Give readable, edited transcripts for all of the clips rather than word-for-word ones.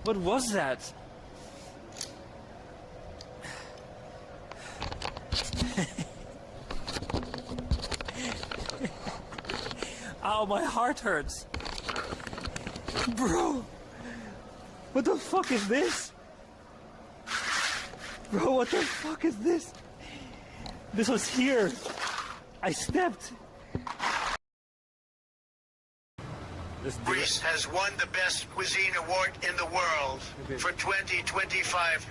What was that? Ow, my heart hurts. Bro, what the fuck is this? Bro, what the fuck is this? This was here. I stepped. Greece has won the Best Cuisine Award in the world for 2025.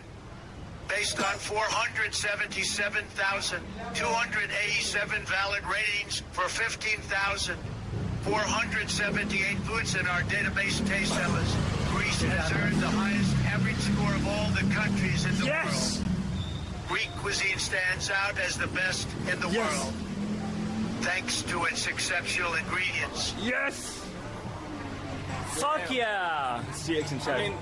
Based on 477,287 valid ratings for 15,478 foods in our database taste sellers, Greece has earned the highest average score of all the countries in the world. Greek cuisine stands out as the best in the world, thanks to its exceptional ingredients. Yes! Fuck yeah! I mean,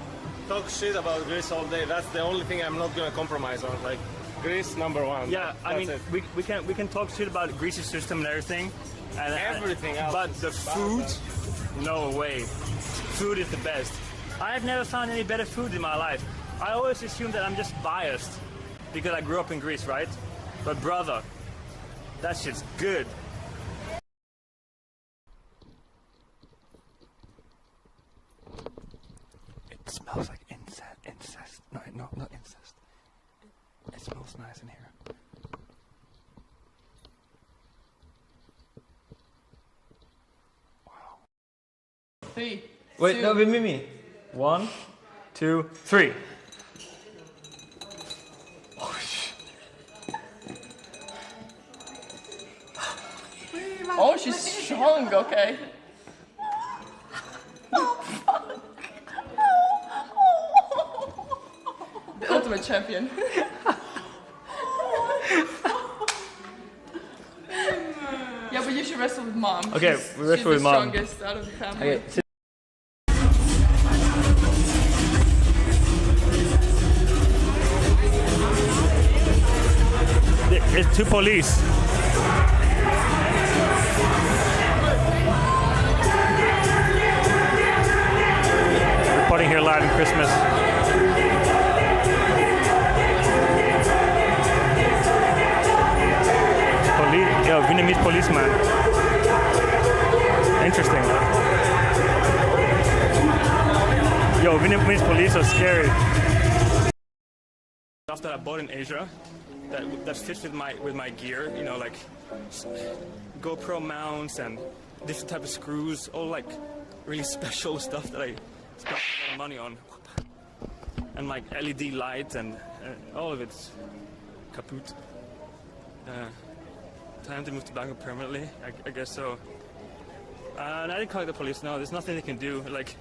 talk shit about Greece all day. That's the only thing I'm not gonna compromise on. Like, Greece #1. Yeah, I mean, we can talk shit about Greece's system and everything, and everything else. But the food, no way. Food is the best. I've never found any better food in my life. I always assume that I'm just biased because I grew up in Greece, right? But brother, that shit's good. It smells like incest. No, not incest. It smells nice in here. Wow. 3. Wait, no, with me. 1, 2, 3. Oh, she's strong, okay. The ultimate champion. Yeah, but you should wrestle with mom. Okay, we wrestle with mom. She's the strongest out of the family. Okay. It's 2 police. Reporting here live in Christmas. Yo, Vietnamese policeman. Interesting. Yo, Vietnamese police are scary. Stuff that I bought in Asia that fits with my gear, you know, like GoPro mounts and different type of screws, all like really special stuff that I spent a lot of money on, and like LED lights and all of it's kaput. Time to move to Bangkok permanently, I guess so. And I didn't call the police. No, there's nothing they can do. Like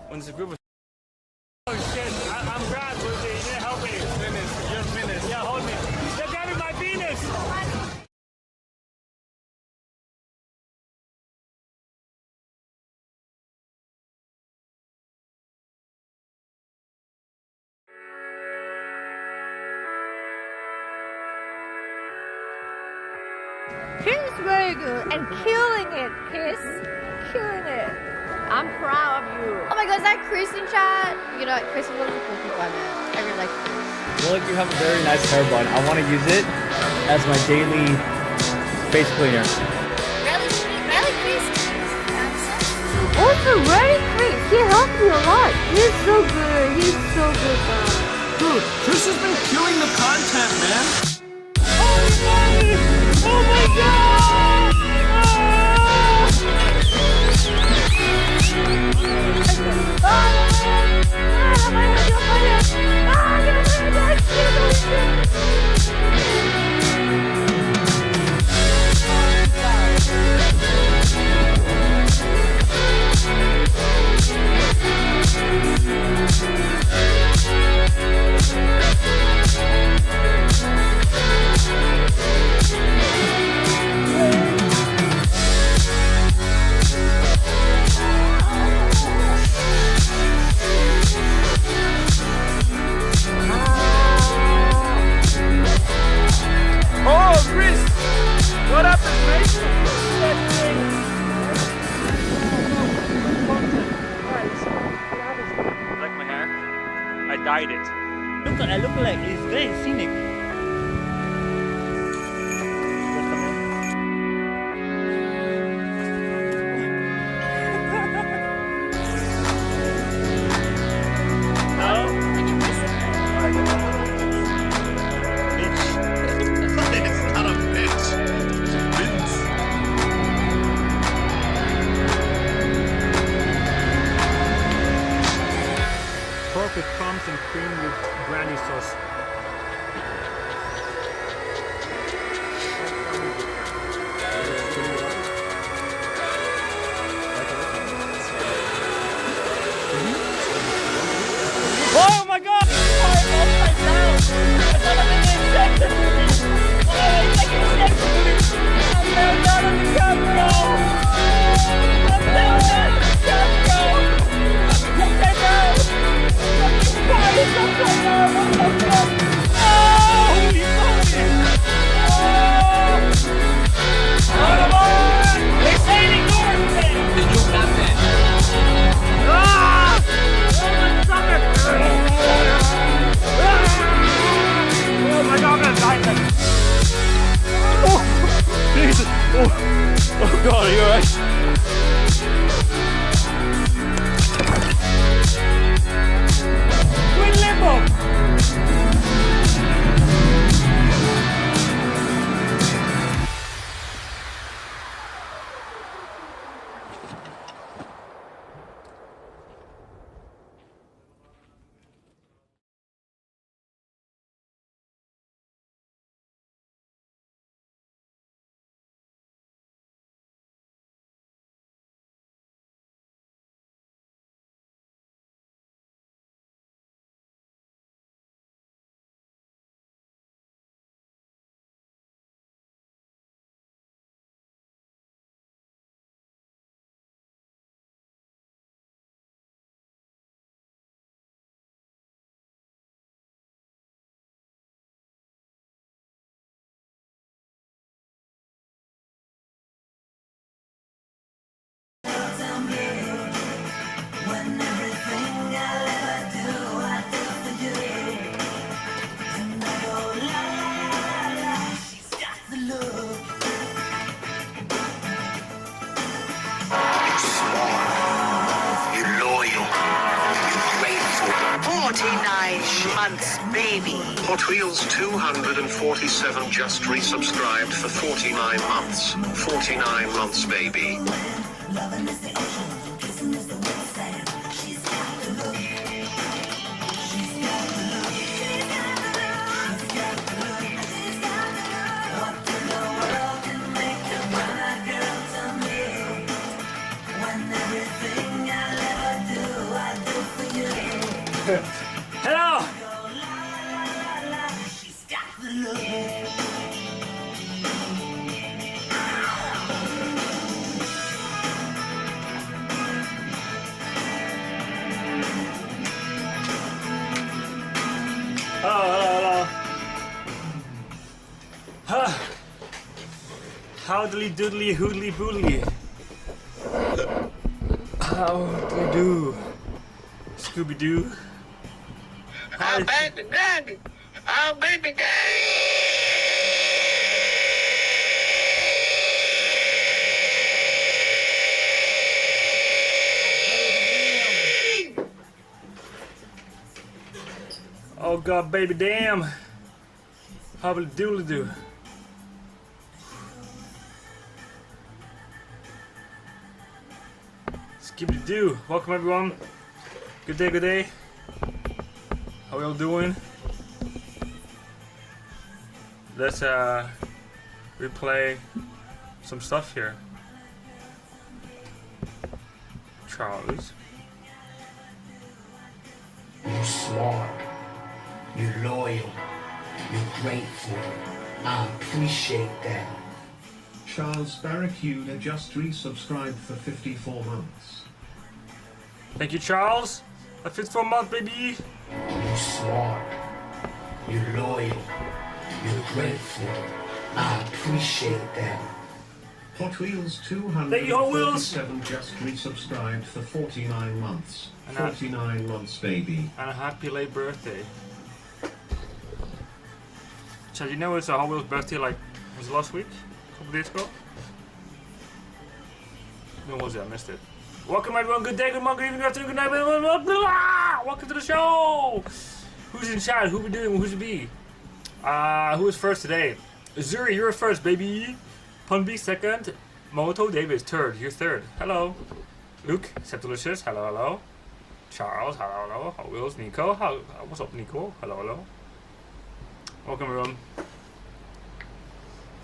when there's a group of oh shit, I'm grabbed. You need to help me. You're finished. Yeah, hold me. They're grabbing my penis. She's very good and killing it, Kiss. Killing it. I'm proud of you. Oh my god, is that Chris in chat? You know, Chris is one of the cool people I met. I really like him. I feel like you have a very nice hair bun. I want to use it as my daily face cleaner. Really, Chris? Also, really, Chris. He helped me a lot. He's so good. He's so good, man. Dude, Chris has been killing the content, man. Oh, buddy! Oh my god! guide it. Look like it's very scenic. Pork with crumbs and cream with brandy sauce. Oh my god! Oh god, are you alright? Twin limbo! Baby. Hot Wheels 247 just resubscribed for 49 months. 49 months, baby. Hello! Hello. Howdly doodly hoodly boodly. How do you do? Scooby Doo? Oh, baby Doug! Oh, baby Doug! Oh god, baby damn! Hobbly doodly doo. Skibbity doo. Welcome everyone. Good day, good day. How we all doing? Let's replay some stuff here. Charles. You're smart. You're loyal. You're grateful. I appreciate that. Charles Barracuda just resubscribed for 54 months. Thank you, Charles. A 54 month, baby. You're smart. You're loyal. You're grateful. I appreciate that. Hot Wheels Thank you, Hot Wheels. 237 just resubscribed for 49 months. And 49 months, baby. And a happy late birthday. Chad, you know it's a Hot Wheels birthday like, was it last week? A couple days ago? When was it? I missed it. Welcome everyone, good day, good morning, good evening, good afternoon, good night, welcome to the show! Who's in chat? Who we doing? Who's it be? Who is first today? Zuri, you're first, baby! Punby second. Moto Davis third. You're third. Hello. Luke, Septulicious, hello, hello. Charles, hello, hello. Hot Wheels, Nico. What's up, Nico? Hello, hello. Welcome everyone.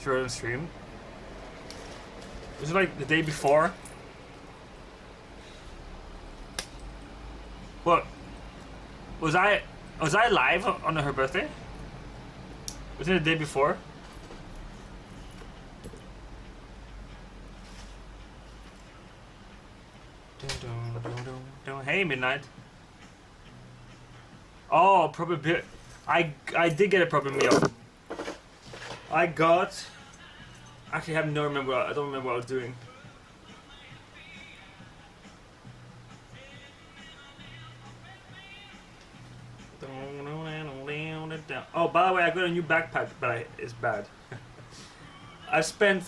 Sure on stream. Was it like the day before? What? Was I live on her birthday? Was it the day before? Hey, Midnight. Oh, proper beer. I did get a proper meal. I got. Actually, I don't remember what I was doing. Oh, by the way, I got a new backpack, but it's bad. I spent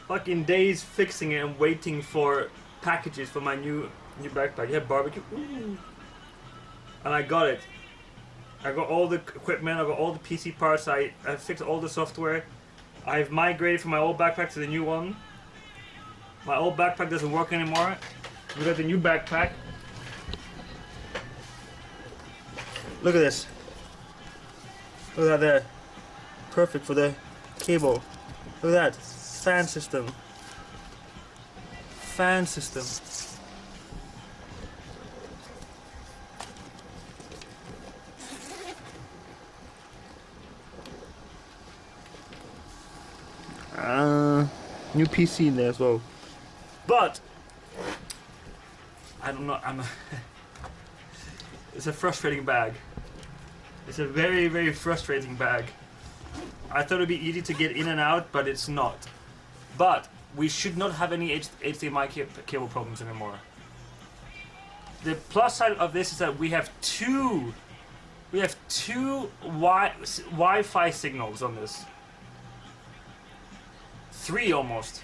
fucking days fixing it and waiting for packages for my new backpack. Yeah, barbecue. Ooh. And I got it. I got all the equipment, I got all the PC parts, I fixed all the software. I've migrated from my old backpack to the new one. My old backpack doesn't work anymore. We got the new backpack. Look at this. Look at that there. Perfect for the cable. Look at that. Fan system. Fan system. New PC in there as well. But I don't know. It's a frustrating bag. It's a very, very frustrating bag. I thought it'd be easy to get in and out, but it's not. But we should not have any HDMI cable problems anymore. The plus side of this is that we have two Wi-Fi signals on this. 3 almost.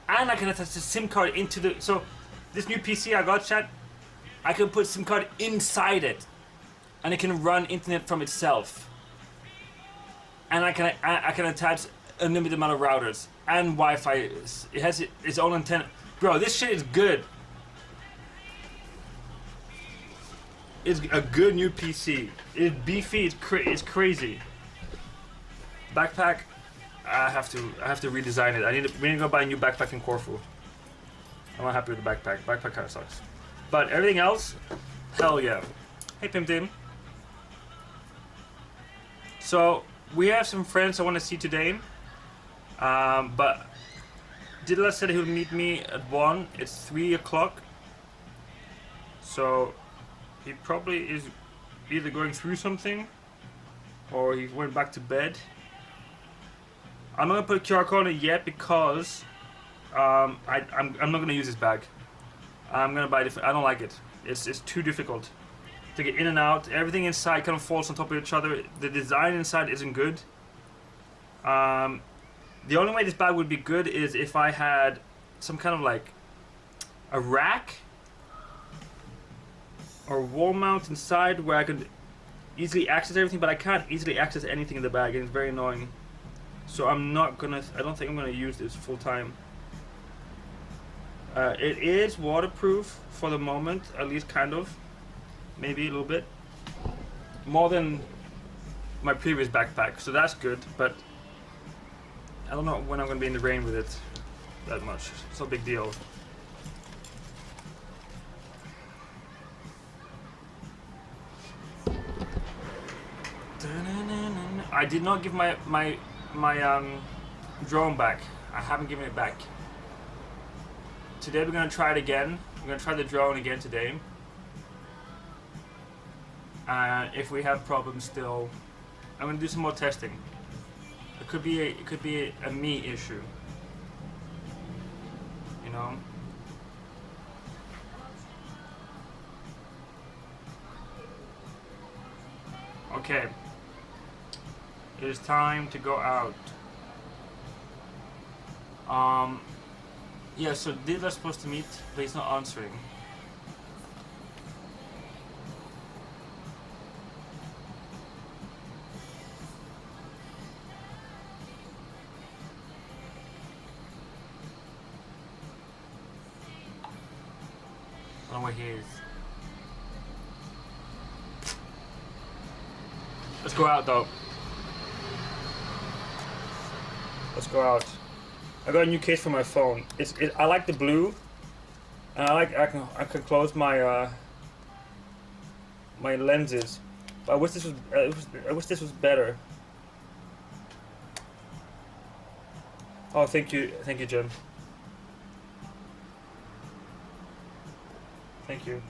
And I can attach the SIM card into the... So, this new PC I got, chat, I can put SIM card inside it. And it can run internet from itself. And I can attach a limited amount of routers. And Wi-Fi. It has its own antenna. Bro, this shit is good. It's a good new PC. It's beefy, it's crazy. Backpack. I have to redesign it. We need to go buy a new backpack in Corfu. I'm not happy with the backpack. Backpack kind of sucks. But everything else, hell yeah. Hey Pim Tim. So we have some friends I want to see today. But Didla said he'll meet me at 1. It's 3 o'clock. So he probably is either going through something or he went back to bed. I'm not gonna put a QR code on it yet because I'm not gonna use this bag. I'm gonna buy different. I don't like it. It's too difficult to get in and out. Everything inside kind of falls on top of each other. The design inside isn't good. The only way this bag would be good is if I had some kind of like a rack or wall mount inside where I could easily access everything, but I can't easily access anything in the bag, and it's very annoying. So I don't think I'm gonna use this full time. It is waterproof for the moment, at least kind of. Maybe a little bit. More than my previous backpack, so that's good, but I don't know when I'm gonna be in the rain with it that much. It's no big deal. I did not give my drone back. I haven't given it back. Today we're gonna try it again. We're gonna try the drone again today. If we have problems still, I'm gonna do some more testing. It could be a me issue. you know. Okay, it is time to go out. Yeah, so Diva's supposed to meet, but he's not answering. I don't know where he is. Let's go out though. Let's go out. I got a new case for my phone. I like the blue, and I can close my my lenses. But I wish this was better. Oh, thank you, Jen. Thank you.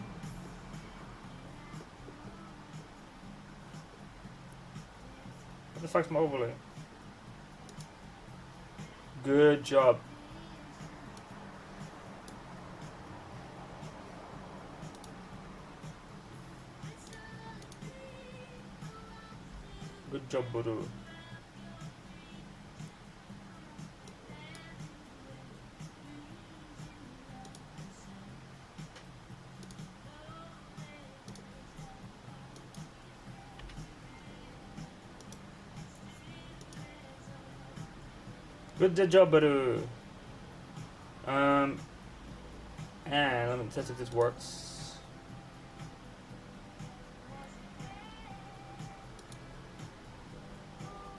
What the fuck's my overlay? Good job. Good job, Buru. Good job, Baru. And let me test if this works.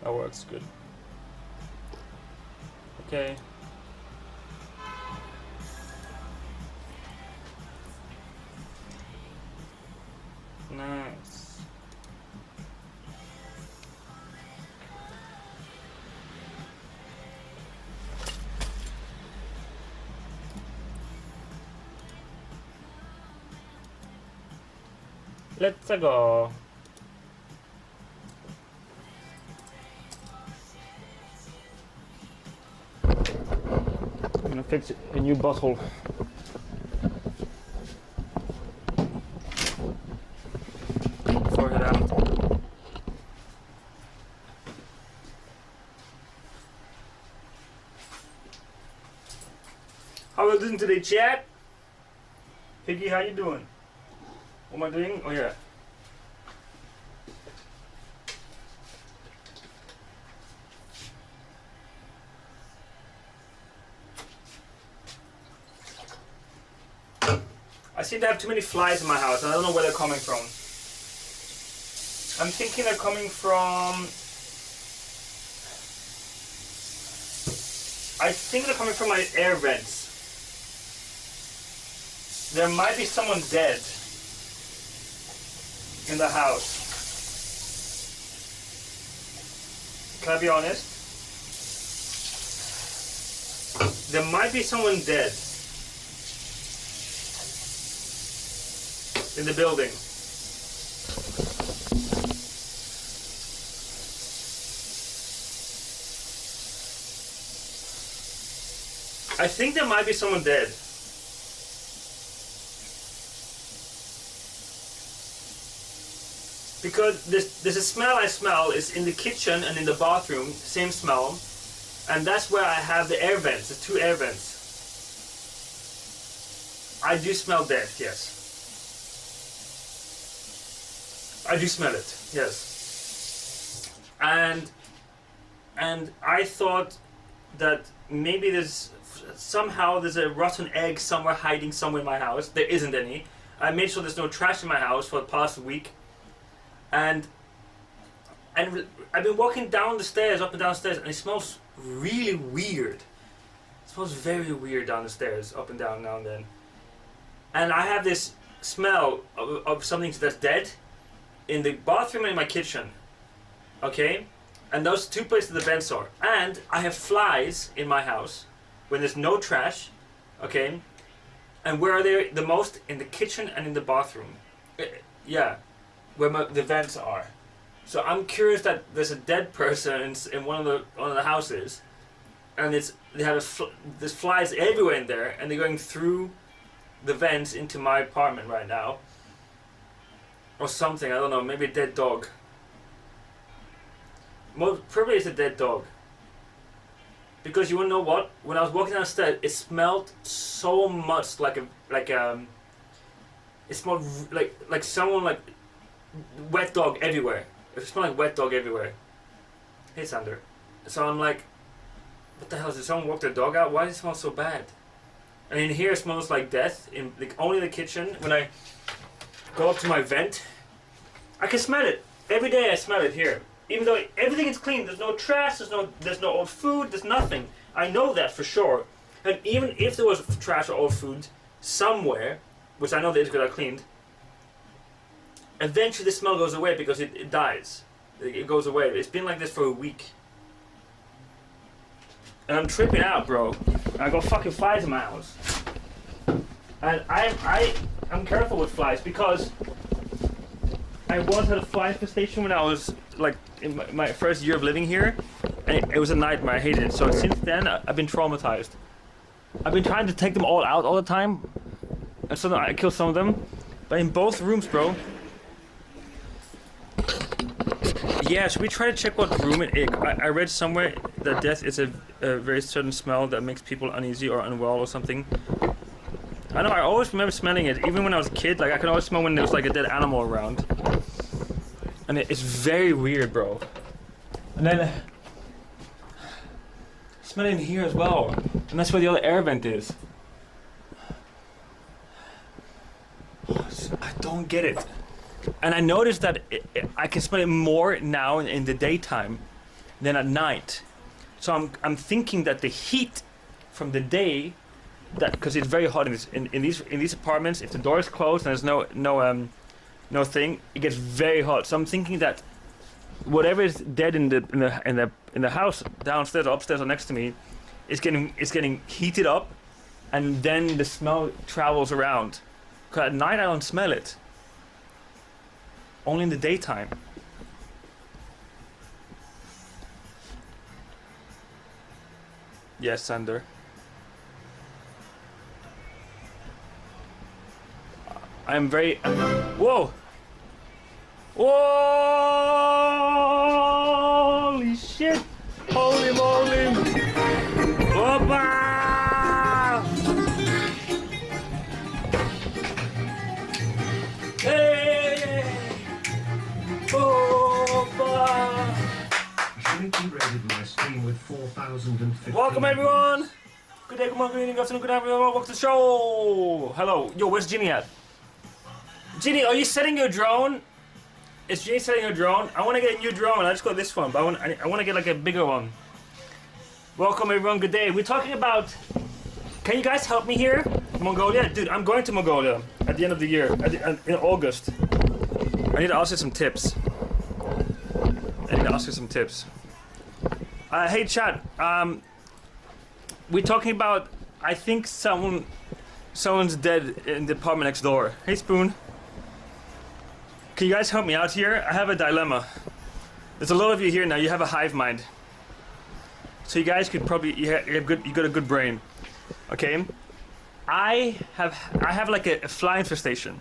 That works good. Okay. Nice. Let's go. I'm gonna fix a new butthole. Before I head out. How are you doing today, chat? Piggy, how you doing? What am I doing? Oh yeah. I seem to have too many flies in my house and I don't know where they're coming from. I'm thinking they're coming from... I think they're coming from my air vents. There might be someone dead in the house. Can I be honest? There might be someone dead in the building. I think there might be someone dead. Because there's a smell I smell is in the kitchen and in the bathroom, same smell, and that's where I have the air vents, the two air vents. I do smell death, yes. I do smell it, yes. And I thought that maybe there's a rotten egg somewhere hiding somewhere in my house. There isn't any. I made sure there's no trash in my house for the past week. And I've been walking down the stairs, up and down the stairs, and it smells really weird. It smells very weird down the stairs, up and down now and then. And I have this smell of something that's dead in the bathroom and in my kitchen. Okay? And those two places the vents are. And I have flies in my house when there's no trash. Okay? And where are they the most? In the kitchen and in the bathroom. Yeah. Where the vents are. So I'm curious that there's a dead person in one of the houses, and they have there's flies everywhere in there, and they're going through the vents into my apartment right now, or something. I don't know. Maybe a dead dog. Probably it's a dead dog. Because you wanna know what? When I was walking downstairs, it smelled so much like it smelled like someone like wet dog everywhere. It smelled like wet dog everywhere. Hey Sander. So I'm like, what the hell? Did someone walk their dog out? Why does it smell so bad? And in here it smells like death. In only the kitchen. When I go up to my vent, I can smell it every day. I smell it here. Even though everything is clean, there's no trash, there's no old food, there's nothing. I know that for sure. And even if there was trash or old food somewhere, which I know that is because I cleaned, eventually the smell goes away because it dies. It goes away. It's been like this for a week. And I'm tripping out, bro. I got fucking flies in my house. And I'm careful with flies because I once had a fly infestation when I was like in my first year of living here, and it was a nightmare. I hated it. So since then, I've been traumatized. I've been trying to take them all out all the time, and so I killed some of them. But in both rooms, bro. Yeah, should we try to check what room it is? I read somewhere that death is a very certain smell that makes people uneasy or unwell or something. I know, I always remember smelling it, even when I was a kid. Like I can always smell when there was like a dead animal around. And it's very weird, bro. And then smell it in here as well. And that's where the other air vent is. I don't get it. And I noticed that I can smell it more now in the daytime than at night. So I'm thinking that the heat from the day, that because it's very hot in these apartments, if the door is closed and there's no thing, it gets very hot. So I'm thinking that whatever is dead in the house downstairs or upstairs or next to me is getting heated up, and then the smell travels around. Because at night I don't smell it. Only in the daytime. Yes, Sander. I'm very... Whoa! Whoa! Holy shit! Holy moly! Opa! Hey! Opa! Shrinky rated my stream with 4,050. Welcome everyone! Good day, good morning, good evening, good afternoon, good afternoon, welcome to the show! Hello. Yo, where's Ginny at? Ginny, are you setting your drone? Is Ginny setting her drone? I want to get a new drone. I just got this one, but I want to get like a bigger one. Welcome everyone, good day. We're talking about... Can you guys help me here? Mongolia? Dude, I'm going to Mongolia at the end of the year, in August. I need to ask you some tips. Hey chat, we're talking about... I think someone's dead in the apartment next door. Hey Spoon. Can you guys help me out here? I have a dilemma. There's a lot of you here now. You have a hive mind, so you guys could probably you got a good brain. Okay, I have like a fly infestation.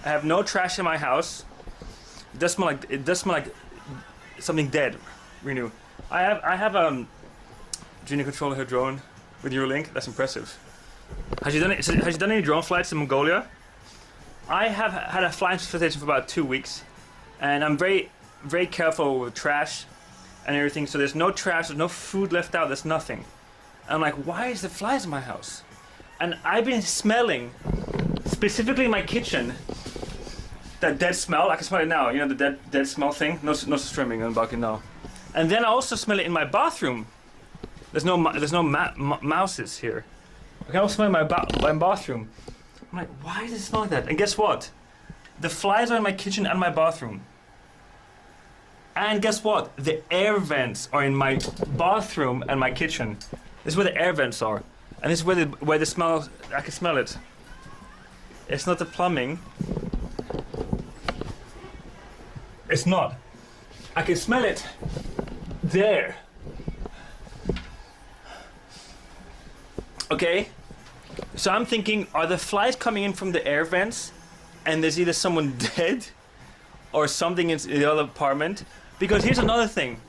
I have no trash in my house. It does smell like something dead. Renew. I have Gina controlling her drone with your link. That's impressive. Has she done any drone flights in Mongolia? I have had a fly infestation for about 2 weeks, and I'm very, very careful with trash and everything. So there's no trash, there's no food left out, there's nothing. And I'm like, why is there flies in my house? And I've been smelling, specifically in my kitchen, that dead smell. I can smell it now. You know the dead smell thing. No streaming on bucket now. And then I also smell it in my bathroom. There's no mouses here. I can also smell it in my bathroom. I'm like, why does it smell like that? And guess what? The flies are in my kitchen and my bathroom. And guess what? The air vents are in my bathroom and my kitchen. This is where the air vents are. And this is where the smell, I can smell it. It's not the plumbing. It's not. I can smell it there. Okay, so I'm thinking, are the flies coming in from the air vents, and there's either someone dead, or something in the other apartment? Because here's another thing.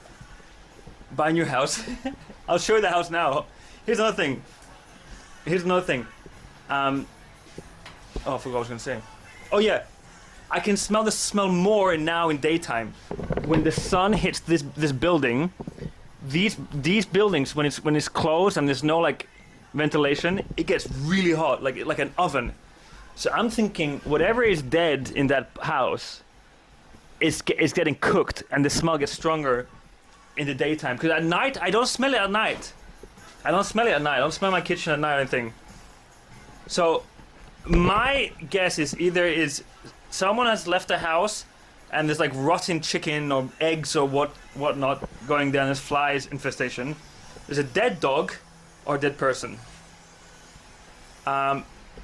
Buy a new house. I'll show you the house now. Here's another thing. Oh, I forgot what I was gonna say. Oh yeah, I can smell the smell more now in daytime. When the sun hits this building, these buildings, when it's closed and there's no like ventilation, it gets really hot, like an oven. So I'm thinking whatever is dead in that house is getting cooked, and the smell gets stronger in the daytime. Because at night, I don't smell it at night. I don't smell my kitchen at night or anything. So my guess is someone has left the house and there's like rotten chicken or eggs or whatnot going down. There's flies infestation. There's a dead dog or a dead person.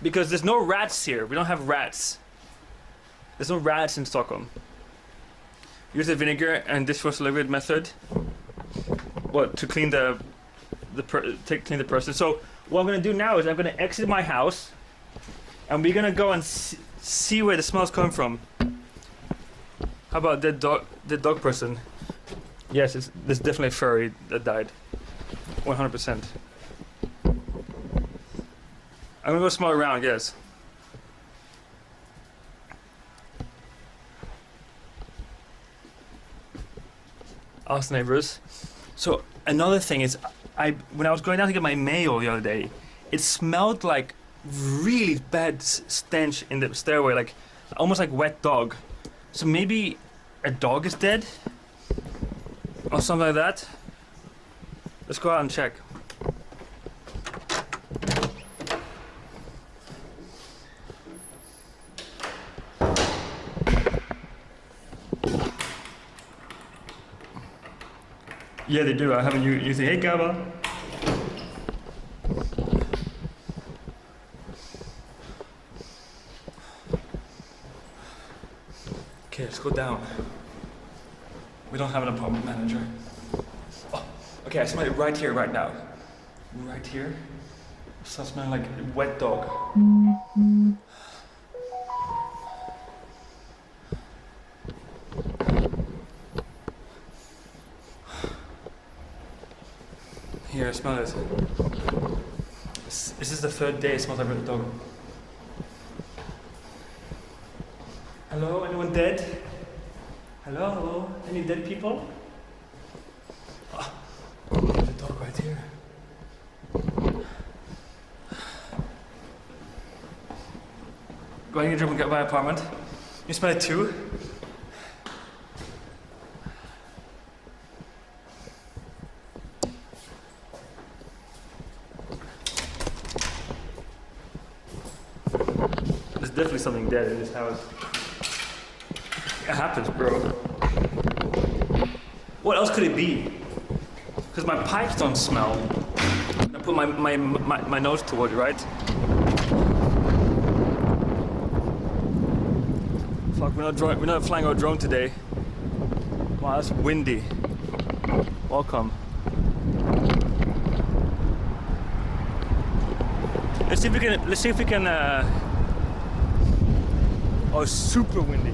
Because there's no rats here. We don't have rats. There's no rats in Stockholm. Use the vinegar and dishwasher liquid method. What, to clean clean the person. So what I'm gonna do now is I'm gonna exit my house, and we're gonna go and see where the smell's coming from. How about the dog person? Yes, there's definitely a furry that died. 100%. I'm gonna go smell around, yes. Ask neighbors. So another thing is, when I was going down to get my mail the other day, it smelled like really bad stench in the stairway, like almost like wet dog. So maybe a dog is dead or something like that. Let's go out and check. Yeah, they do. I haven't you say, hey, Gaba. Okay, let's go down. We don't have an apartment manager. Oh, okay, I smell it right here, right now. Right here. So I smell like a wet dog. Here, smell it. This is the third day it smells like a dog. Hello, anyone dead? Hello, any dead people? Oh, there's a dog right here. Go ahead and get and get my apartment. You smell it too? There's definitely something dead in this house. It happens, bro. What else could it be? Because my pipes don't smell. I put my nose toward it, right? Fuck, we're not flying our drone today. Wow, that's windy. Welcome. Let's see if we can. Oh, super windy.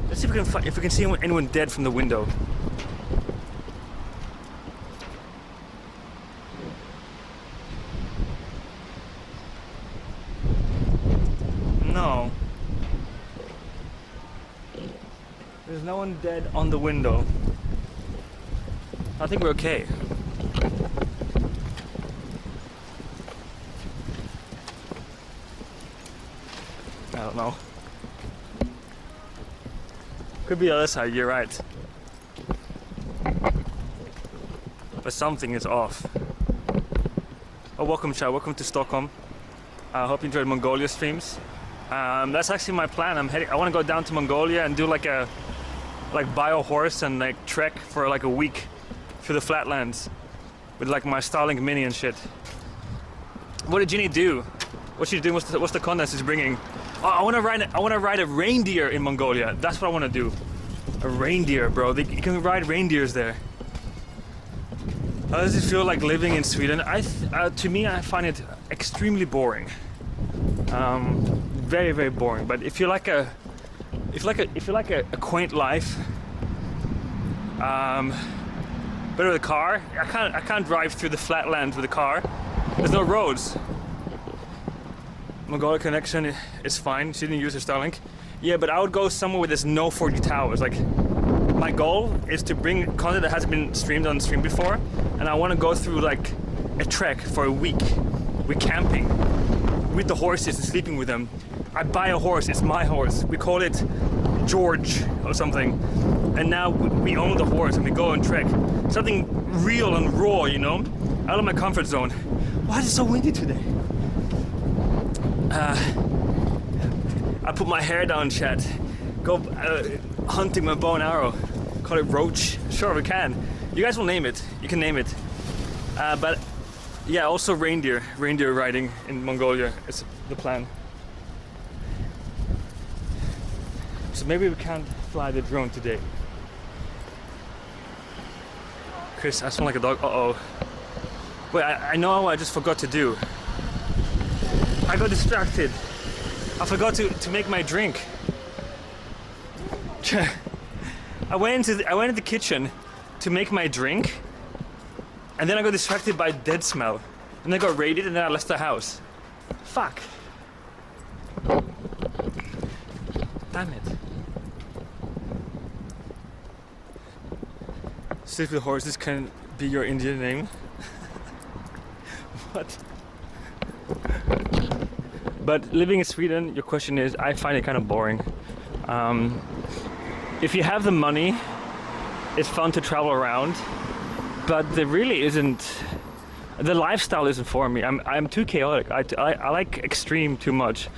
Let's see if we can see anyone dead from the window. No. There's no one dead on the window. I think we're okay. I don't know. Could be the other side, you're right. But something is off. Oh, welcome, Chad. Welcome to Stockholm. I hope you enjoyed Mongolia streams. That's actually my plan. I want to go down to Mongolia and do like buy a horse and like trek for like a week through the flatlands with like my Starlink Mini and shit. What did Ginny do? What's she doing? What's the content she's bringing? Oh, I want to ride a reindeer in Mongolia. That's what I want to do. A reindeer, bro. You can ride reindeers there. How does it feel like living in Sweden? To me, I find it extremely boring. Very, very boring. But if you like a quaint life, but with a car, I can't drive through the flatlands with a car. There's no roads. Mongolia connection is fine. She didn't use her Starlink. Yeah, but I would go somewhere where there's no 4G towers. Like, my goal is to bring content that hasn't been streamed on stream before, and I want to go through like a trek for a week. We're camping with the horses and sleeping with them. I buy a horse. It's my horse. We call it George or something. And now we own the horse and we go on trek. Something real and raw, you know? Out of my comfort zone. Why is it so windy today? I put my hair down, chat. Go hunting my bow and arrow. Call it roach. Sure, we can. You guys will name it. You can name it. But yeah, also reindeer. Reindeer riding in Mongolia is the plan. So maybe we can't fly the drone today. Chris, I sound like a dog. Uh-oh. Wait, I know what I just forgot to do. I got distracted. I forgot to make my drink. I went into the kitchen to make my drink, and then I got distracted by dead smell. And then I got raided, and then I left the house. Fuck. Damn it. Sleep with horses can be your Indian name. What? But living in Sweden, your question is, I find it kind of boring. If you have the money, it's fun to travel around, but there really isn't. The lifestyle isn't for me. I'm too chaotic. I like extreme too much.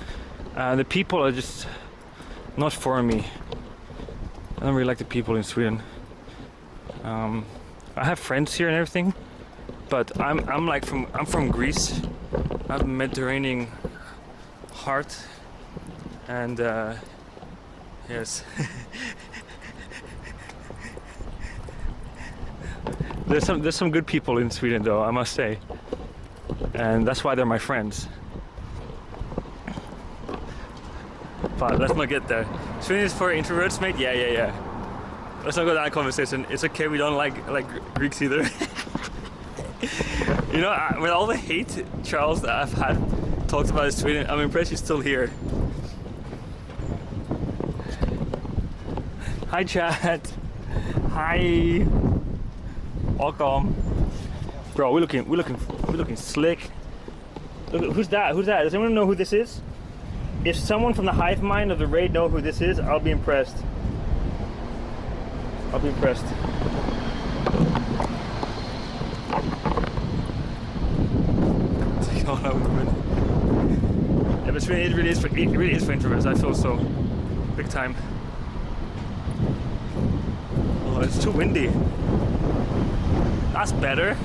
The people are just not for me. I don't really like the people in Sweden. I have friends here and everything, but I'm from Greece. I have a Mediterranean heart, and yes. There's some good people in Sweden though, I must say, and that's why they're my friends. But let's not get there. Sweden is for introverts, mate. Yeah. Let's not go down that conversation. It's okay. We don't like Greeks either. You know, with all the hate, Charles, that I've had talked about Sweden, I'm impressed you're still here. Hi, chat. Hi. Welcome. Bro, we're looking slick. Look, who's that? Does anyone know who this is? If someone from the hive mind of the raid know who this is, I'll be impressed. I'll be impressed. Take all our women. Yeah, but it really is for introverts. I feel so big time. Oh, it's too windy. That's better.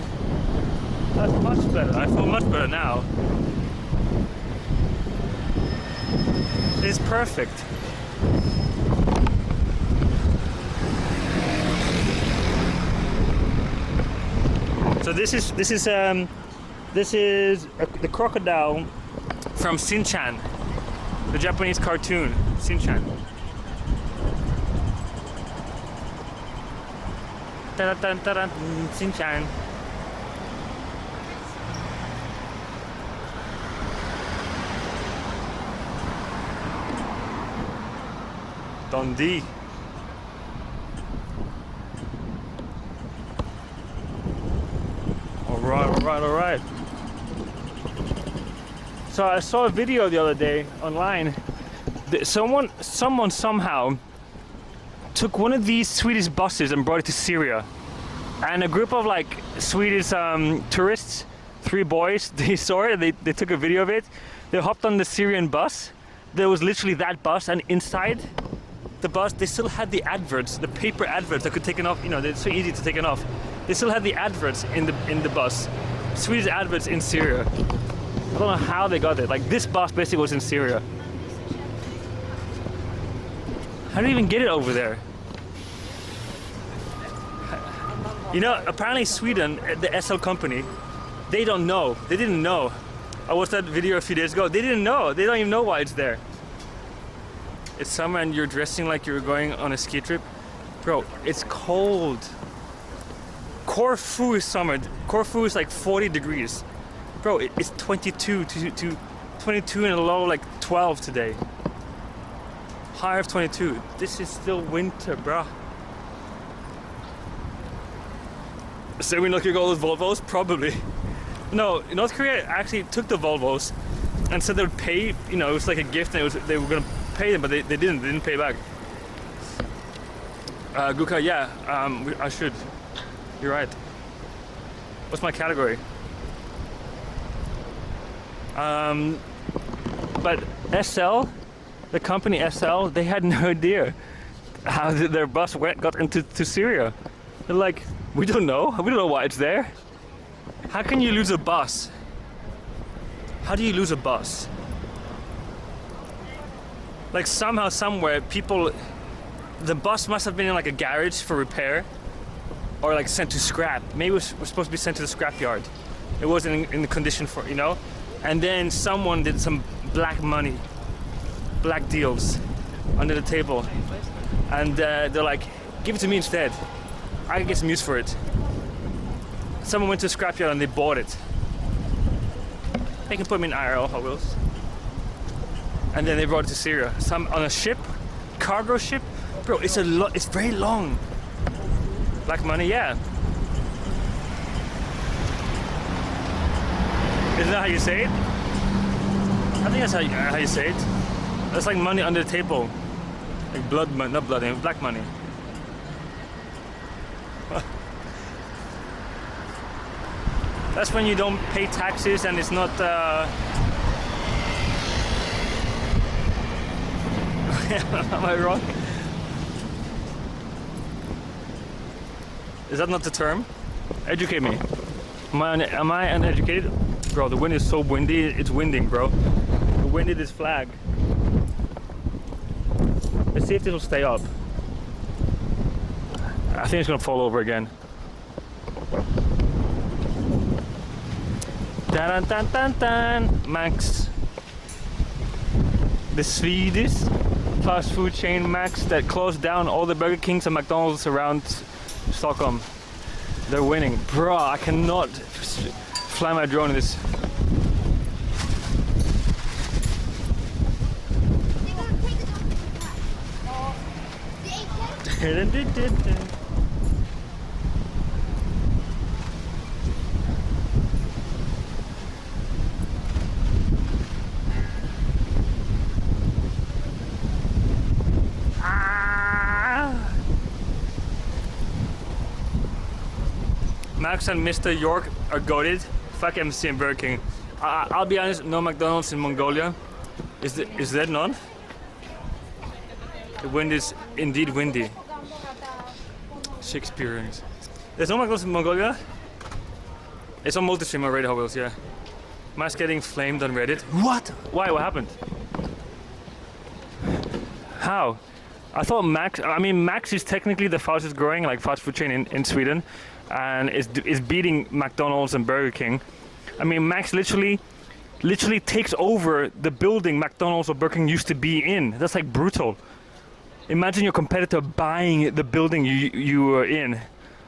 That's much better. I feel much better now. It's perfect. So this is the crocodile from Shin-chan, the Japanese cartoon Shin-chan. Shin-chan. Dundee. All right. So I saw a video the other day online. Someone somehow took one of these Swedish buses and brought it to Syria. And a group of like Swedish tourists, 3 boys, they saw it, they took a video of it. They hopped on the Syrian bus. There was literally that bus, and inside the bus they still had the adverts, the paper adverts that could take off, you know, they're so easy to take off. They still had the adverts in the bus. Swedish adverts in Syria. I don't know how they got it. Like, this bus basically was in Syria. How do you even get it over there? You know, apparently Sweden, the SL company, they don't know. They didn't know. I watched that video a few days ago. They didn't know. They don't even know why it's there. It's summer and you're dressing like you're going on a ski trip. Bro, it's cold. Corfu is summer. Corfu is like 40 degrees. Bro, it's 22 to 22 and a low like 12 today. High of 22. This is still winter, bro. So we're not gonna go with Volvos? Probably. No, North Korea actually took the Volvos and said they would pay, you know, it was like a gift and they were gonna pay them, but they didn't pay back. Guka, yeah, I should. You're right. What's my category? But SL, the company SL, they had no idea how their bus got into Syria. They're like, we don't know why it's there. How can you lose a bus? How do you lose a bus? Like somehow, somewhere, the bus must have been in like a garage for repair, or like sent to scrap. Maybe it was supposed to be sent to the scrapyard. It wasn't in the condition for, you know? And then someone did some black money, black deals under the table. And they're like, give it to me instead. I can get some use for it. Someone went to a scrapyard and they bought it. They can put them in IRL Hot Wheels. And then they brought it to Syria. Some on a ship, cargo ship. Bro, it's very long. Black money, yeah. Isn't that how you say it? I think that's how you say it. That's like money under the table. Like blood money, not blood, black money. That's when you don't pay taxes and it's not am I wrong? Is that not the term? Educate me. Am I uneducated? Bro, the wind is so windy, it's winding, bro. The wind is this flag. Let's see if this will stay up. I think it's gonna fall over again. Dun dun dun dun. Max. The Swedish fast food chain Max that closed down all the Burger Kings and McDonald's around Stockholm. They're winning. Bro, I cannot fly my drone in this. Max and Mr. York are goated. Fuck MC and Burger King. I'll be honest, no McDonald's in Mongolia. Is there none? The wind is indeed windy. Shakespeareans. There's no McDonald's in Mongolia? It's on multi-stream already, Hot Wheels, yeah. Max getting flamed on Reddit. What? Why? What happened? How? I thought Max is technically the fastest growing like fast food chain in Sweden, and is beating McDonald's and Burger King. I mean, Max literally takes over the building McDonald's or Burger King used to be in. That's like brutal. Imagine your competitor buying the building you were in.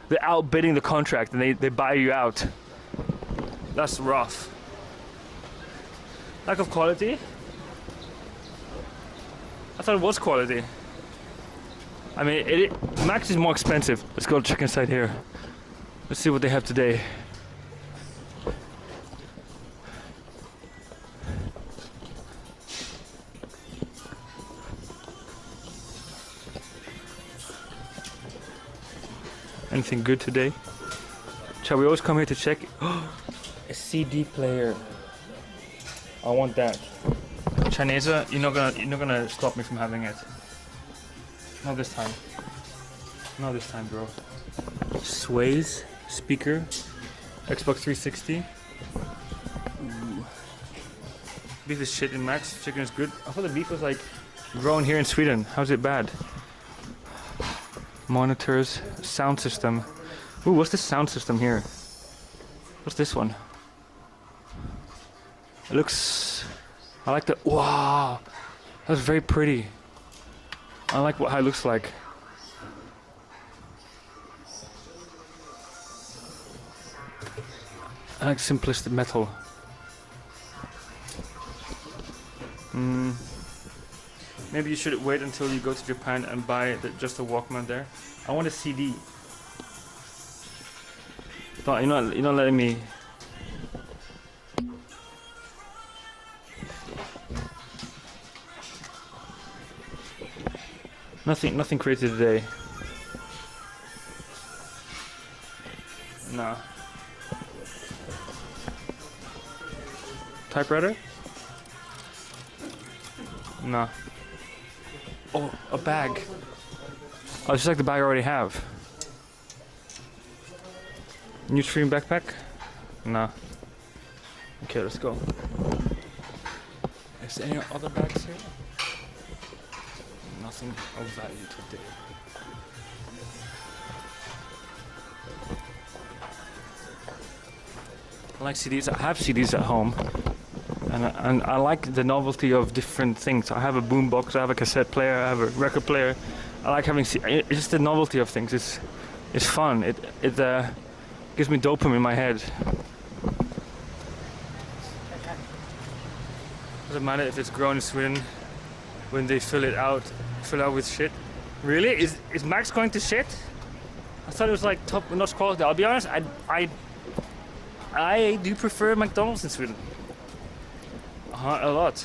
They're outbidding the contract and they buy you out. That's rough. Lack of quality? I thought it was quality. I mean, Max is more expensive. Let's go check inside here. Let's see what they have today. Anything good today? Shall we always come here to check? A CD player. I want that. Chinese, you're not gonna stop me from having it. Not this time. Not this time, bro. Sways speaker. Xbox 360. Ooh. Beef is shit in Max. Chicken is good. I thought the beef was like grown here in Sweden. How's it bad? Monitors, sound system. Ooh, what's this sound system here? What's this one? It looks... I like the... Wow! That's very pretty. I like how it looks like. I like simplistic metal. Maybe you should wait until you go to Japan and buy just a Walkman there. I want a CD. You're not letting me. Nothing crazy today. No. Typewriter? No. Oh, a bag. Oh, it's just like the bag I already have. New stream backpack? No. Okay, let's go. Is there any other bags here? Nothing of value today. I like CDs. I have CDs at home. And I like the novelty of different things. I have a boombox, I have a cassette player, I have a record player. I like having it's just the novelty of things. It's fun. It gives me dopamine in my head. Doesn't matter if it's grown in Sweden when they fill it out with shit. Really? Is Max going to shit? I thought it was like top-notch quality. I'll be honest. I do prefer McDonald's in Sweden. A lot.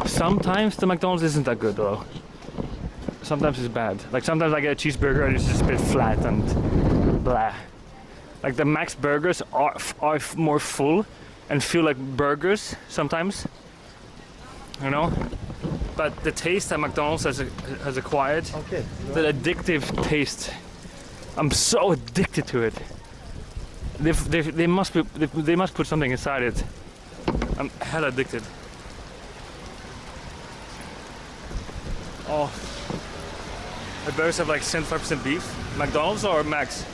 Sometimes the McDonald's isn't that good though. Sometimes it's bad. Like sometimes I get a cheeseburger and it's just a bit flat and blah. Like the Max burgers are more full and feel like burgers sometimes. You know? But the taste that McDonald's has acquired, the addictive taste, I'm so addicted to it. They must put something inside it. I'm hella addicted. Oh, the burgers have like 75% beef. McDonald's or Max?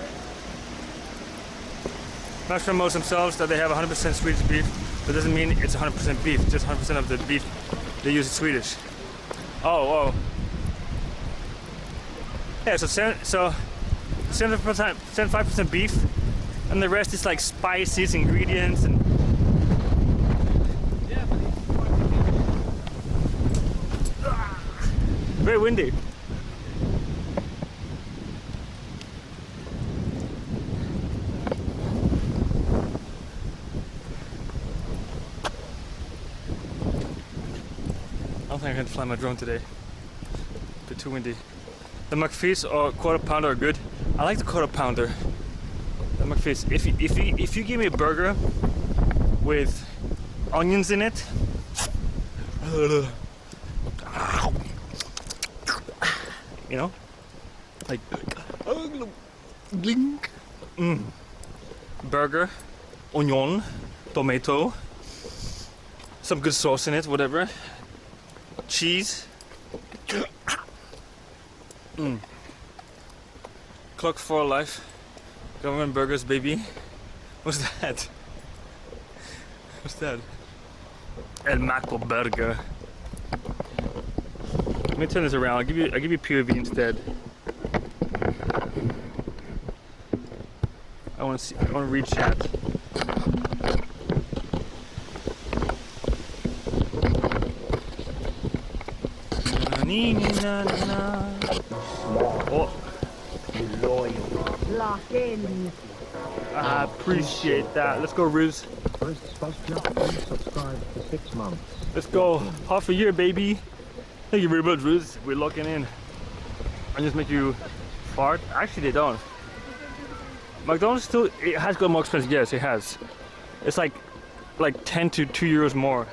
Max promotes themselves that they have 100% Swedish beef, but doesn't mean it's 100% beef. Just 100% of the beef they use is Swedish. Oh. Yeah, so 75% beef, and the rest is like spices, ingredients, and very windy. I don't think I can fly my drone today. A bit too windy. The McFeast or quarter pounder are good. I like the quarter pounder. The McFeast. If you give me a burger with onions in it, you know, like burger, onion, tomato, some good sauce in it, whatever, cheese. Clock for life. Government burgers, baby. What's that? What's that? El Maco burger. Let me turn this around. I'll give you POV instead. I want to read chat. Oh. Lock in. I appreciate that. Let's go, Riz. Subscribe for 6 months. Let's go. Half a year, baby. Thank you very much, Riz. We're locking in. I just make you fart. Actually, they don't. McDonald's still, it has got more expensive. Yes, it has. It's like 10 to €2 more.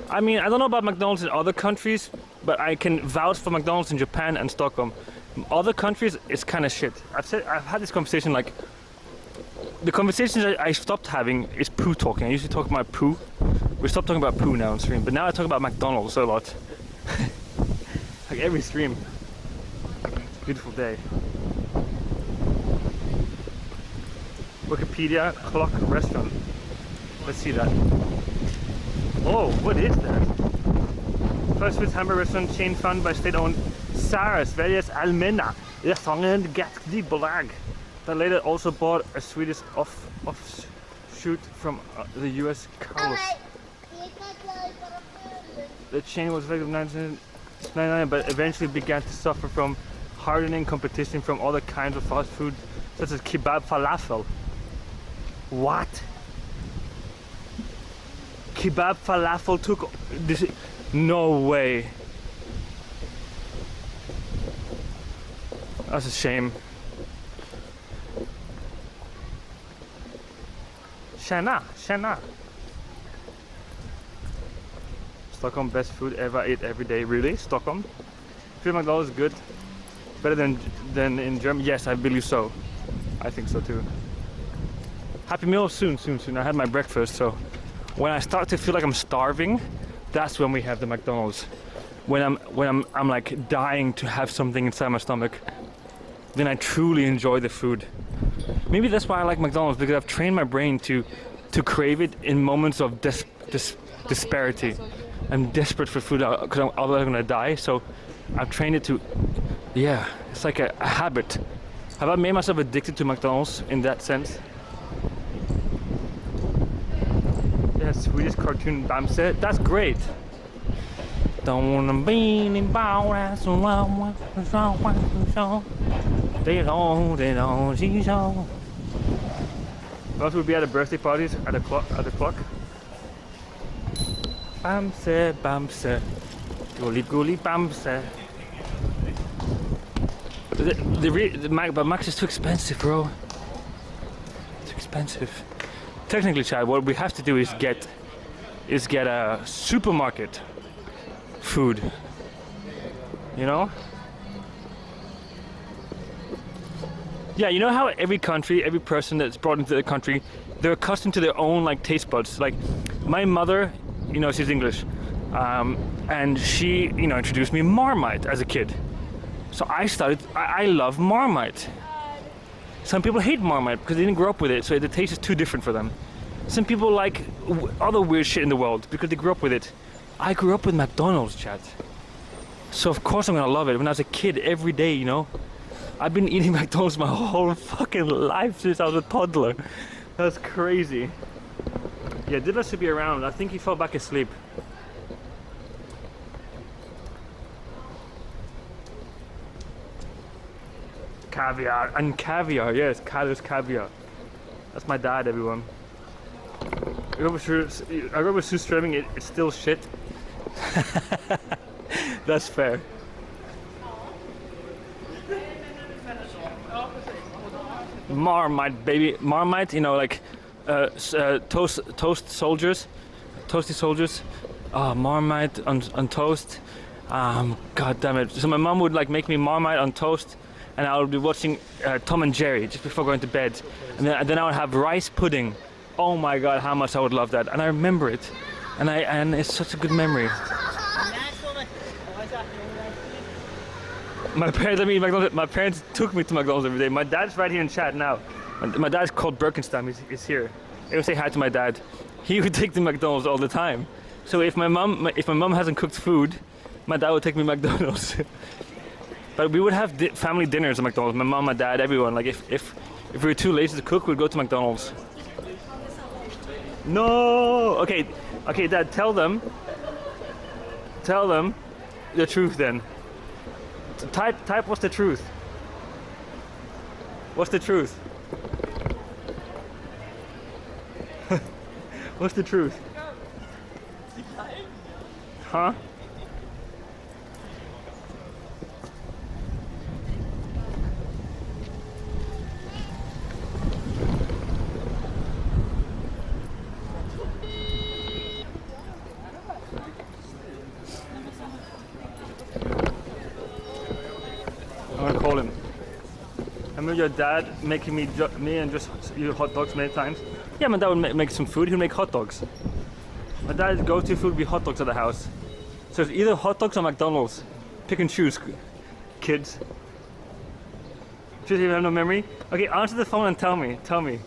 I mean, I don't know about McDonald's in other countries, but I can vouch for McDonald's in Japan and Stockholm. Other countries, it's kind of shit. I've had this conversation, like, the conversations I stopped having is poo talking. I usually talk about poo. We stopped talking about poo now on stream, but now I talk about McDonald's a lot. Like every stream. beautiful day. Wikipedia clock restaurant. Let's see that. Oh, what is that? First Swiss hamburger restaurant chain founded by state-owned Saras Verias Almena Restaurant Gatdi Bolag that later also bought a Swedish offshoot from the US Carlos. The chain was effective in 1999 but eventually began to suffer from hardening competition from other kinds of fast food such as kebab falafel. What? Kebab falafel took this? No way. That's a shame. Shana. Stockholm, best food ever ate every day. Really? Stockholm? Food McDonald's is good. Better than in Germany? Yes, I believe so. I think so too. Happy meal soon. I had my breakfast, so when I start to feel like I'm starving, that's when we have the McDonald's. When I'm like dying to have something inside my stomach, then I truly enjoy the food. Maybe that's why I like McDonald's, because I've trained my brain to crave it in moments of disparity. I'm desperate for food because otherwise I'm gonna die. So I've trained it to, yeah, it's like a habit. Have I made myself addicted to McDonald's in that sense? Yeah, Swedish cartoon Bamse. That's great. Don't wanna be in What else would be at a birthday parties at the clock? Bamse, Bamse, Gully Bamse. But Max is too expensive, bro. Too expensive. Technically, Chad, what we have to do is get a supermarket food. You know? Yeah, you know how every country, every person that's brought into the country, they're accustomed to their own like taste buds. Like my mother, you know, she's English, and she, you know, introduced me Marmite as a kid. So I love Marmite. Some people hate Marmite because they didn't grow up with it, so the taste is too different for them. Some people like other weird shit in the world because they grew up with it. I grew up with McDonald's, chat. So of course I'm gonna love it. When I was a kid, every day, you know. I've been eating McDonald's my whole fucking life since I was a toddler. That's crazy. Yeah, Diva should be around. I think he fell back asleep. Caviar. And caviar, yes. There's caviar. That's my dad, everyone. I go with surströmming, it's still shit. That's fair. Marmite, baby. Marmite, you know, like toasty soldiers. Marmite on toast. God damn it. So my mom would like make me Marmite on toast, and I would be watching Tom and Jerry just before going to bed. And then I would have rice pudding. Oh my god, how much I would love that. And I remember it. And it's such a good memory. My parents took me to McDonald's every day. My dad's right here in chat now. My dad's called Birkenstein. He's here. I would say hi to my dad. He would take me to McDonald's all the time. So if my mom hasn't cooked food, my dad would take me to McDonald's. But we would have family dinners at McDonald's. My mom, my dad, everyone. Like if we were too lazy to cook, we'd go to McDonald's. No. Okay, Dad. Tell them the truth then. Type what's the truth? What's the truth? What's the truth? Huh? I'm gonna call him. I remember your dad making me and just you hot dogs many times. Yeah, my dad would make some food. He'd make hot dogs. My dad's go-to food would be hot dogs at the house. So it's either hot dogs or McDonald's. Pick and choose, kids. Just you have no memory? Okay, answer the phone and tell me.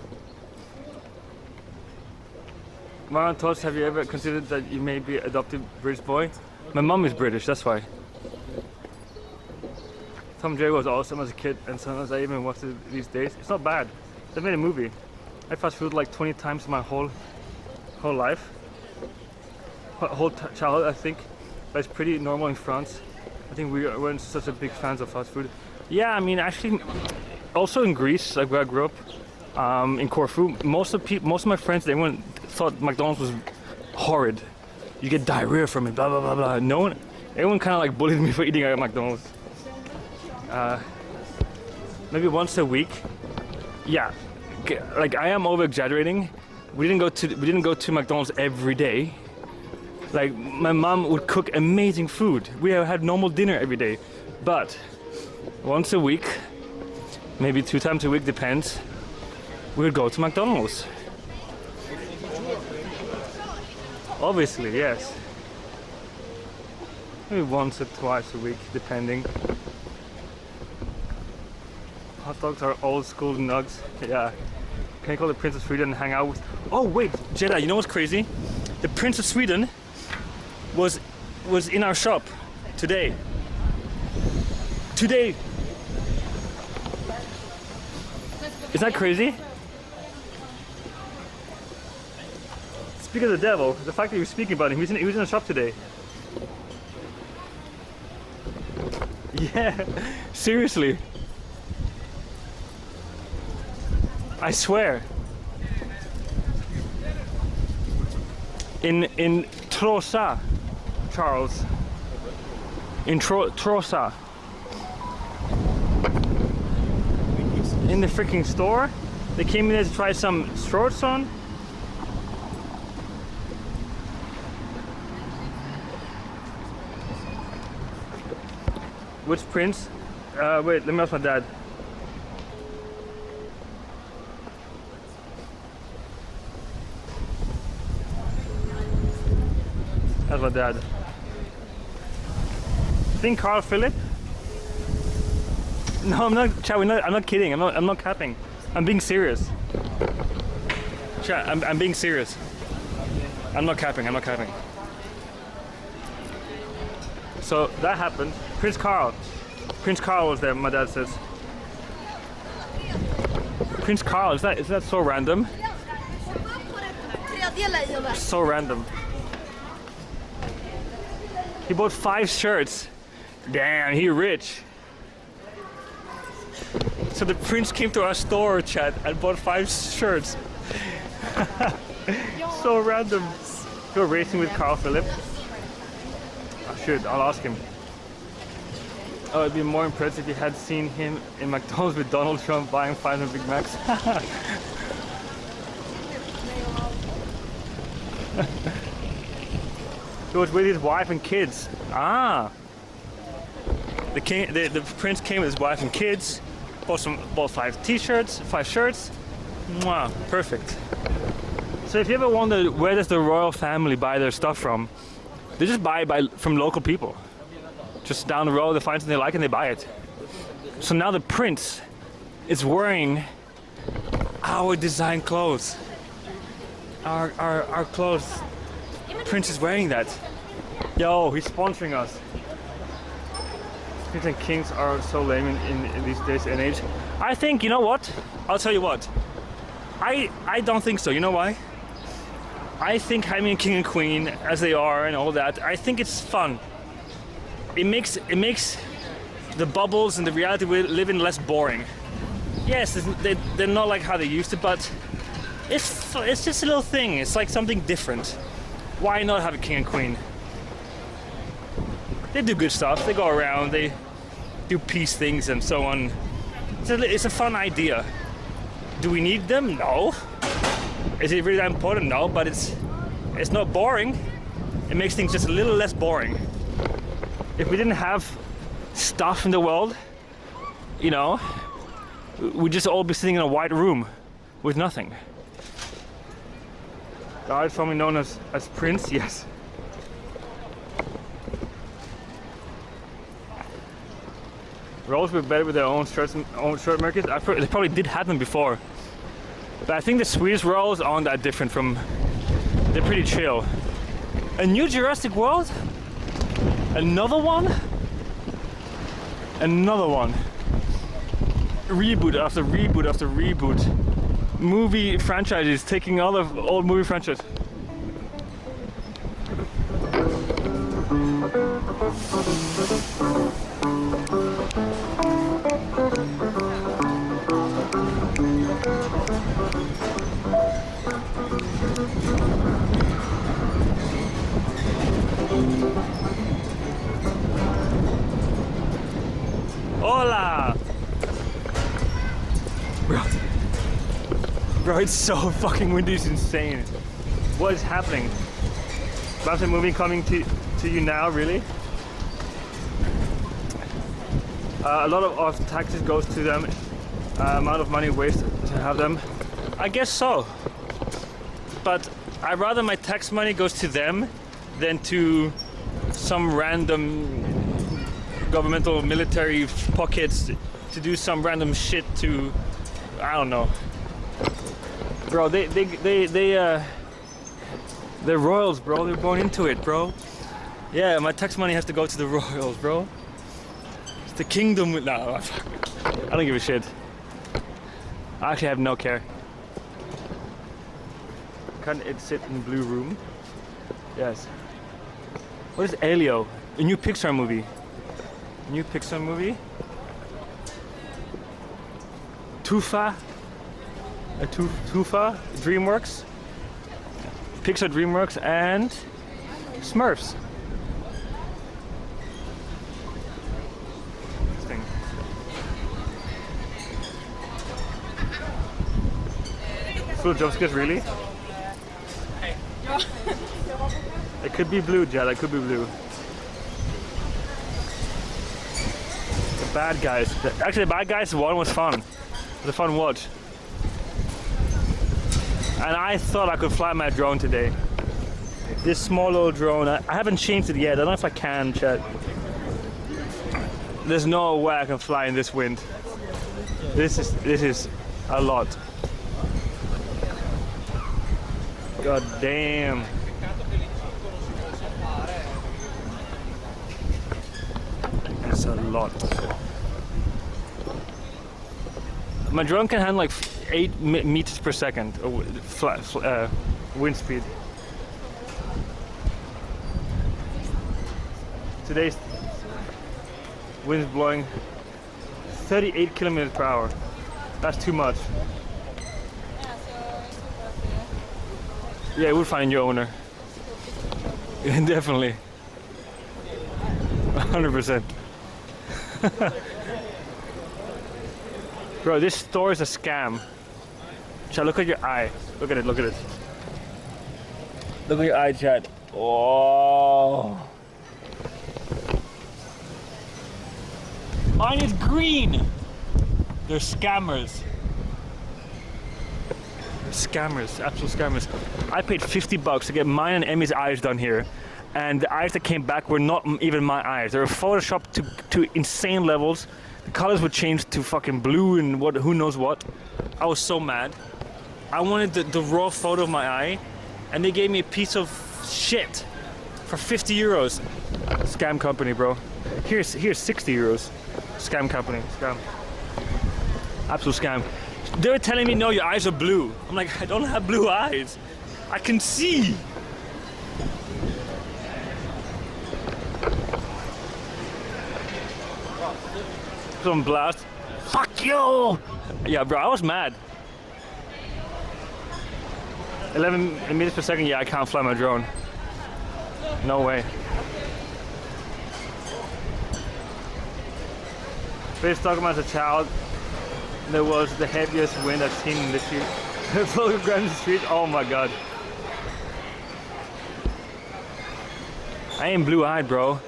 Maran Tosh, have you ever considered that you may be adopted British boy? My mom is British, that's why. Tom J was awesome as a kid, and sometimes I even watch it these days. It's not bad. They made a movie. I fast food like 20 times in my whole life. Whole childhood, I think. But it's pretty normal in France. I think we weren't such a big fans of fast food. Yeah, I mean, actually, also in Greece, like where I grew up, in Corfu, most of my friends, they thought McDonald's was horrid. You get diarrhea from it, blah blah blah blah. Everyone kind of like bullied me for eating at McDonald's. Maybe once a week. Yeah, like I am over exaggerating. We didn't go to McDonald's every day. Like my mom would cook amazing food. We had normal dinner every day, but once a week, maybe 2 times a week, depends. We would go to McDonald's. Obviously, yes. Maybe once or twice a week, depending. Hot dogs are old school nugs. Yeah. Can I call the Prince of Sweden and hang out with? Oh wait, Jedi, you know what's crazy? The Prince of Sweden was in our shop today. Is that crazy? Speak of the devil, the fact that you're speaking about him, he was in the shop today. Yeah, seriously. I swear. In Trosa, Charles. In Trosa. In the freaking store. They came in there to try some shorts on. Which prince? Wait, let me ask my dad. That's my dad. Think Carl Philip? No, I'm not. Chat, I'm not kidding. I'm not capping. I'm being serious. Chat, I'm being serious. I'm not capping. So that happened. Prince Carl was there. My dad says. Prince Carl, is that so random? So random. He bought 5 shirts. Damn, he rich. So the prince came to our store, chat, and bought 5 shirts. So random. You're racing with Carl Philip? I should, I'll ask him. Oh, it'd be more impressive if you had seen him in McDonald's with Donald Trump buying 500 Big Macs. He was with his wife and kids. Ah. The prince came with his wife and kids. Bought 5 t-shirts, 5 shirts. Mwah, perfect. So if you ever wonder where does the royal family buy their stuff from, they just buy it from local people. Just down the road, they find something they like and they buy it. So now the prince is wearing our design clothes. Our clothes. Prince is wearing that. Yo, he's sponsoring us. Kings and kings are so lame in these days and age. I think, you know what? I'll tell you what. I don't think so. You know why? I think having a king and queen as they are and all that, I think it's fun. It makes the bubbles and the reality we live in less boring. Yes, they're not like how they used to, but it's just a little thing. It's like something different. Why not have a king and queen? They do good stuff. They go around. They do peace things and so on. It's a fun idea. Do we need them? No. Is it really that important? No. But it's not boring. It makes things just a little less boring. If we didn't have stuff in the world, you know, we'd just all be sitting in a white room with nothing. God, formerly known as Prince, yes. Rolls were better with their own shirt markers. They probably did have them before. But I think the Swedish rolls aren't that different from... They're pretty chill. A new Jurassic World? Another one? Another one. Reboot after reboot after reboot. Movie franchises taking all of old movie franchises. Hola! Bro, it's so fucking windy, it's insane. What is happening? That's a movie coming to you now, really? A lot of taxes goes to them. Amount of money wasted to have them. I guess so. But I'd rather my tax money goes to them than to some random governmental military pockets to do some random shit to, I don't know. Bro, they're royals, bro. They're born into it, bro. Yeah, my tax money has to go to the royals, bro. It's the kingdom. No, I don't give a shit. I actually have no care. Can it sit in blue room? Yes. What is Elio? A new Pixar movie. New Pixar movie. Tufa. Tufa. DreamWorks. Pixar, DreamWorks, and Smurfs. Interesting. Full job skills, really? It could be blue, Jad. It could be blue. The bad guys. Actually, the bad guys one was fun. It was a fun watch. And I thought I could fly my drone today. This small little drone. I haven't changed it yet. I don't know if I can, Chad. There's no way I can fly in this wind. This is a lot. God damn. That's a lot. My drone can handle like 8 meters per second wind speed. Today's wind's blowing 38 kilometers per hour. That's too much. Yeah, we'll find your owner. Definitely. 100%. Bro, this store is a scam. Chat, look at your eye. Look at it, look at it. Look at your eye, chat. Oh. Mine is green. They're scammers. Scammers, absolute scammers. I paid $50 to get mine and Emmy's eyes done here. And the eyes that came back were not even my eyes. They were photoshopped to insane levels. The colors were changed to fucking blue and what, who knows what. I was so mad. I wanted the raw photo of my eye, and they gave me a piece of shit for 50 euros. Scam company, bro. Here's 60 euros. Scam company, scam. Absolute scam. They were telling me, no, your eyes are blue. I'm like, I don't have blue eyes. I can see. Some blast. Fuck you! Yeah, bro, I was mad. 11 meters per second, yeah, I can't fly my drone. No way. First Stockholm as a child, there was the heaviest wind I've seen in the street. Photographed in the street, oh my god. I ain't blue-eyed, bro.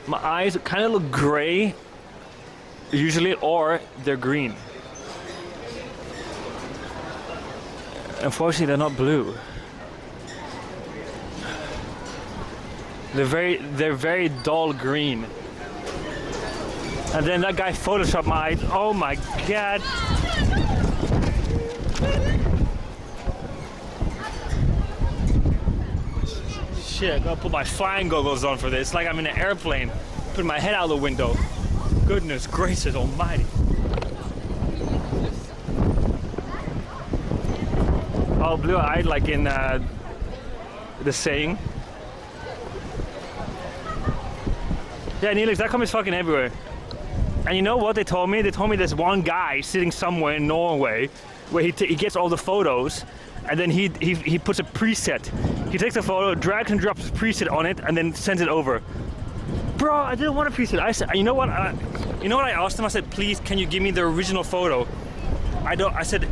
My eyes kind of look gray, usually, or they're green. Unfortunately, they're not blue. They're very dull green. And then that guy photoshopped my eyes. Oh my god. Shit, I gotta put my flying goggles on for this. Like I'm in an airplane. Put my head out the window. Goodness gracious almighty. All blue-eyed like in the saying. Yeah, Neelix, that comes fucking everywhere. And you know what they told me? They told me there's one guy sitting somewhere in Norway where he gets all the photos and then he puts a preset. He takes a photo, drags and drops a preset on it and then sends it over. Bro, I didn't want a preset. I said, you know what I asked him? I said, please, can you give me the original photo? I said,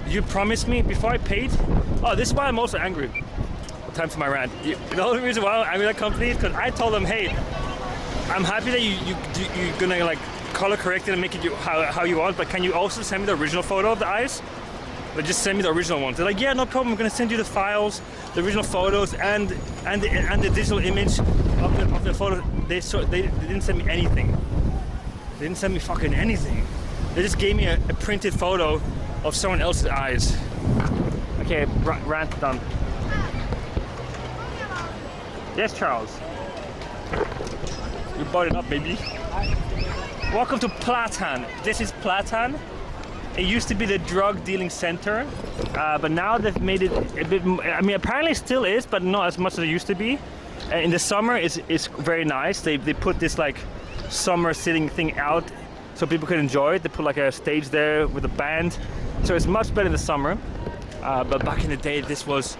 you promised me before I paid? Oh, this is why I'm also angry. Time for my rant. The only reason why I'm angry at that company is because I told them, hey, I'm happy that you're gonna like color correct it and make it how you want, but can you also send me the original photo of the eyes? But just send me the original ones. They're like, yeah, no problem. I'm gonna send you the files, the original photos, and the digital image of the photo. They didn't send me anything. They didn't send me fucking anything. They just gave me a printed photo of someone else's eyes. Okay, rant done. Yes, Charles. You bought it up, baby. Welcome to Platan. This is Platan. It used to be the drug dealing center, but now they've made it a bit. I mean, apparently it still is, but not as much as it used to be. In the summer, it's very nice. They put this like summer sitting thing out so people could enjoy it. They put like a stage there with a band, so it's much better in the summer. But back in the day, this was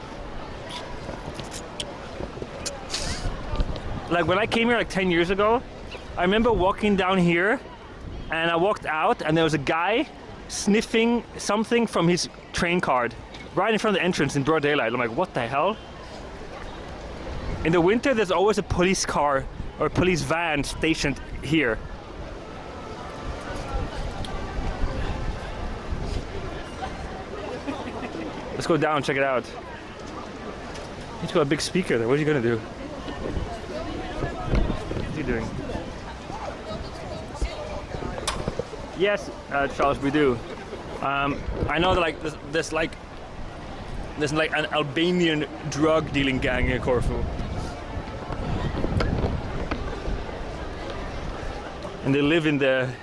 like when I came here like 10 years ago. I remember walking down here, and I walked out, and there was a guy sniffing something from his train card right in front of the entrance in broad daylight. I'm like, what the hell? In the winter, there's always a police car or a police van stationed here. Let's go down and check it out. He's got a big speaker there. What are you gonna do? What's he doing? Yes, Charles, we do. I know that like there's like an Albanian drug dealing gang in Corfu, and they live in the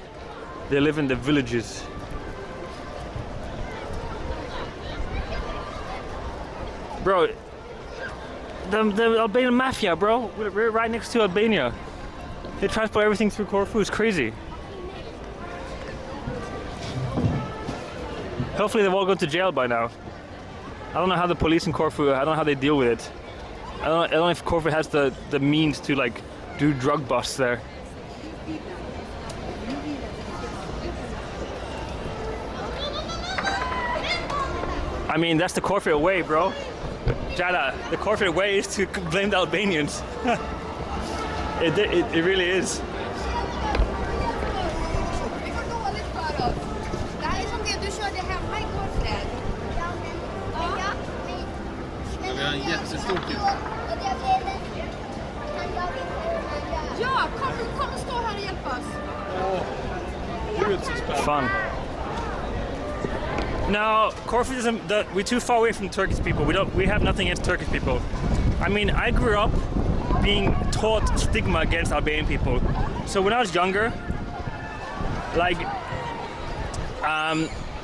villages. Bro, the Albanian mafia, bro. We're right next to Albania. They transport everything through Corfu. It's crazy. Hopefully they've all gone to jail by now. I don't know how the police in Corfu, I don't know how they deal with it. I don't know if Corfu has the means to like do drug busts there. I mean, that's the Corfu way, bro. Jada, the Corfu way is to blame the Albanians. It really is. Fun. No, Corfu doesn't. We're too far away from Turkish people. We have nothing against Turkish people. I mean, I grew up being taught stigma against Albanian people. So when I was younger, like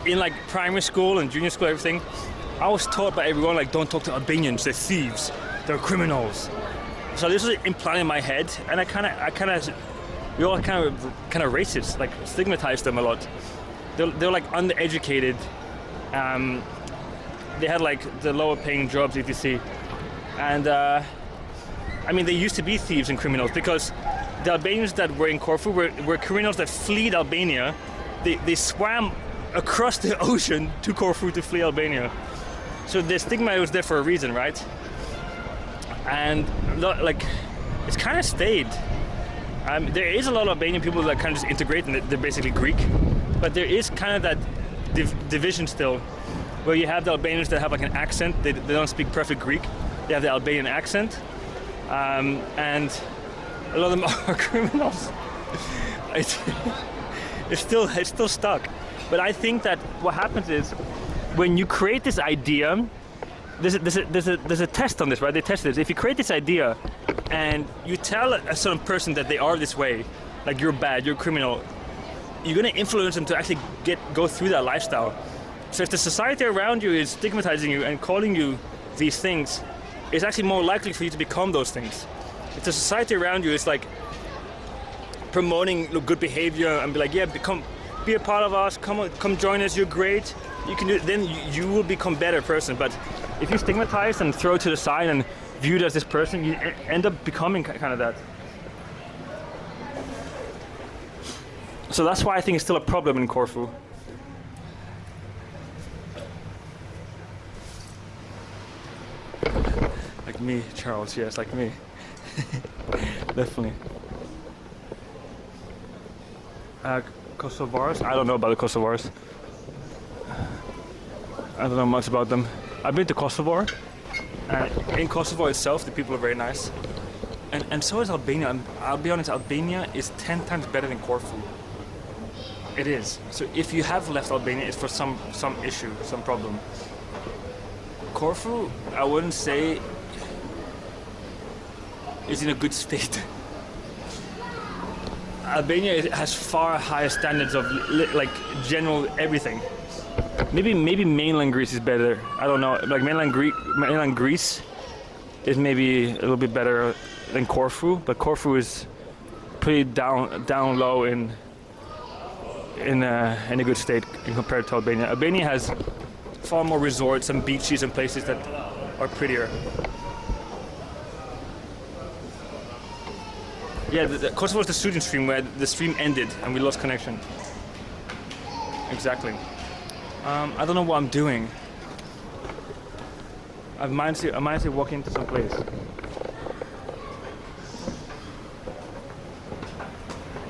in like primary school and junior school, everything, I was taught by everyone like, don't talk to Albanians. They're thieves. They're criminals. So this was implanted in my head, and we all kind of racist, like stigmatized them a lot. They're like undereducated. They had like the lower paying jobs, if you see. And I mean, they used to be thieves and criminals because the Albanians that were in Corfu were criminals that fled Albania. They swam across the ocean to Corfu to flee Albania. So the stigma was there for a reason, right? And like, it's kind of stayed. There is a lot of Albanian people that kind of just integrate and they're basically Greek. But there is kind of that division still, where you have the Albanians that have like an accent. They don't speak perfect Greek. They have the Albanian accent. And a lot of them are criminals. it's still stuck. But I think that what happens is when you create this idea, there's a test on this, right? They test this. If you create this idea and you tell a certain person that they are this way, like you're bad, you're a criminal, you're gonna influence them to actually go through that lifestyle. So if the society around you is stigmatizing you and calling you these things, it's actually more likely for you to become those things. If the society around you is like promoting good behavior and be like, yeah, be a part of us, come join us, you're great, you can do it, then you will become a better person. But if you stigmatize and throw it to the side and viewed as this person, you end up becoming kind of that. So that's why I think it's still a problem in Corfu. Like me, Charles, yes, like me. Definitely. Kosovars? I don't know about the Kosovars. I don't know much about them. I've been to Kosovo. In Kosovo itself, the people are very nice. And so is Albania. And I'll be honest, Albania is 10 times better than Corfu. It is. So if you have left Albania, it's for some issue, some problem. Corfu, I wouldn't say is in a good state. Albania has far higher standards of like general everything. Maybe mainland Greece is better. I don't know. Like mainland Greece is maybe a little bit better than Corfu, but Corfu is pretty down low in a good state compared to Albania. Albania has far more resorts and beaches and places that are prettier. Yeah, Kosovo was the student stream where the stream ended and we lost connection. Exactly. I don't know what I'm doing. I might say walk into some place.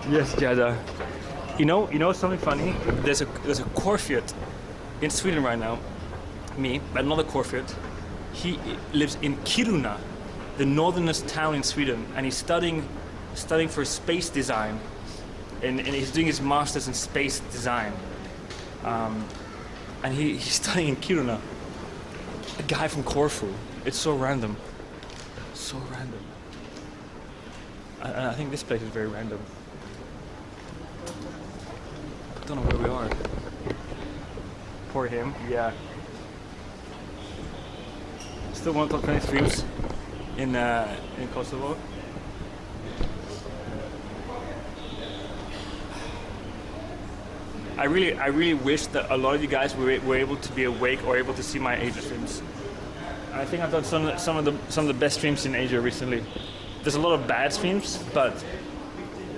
Yes, Jada. You know something funny? There's a Corfiot in Sweden right now. Me, another Corfiot. He lives in Kiruna, the northernest town in Sweden, and he's studying for space design, and he's doing his master's in space design. And he's studying in Kiruna. A guy from Corfu. It's so random. So random. I think this place is very random. I don't know where we are. Poor him. Yeah. Still want to talk 20 streams in Kosovo. I really wish that a lot of you guys were able to be awake or able to see my Asia streams. I think I've done some of the best streams in Asia recently. There's a lot of bad streams, but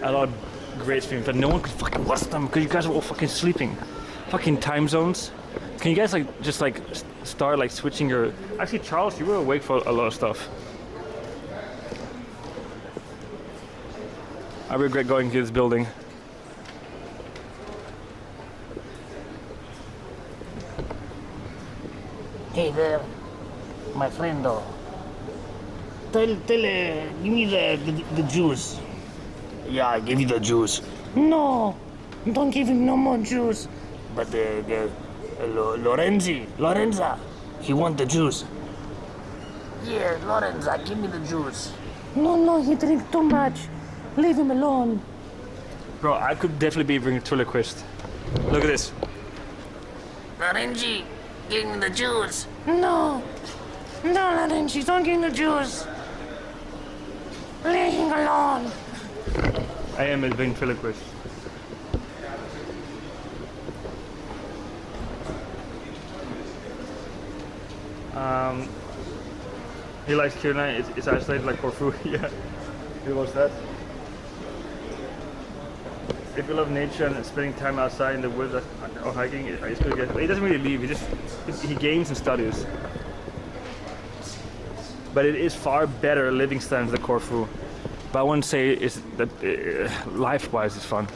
a lot of great streams. But no one could fucking watch them because you guys are all fucking sleeping. Fucking time zones. Can you guys just start switching your? Actually, Charles, you were awake for a lot of stuff. I regret going to this building. Hey there, my friend. Tell, give me the juice. Yeah, I give you the juice. No, don't give him no more juice. But Lorenza, he want the juice. Yeah, Lorenza, give me the juice. No, he drink too much. Leave him alone. Bro, I could definitely be a ventriloquist. Look at this. Lorenzi, give me the juice. No, Lorenzi, don't give me the juice. Leave him alone. I am a ventriloquist. He likes Kiruna. It's isolated like Corfu. Yeah, he was that. If you love nature and spending time outside in the woods or hiking, it's good. He doesn't really leave. He games and studies. But it is far better living standards than Corfu. But I wouldn't say it's that life-wise it's fun.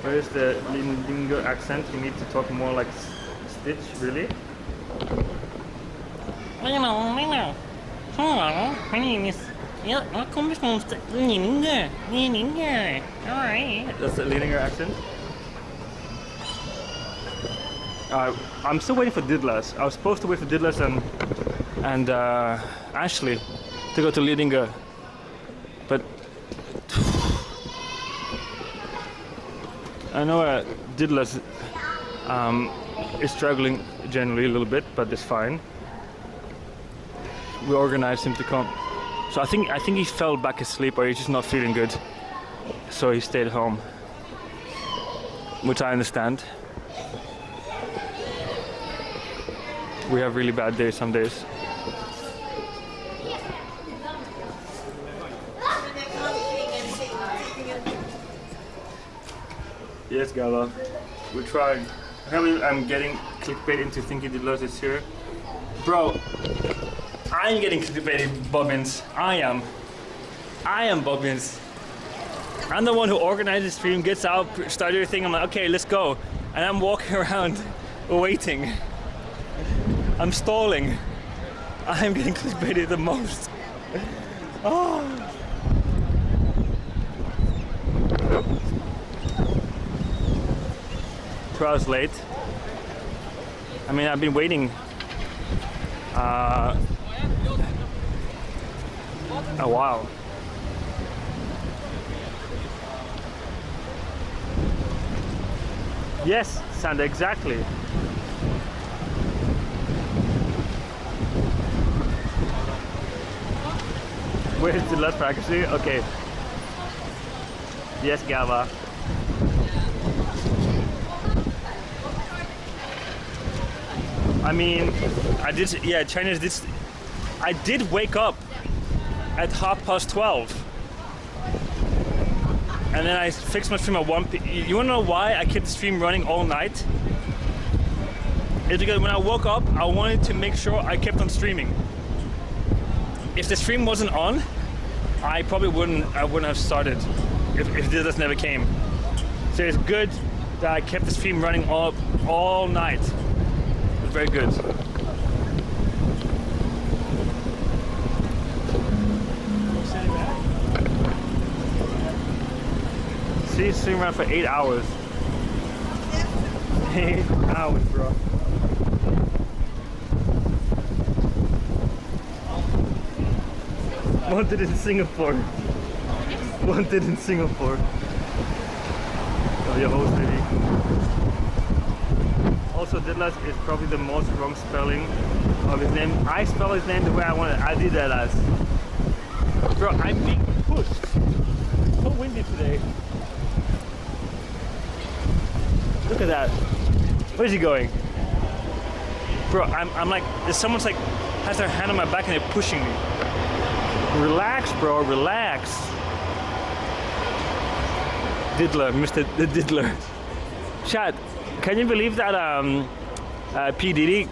Where is the Lidingö accent? You need to talk more like Stitch, really? I know. My name is Ja, jag kommer från Lidingö. Lidingö. All right. That's the Lidingö accent. I'm still waiting for Didlas. I was supposed to wait for Didlas and Ashley to go to Lidingö, but I know Didlas is struggling generally a little bit, but it's fine. We organized him to come, so I think he fell back asleep, or he's just not feeling good, so he stayed home, which I understand. We have really bad days some days. Yes, Gala, we're trying. Apparently I'm getting clickbait into thinking Didlas is here. Bro, I'm getting clickbaited, Bobbins. I am Bobbins. I'm the one who organizes the stream, gets out, starts everything. I'm like, okay, let's go. And I'm walking around waiting. I'm stalling. I'm getting clickbaited the most. Oh. 2 hours late. I mean, I've been waiting a while. Yes, Sandra, exactly. Where's the last practicing? Okay. Yes, Gava. I mean, I did wake up at 12:30. And then I fixed my stream at 1 p.m. You wanna know why I kept the stream running all night? It's because when I woke up, I wanted to make sure I kept on streaming. If the stream wasn't on, I probably wouldn't have started if this never came. So it's good that I kept the stream running all night. It's very good. See, stream around for 8 hours. 8 hours, bro. Wanted in Singapore. Wanted in Singapore. Oh, your host, baby. Also, Didlas is probably the most wrong spelling of his name. I spell his name the way I want it. I did that as. Bro, I'm being pushed. It's so windy today. Look at that. Where's he going? Bro, I'm like, someone's like, has their hand on my back and they're pushing me. Relax, bro, relax. Diddler, Mr. The Diddler. Chat, can you believe that P. Diddy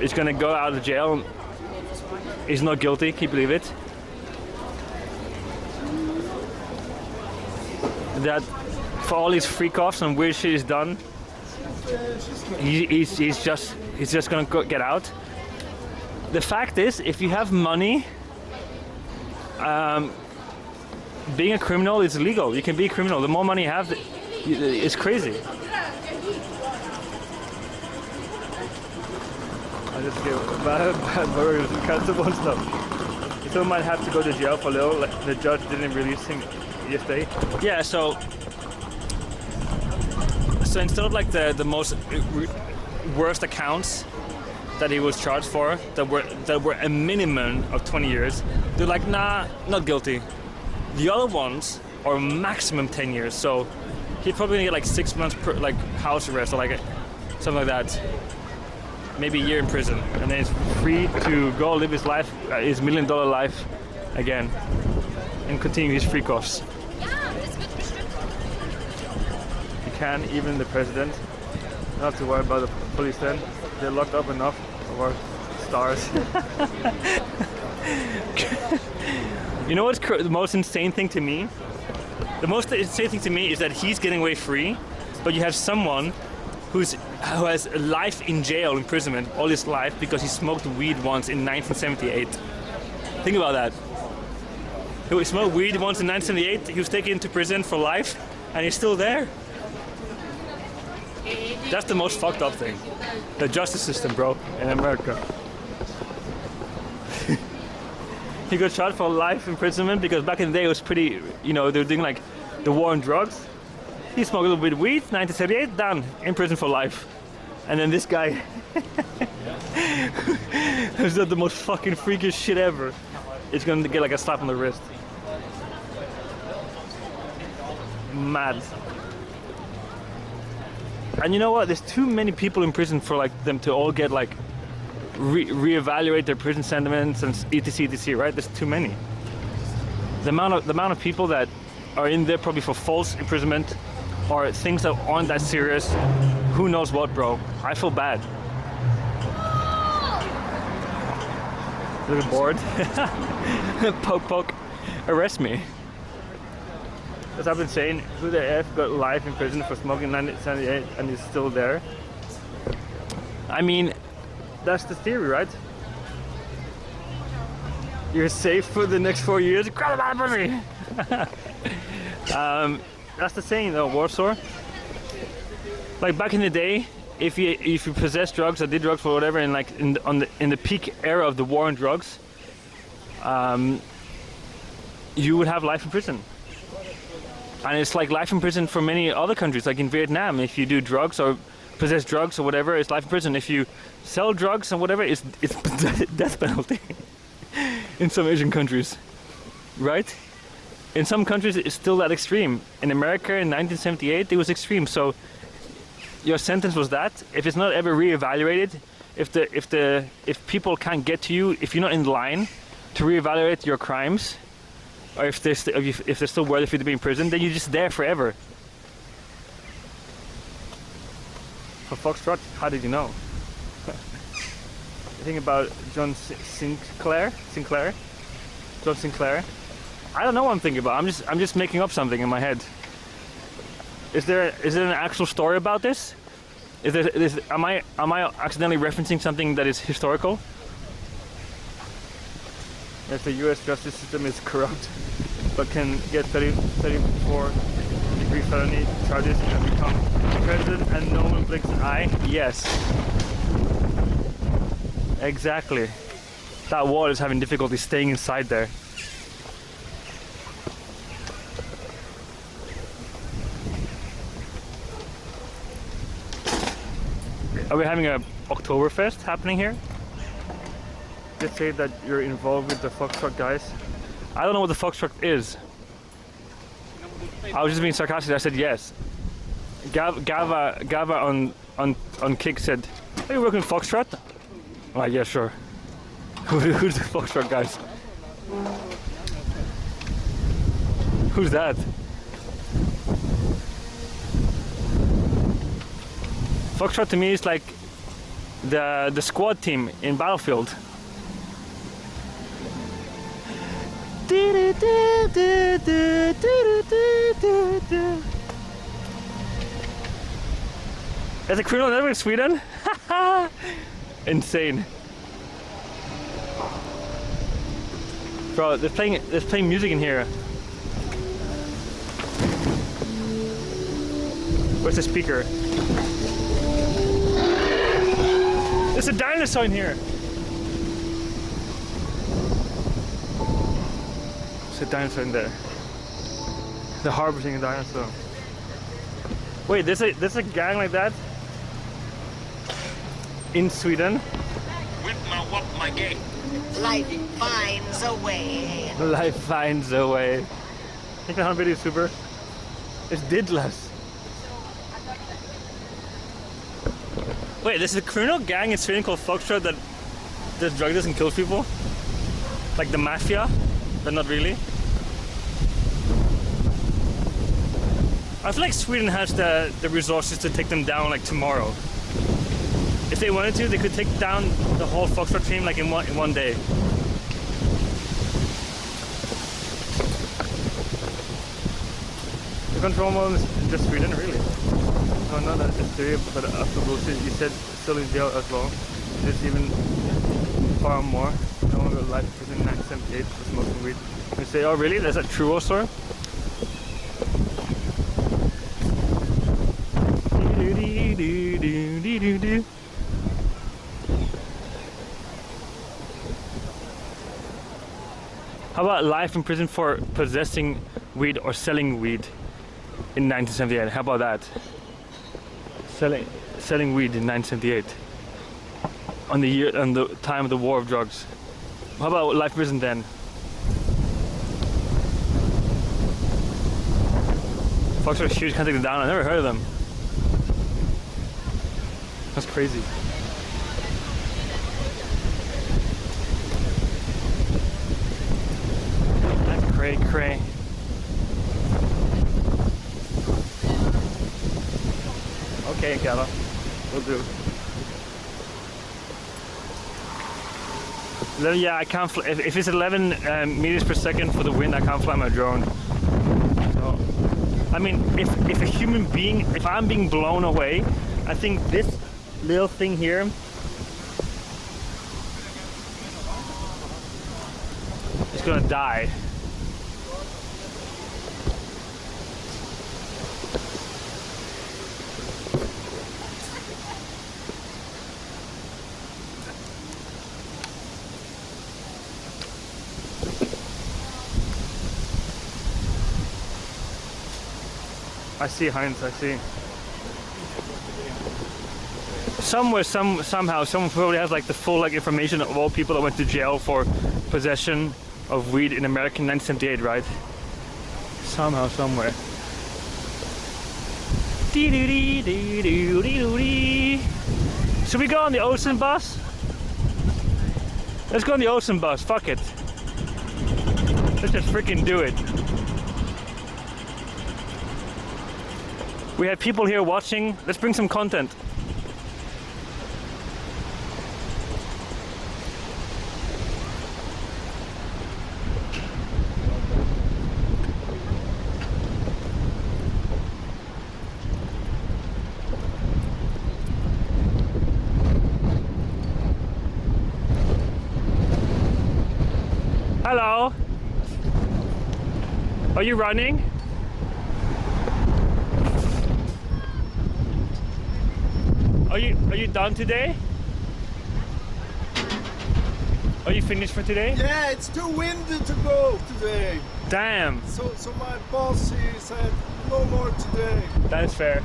is gonna go out of jail? He's not guilty, can you believe it? That for all his freak-offs and weird shit he's done, he's just gonna get out. The fact is, if you have money, being a criminal is illegal. You can be a criminal. The more money you have, it's crazy. I just gave bad burgers and cancelable and stuff. Someone might have to go to jail for a little. Like the judge didn't release him yesterday. Yeah, so instead of like the most worst accounts that he was charged for, that were a minimum of 20 years, they're like, nah, not guilty. The other ones are maximum 10 years, so he's probably gonna get like 6 months per, like house arrest or like something like that. Maybe a year in prison, and then he's free to go live his life, his $1 million life again, and continue his freak-offs. You can, even the president. Don't have to worry about the police then. They're locked up enough of our stars. You know what's the most insane thing to me? The most insane thing to me is that he's getting away free, but you have someone who has life in jail, imprisonment, all his life because he smoked weed once in 1978. Think about that. who smoked weed once in 1978. He was taken into prison for life, and he's still there. That's the most fucked up thing. The justice system, bro, in America. He got shot for life imprisonment because back in the day it was pretty, you know, they were doing like the war on drugs. He smoked a little bit of weed, 1978, done, in prison for life. And then this guy who's done the most fucking freakish shit ever is gonna get like a slap on the wrist. Mad. And you know what? There's too many people in prison for like them to all get like reevaluate their prison sentiments and etc, right? There's too many. The amount of people that are in there probably for false imprisonment or things that aren't that serious. Who knows what, bro? I feel bad. A little bored. Poke. Arrest me. As I've been saying, who the F got life in prison for smoking in 1978 and is still there? I mean, that's the theory, right? You're safe for the next 4 years. Grab it out of me. That's the saying, though, Warsaw. Like back in the day, if you possessed drugs or did drugs for whatever, and like in the peak era of the war on drugs, you would have life in prison. And it's like life in prison for many other countries, like in Vietnam. If you do drugs or possess drugs or whatever, it's life in prison. If you sell drugs and whatever, it's death penalty. In some Asian countries, right? In some countries, it's still that extreme. In America, in 1978, it was extreme. So your sentence was that. If it's not ever reevaluated, if people can't get to you, if you're not in line to reevaluate your crimes, or if they're still worthy for you to be in prison, then you're just there forever. For Foxtrot, how did you know? You think about John Sinclair? John Sinclair? I don't know what I'm thinking about. I'm just making up something in my head. Is there an actual story about this? Am I accidentally referencing something that is historical? If the U.S. justice system is corrupt, but can get 34-degree felony charges and become president and no one blinks an eye? Yes. Exactly. That wall is having difficulty staying inside there. Are we having a Oktoberfest happening here? Just say that you're involved with the Foxtrot guys. I don't know what the Foxtrot is. I was just being sarcastic. I said yes. Gava on Kick said, "Are you working with Foxtrot?" Oh, yeah, sure. Who's the Foxtrot guys? Who's that? Foxtrot to me is like the squad team in Battlefield. There's a criminal network in Sweden? Insane. Bro, they're playing music in here. Where's the speaker? There's a dinosaur in here. There's a dinosaur in there. The harboring a dinosaur. Wait, there's a gang like that in Sweden. With my gate. Life finds a way. Life finds a way. Think how video super. It's Didlas. Wait, there's a criminal gang in Sweden called Foxtrot that does drug deals and kills people? Like the mafia, but not really? I feel like Sweden has the resources to take them down like tomorrow. If they wanted to, they could take down the whole Foxtrot team like in one day. The control mode is just Sweden, really? No, not that it's theory, but after bullshit, you said still in jail as well. There's even far more. No one got life in 1978 for smoking weed. We say, oh really? There's a churro store? How about life in prison for possessing weed or selling weed in 1978? How about that? Selling weed in 1978. On the time of the war of drugs. How about life in prison then? Folks are huge, can't take them down. I never heard of them. That's crazy. That's cray. Okay, Gala. Will do. Yeah, I can't fly. If it's 11 meters per second for the wind, I can't fly my drone. So, I mean, if a human being, if I'm being blown away, I think this little thing here is gonna die. I see, Heinz, I see. Somewhere, somehow, someone probably has like the full information of all people that went to jail for possession of weed in America in 1978, right? Somehow, somewhere. Should we go on the ocean bus? Let's go on the ocean bus, fuck it. Let's just freaking do it. We have people here watching. Let's bring some content. Hello. Are you running? Are you done today? Are you finished for today? Yeah, it's too windy to go today. Damn. So my boss, he said no more today. That is fair.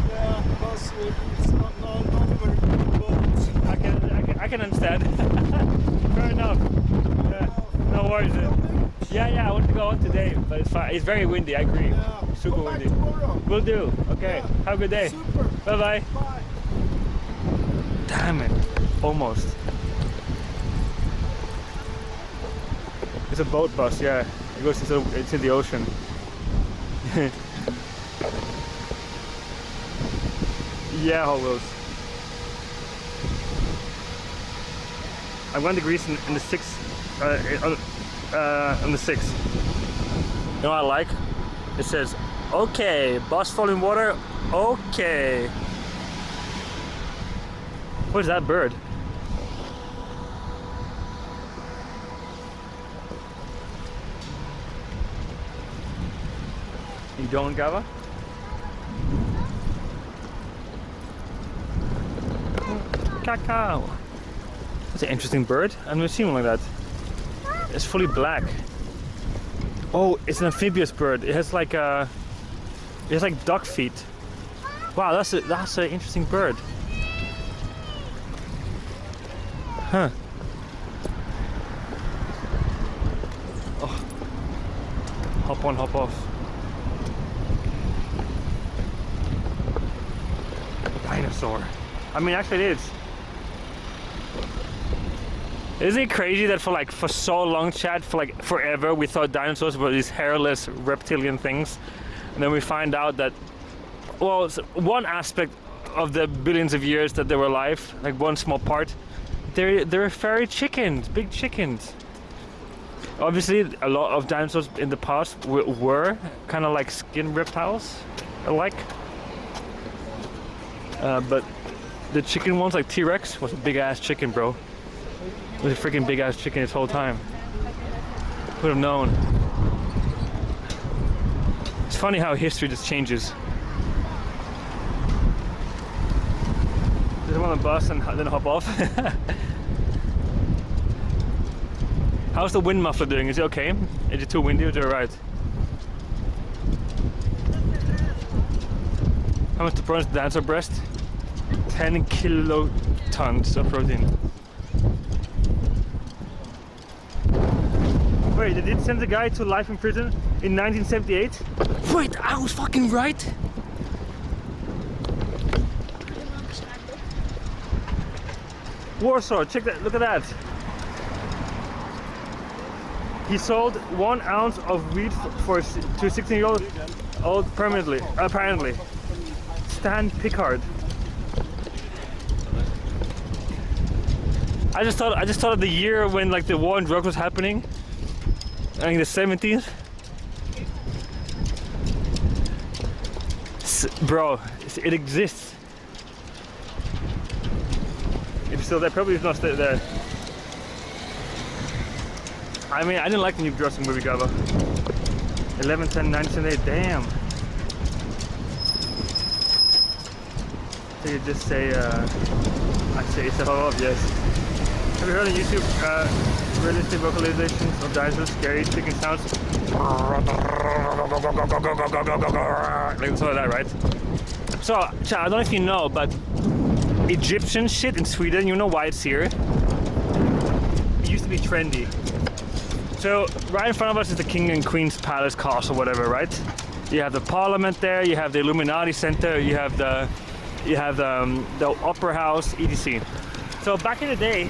Yeah, because it's not very good boat. I can understand. Fair enough. Yeah, no worries. Yeah, I want to go on today, but it's fine. It's very windy. I agree. Yeah. Super windy. Tomorrow. Will do. Okay. Yeah. Have a good day. Super. Bye. Bye. Damn it. Almost. It's a boat bus, yeah. It goes into the ocean. Yeah, Hot Wheels. I'm going to Greece in the 6th. On the 6th. You know what I like? It says, okay, bus full in water, okay. What is that bird? You don't, Gava? Cacao. That's an interesting bird. I've never seen one like that. It's fully black. Oh, it's an amphibious bird. It has like duck feet. Wow, that's an interesting bird. Huh. Oh. Hop on, hop off. Dinosaur. I mean, actually it is. Isn't it crazy that for so long, Chad, for like forever, we thought dinosaurs were these hairless reptilian things, and then we find out that, well, one aspect of the billions of years that they were alive, like one small part, they're furry chickens, big chickens. Obviously, a lot of dinosaurs in the past were kind of like skin reptiles, alike. But the chicken ones, like T-Rex, was a big ass chicken, bro. It was a freaking big ass chicken this whole time. Would have known. funny how history just changes. Just on the bus and then hop off. How's the wind muffler doing? Is it okay? Is it too windy or is it alright? How much to bronze dancer breast? 10 kilotons of protein. Wait, they did send the guy to life in prison in 1978? Wait, I was fucking right! Warsaw, check that, look at that! He sold 1 ounce of weed to a 16-year-old permanently, apparently. Stan Pickard. I just thought of the year when like the war on drugs was happening. I think the 70s. Bro, it exists. If still there, probably it's not still there. I mean, I didn't like the new dressing movie cover. 11/10/1978. Damn. So you just say, I say it's a POV, yes. Have you heard on YouTube realistic vocalizations of dinosaurs, scary chicken sounds? Like something like that, right? So, I don't know if you know, but Egyptian shit in Sweden, you know why it's here? It used to be trendy. So, right in front of us is the King and Queen's Palace Castle, whatever, right? You have the Parliament there, you have the Illuminati Center, you have the Opera House, etc. So back in the day,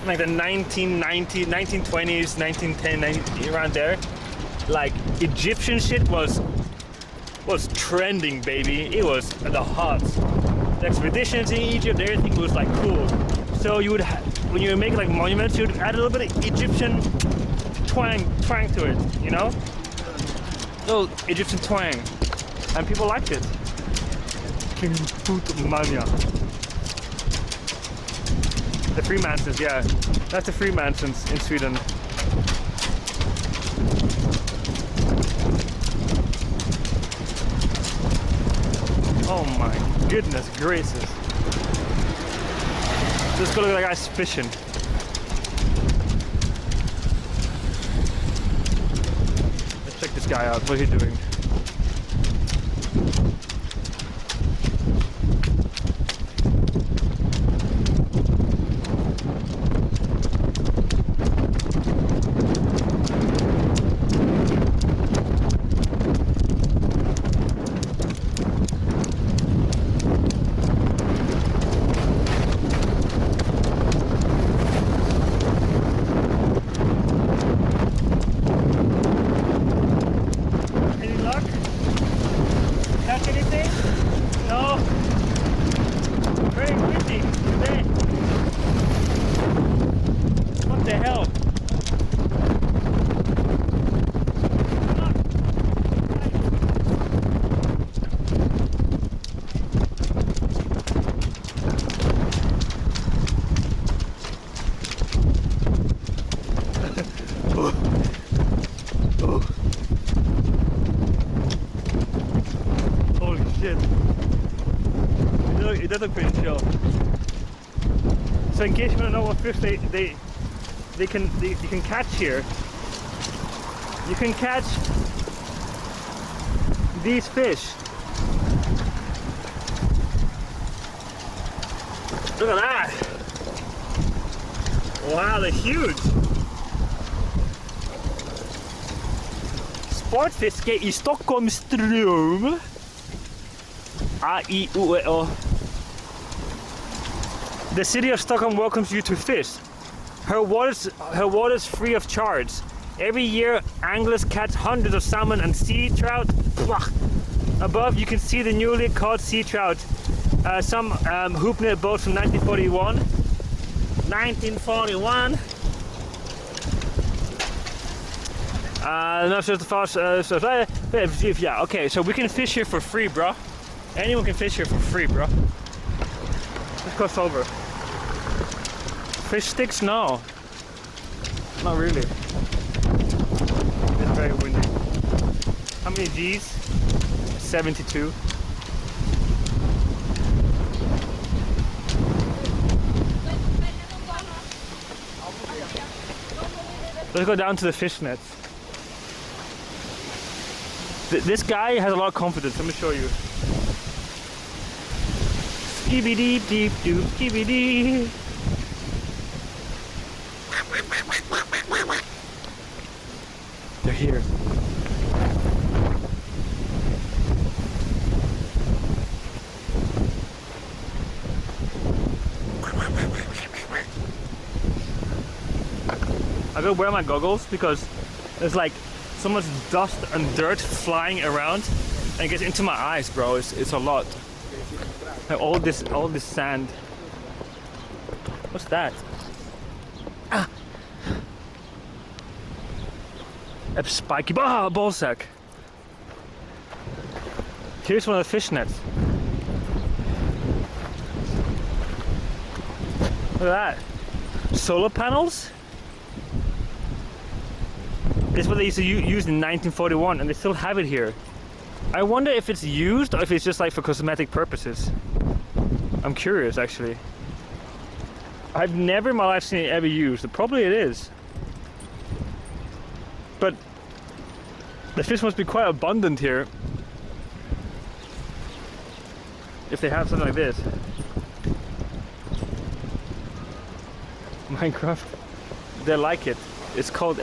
like the 1920s, 1910, around there, like Egyptian shit was trending, baby. It was the hot. The expeditions in Egypt, everything was like cool. So you would, when you make like monuments, you would add a little bit of Egyptian twang to it, you know? Little Egyptian twang, and people liked it. King Mania. The Freemasons, yeah. That's the Freemasons in Sweden. Oh my goodness gracious. Just go look at that guy's fishing. Let's check this guy out. What's he doing? It does look pretty chill. So in case you want to know what fish you can catch here, you can catch these fish. Look at that! Wow, they're huge! Sportfiske i Stockholmström. A-I-O-E-O. The city of Stockholm welcomes you to fish. Her waters free of charge. Every year, anglers catch hundreds of salmon and sea trout. Above, you can see the newly caught sea trout. Some hoopnet boats from 1941. 1941. Yeah, okay, so we can fish here for free, bro. Anyone can fish here for free, bro. Let's cross over. Fish sticks? No. Not really. It's very windy. How many G's? 72. Let's go down to the fish nets. This guy has a lot of confidence. Let me show you. Skibidi deep doop skibidi. They're here. I gotta wear my goggles because there's like so much dust and dirt flying around and it gets into my eyes, bro. It's a lot. Like all this sand. What's that? Ah! A spiky ball sack. Here's one of the fish nets. Look at that. Solar panels? This is what they used to use in 1941 and they still have it here. I wonder if it's used or if it's just like for cosmetic purposes. I'm curious actually. I've never in my life seen it ever used. Probably it is. But the fish must be quite abundant here. If they have something like this. Minecraft. They like it. It's called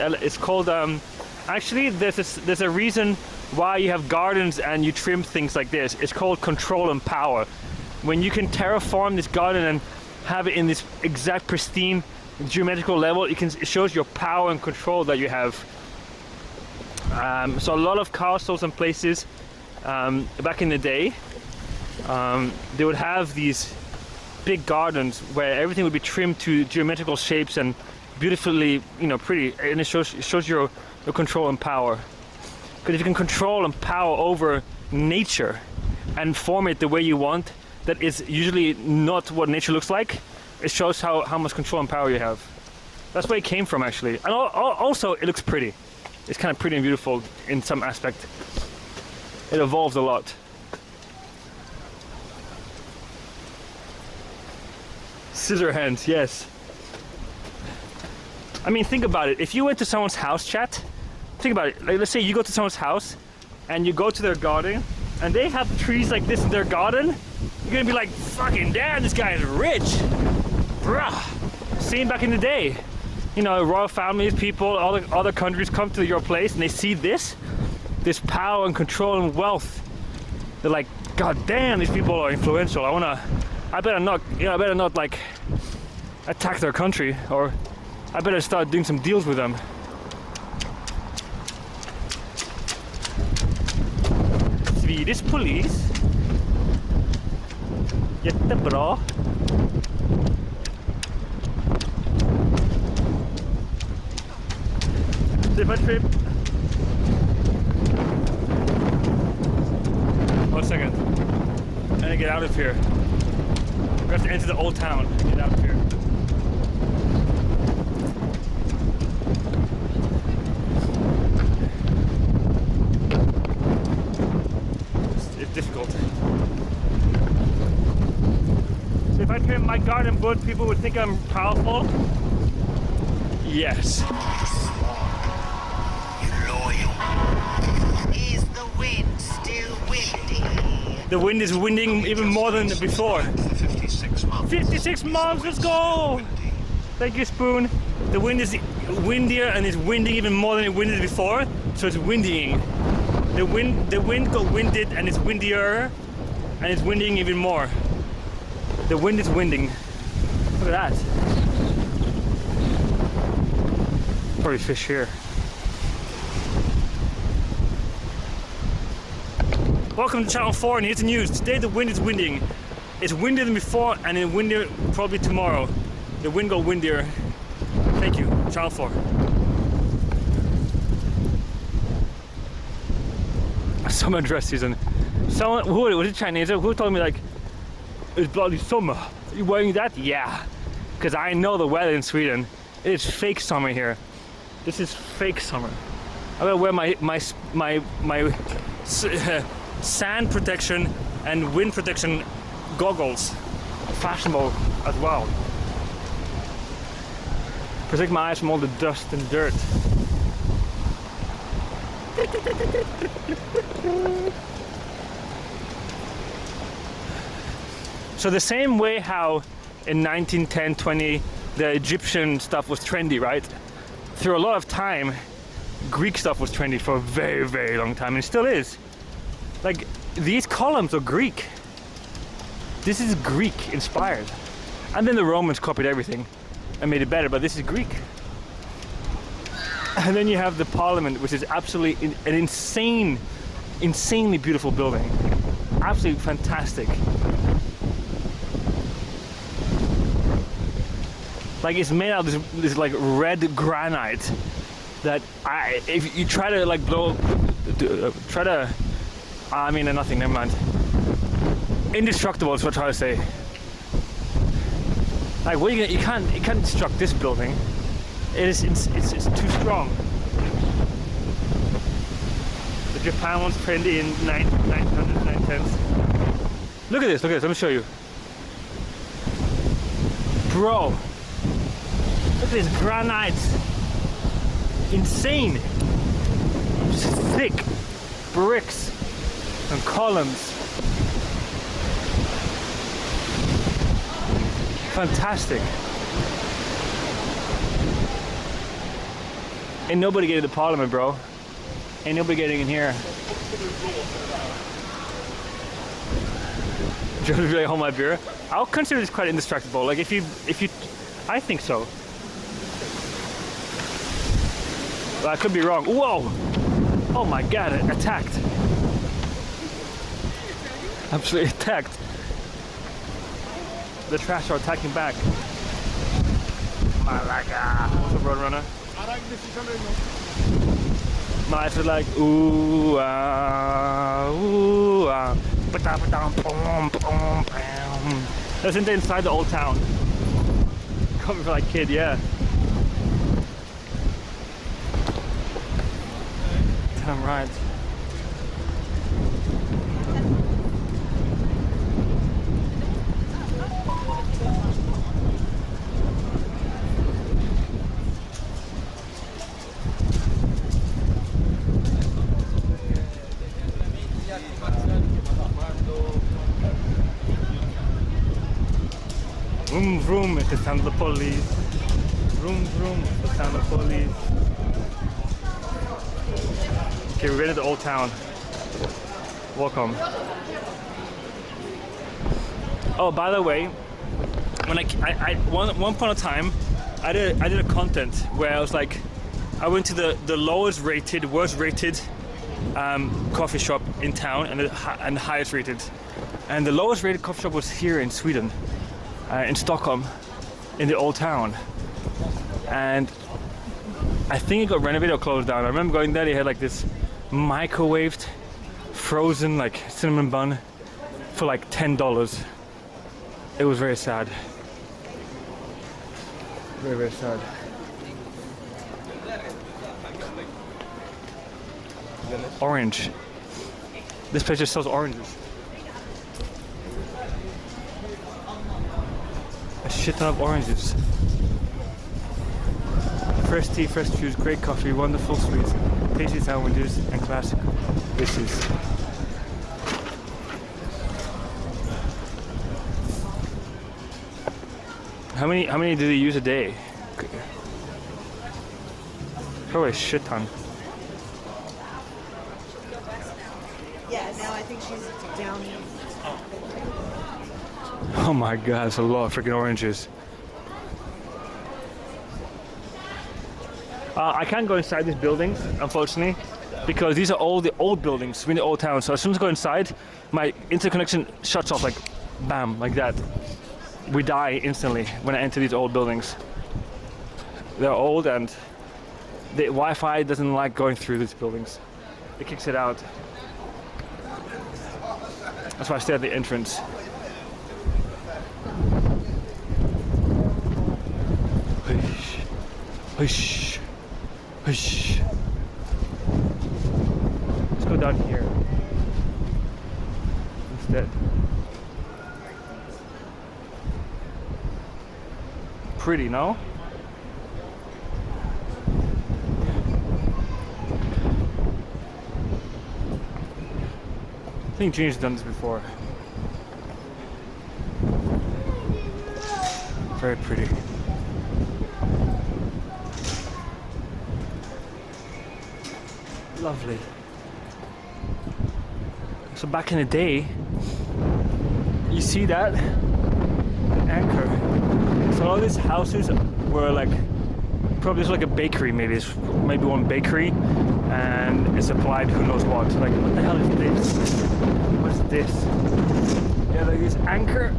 actually there's a reason why you have gardens and you trim things like this. It's called control and power. When you can terraform this garden and have it in this exact pristine geometrical level, it shows your power and control that you have. So a lot of castles and places back in the day, they would have these big gardens where everything would be trimmed to geometrical shapes and beautifully, pretty, and it shows your control and power. Because if you can control and power over nature and form it the way you want, that is usually not what nature looks like. It shows how much control and power you have. That's where it came from actually. And also it looks pretty. It's kind of pretty and beautiful in some aspect. It evolves a lot. Scissor hands, yes. I mean, think about it. If you went to someone's house, chat, think about it. Like, let's say you go to someone's house and you go to their garden and they have trees like this in their garden. You're gonna be like, fucking damn, this guy is rich. Bruh. Same back in the day. Royal families, people, all the other countries come to your place and they see this power and control and wealth. They're like, god damn, these people are influential. I better not like attack their country, or I better start doing some deals with them. Swedish police. Jättebra. Safe trip. 1 second. I need to get out of here. We have to enter the old town. Get out of here. It's difficult. So if I trim my garden wood, people would think I'm powerful. Yes. Is the wind still windy? The wind is winding even more than before. 56 miles, let's go! Thank you, Spoon. The wind is windier and it's winding even more than it winded before, so it's windying. The wind got winded and it's windier and it's winding even more. The wind is winding. Look at that. Probably fish here. Welcome to Channel 4 and here's the news. Today the wind is winding. It's windier than before and it's windier probably tomorrow. The wind got windier. Thank you, Channel 4. Summer dress season. Someone, who was it, Chinese? Who told me like, it's bloody summer. Are you wearing that? Yeah. Because I know the weather in Sweden. It's fake summer here. This is fake summer. I'm gonna wear my sand protection and wind protection goggles. Fashionable as well. Protect my eyes from all the dust and dirt. So the same way how in 1910, 20, the Egyptian stuff was trendy, right? Through a lot of time, Greek stuff was trendy for a very, very long time, and it still is. Like, these columns are Greek. This is Greek inspired. And then the Romans copied everything and made it better, but this is Greek. And then you have the Parliament, which is absolutely an insanely beautiful building. Absolutely fantastic. Like, it's made out of this like red granite that if you try to like nothing, never mind. Indestructible is what I'm trying to say. Like, what you can't destruct this building. It's too strong. The Japan one's trendy in 1900s, 1910s. Look at this, let me show you. Bro, look at this granite. Insane. Just thick bricks and columns. Fantastic. Ain't nobody getting to Parliament, bro. Ain't nobody getting in here. Do you really hold my beer? I'll consider this quite indestructible. Like, if you, I think so. Well, I could be wrong. Whoa! Oh my God! It attacked. Absolutely attacked. The trash are attacking back. Malaga. What's up, Roadrunner? My eyes are like ooh ah ooh ah. That's inside the old town. Coming for like kid, yeah. Damn right. Vroom vroom, it's the sound of the police. Vroom vroom, it's the sound of the police. Okay, we're in the old town. Welcome. Oh, by the way, when one point of time, I did a content where I was like, I went to the lowest rated, worst rated coffee shop in town and the highest rated. And the lowest rated coffee shop was here in Sweden. In Stockholm, in the old town, and I think it got renovated or closed down. I remember going there. They had like this microwaved, frozen like cinnamon bun for like $10. It was very sad. Very, very sad. Orange. This place just sells oranges. A shit ton of oranges. Fresh tea, fresh juice, great coffee, wonderful sweets, tasty sandwiches, and classic dishes. How many do they use a day? Probably a shit ton. Yeah, now I think she's down. Oh my God, that's a lot of freaking oranges. I can't go inside these buildings, unfortunately, because these are all the old buildings in the old town. So as soon as I go inside, my interconnection shuts off like bam, like that. We die instantly when I enter these old buildings. They're old and the Wi-Fi doesn't like going through these buildings. It kicks it out. That's why I stay at the entrance. Hush, hush, hush. go down here instead. Pretty, no? I think Jean's done this before. Very pretty. Lovely. So back in the day, you see that anchor. So all these houses were like, probably it's like a bakery, maybe it's maybe one bakery, and it supplied who knows what. So like, what the hell is this? What's this? Yeah, like this anchor.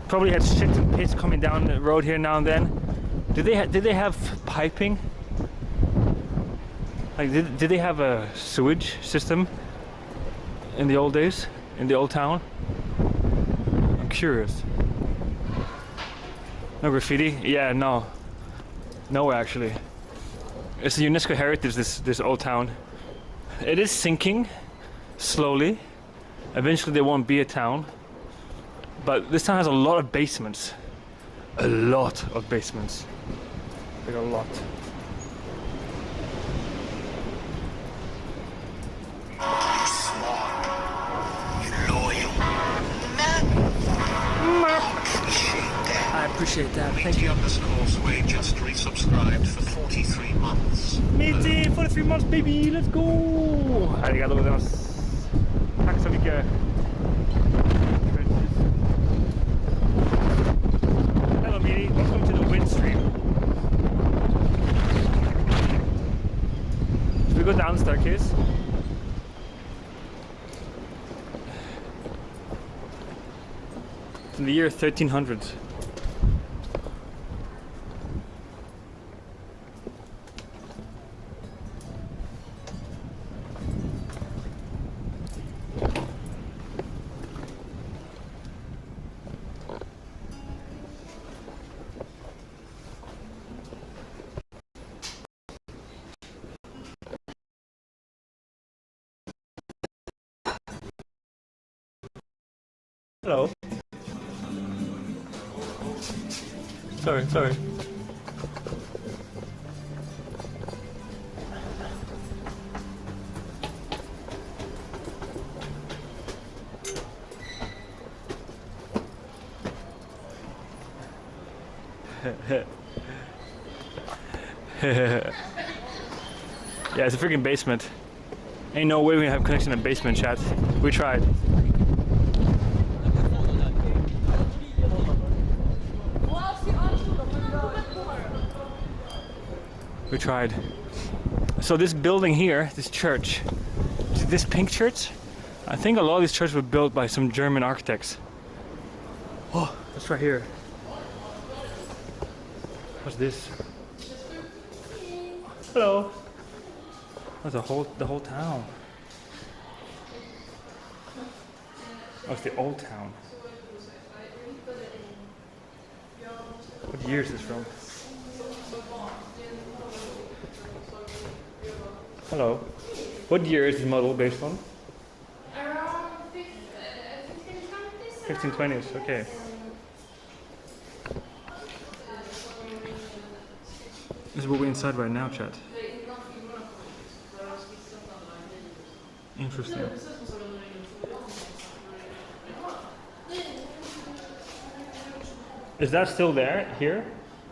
Probably had shit and piss coming down the road here now and then. Did they have piping? Like, did they have a sewage system in the old days, in the old town? I'm curious. No graffiti? Yeah, no. No, actually. It's a UNESCO heritage, this old town. It is sinking, slowly. Eventually there won't be a town. But this town has a lot of basements. A lot of basements. Like a lot. You smart. You loyal. I appreciate that. Thank you. _Sway just resubscribed for 43 months. Me too, 43 months baby, let's go! Arigato gozaimasu. Tack så mycket. Hello Miri, welcome to the wind stream. Should we go down the staircase? It's in the year 1300. Hello. Sorry. Yeah, it's a freaking basement. Ain't no way we have connection in a basement, chat. We tried. We tried. So this building here, this church, this pink church, I think a lot of these churches were built by some German architects. Oh, that's right here. What's this? Hello. That's the whole town. Oh, it's the old town. What year is this from? Hello. What year is this model based on? Around 1520s. 1520s, okay. This is what we're inside right now, chat. Interesting. Is that still there, here?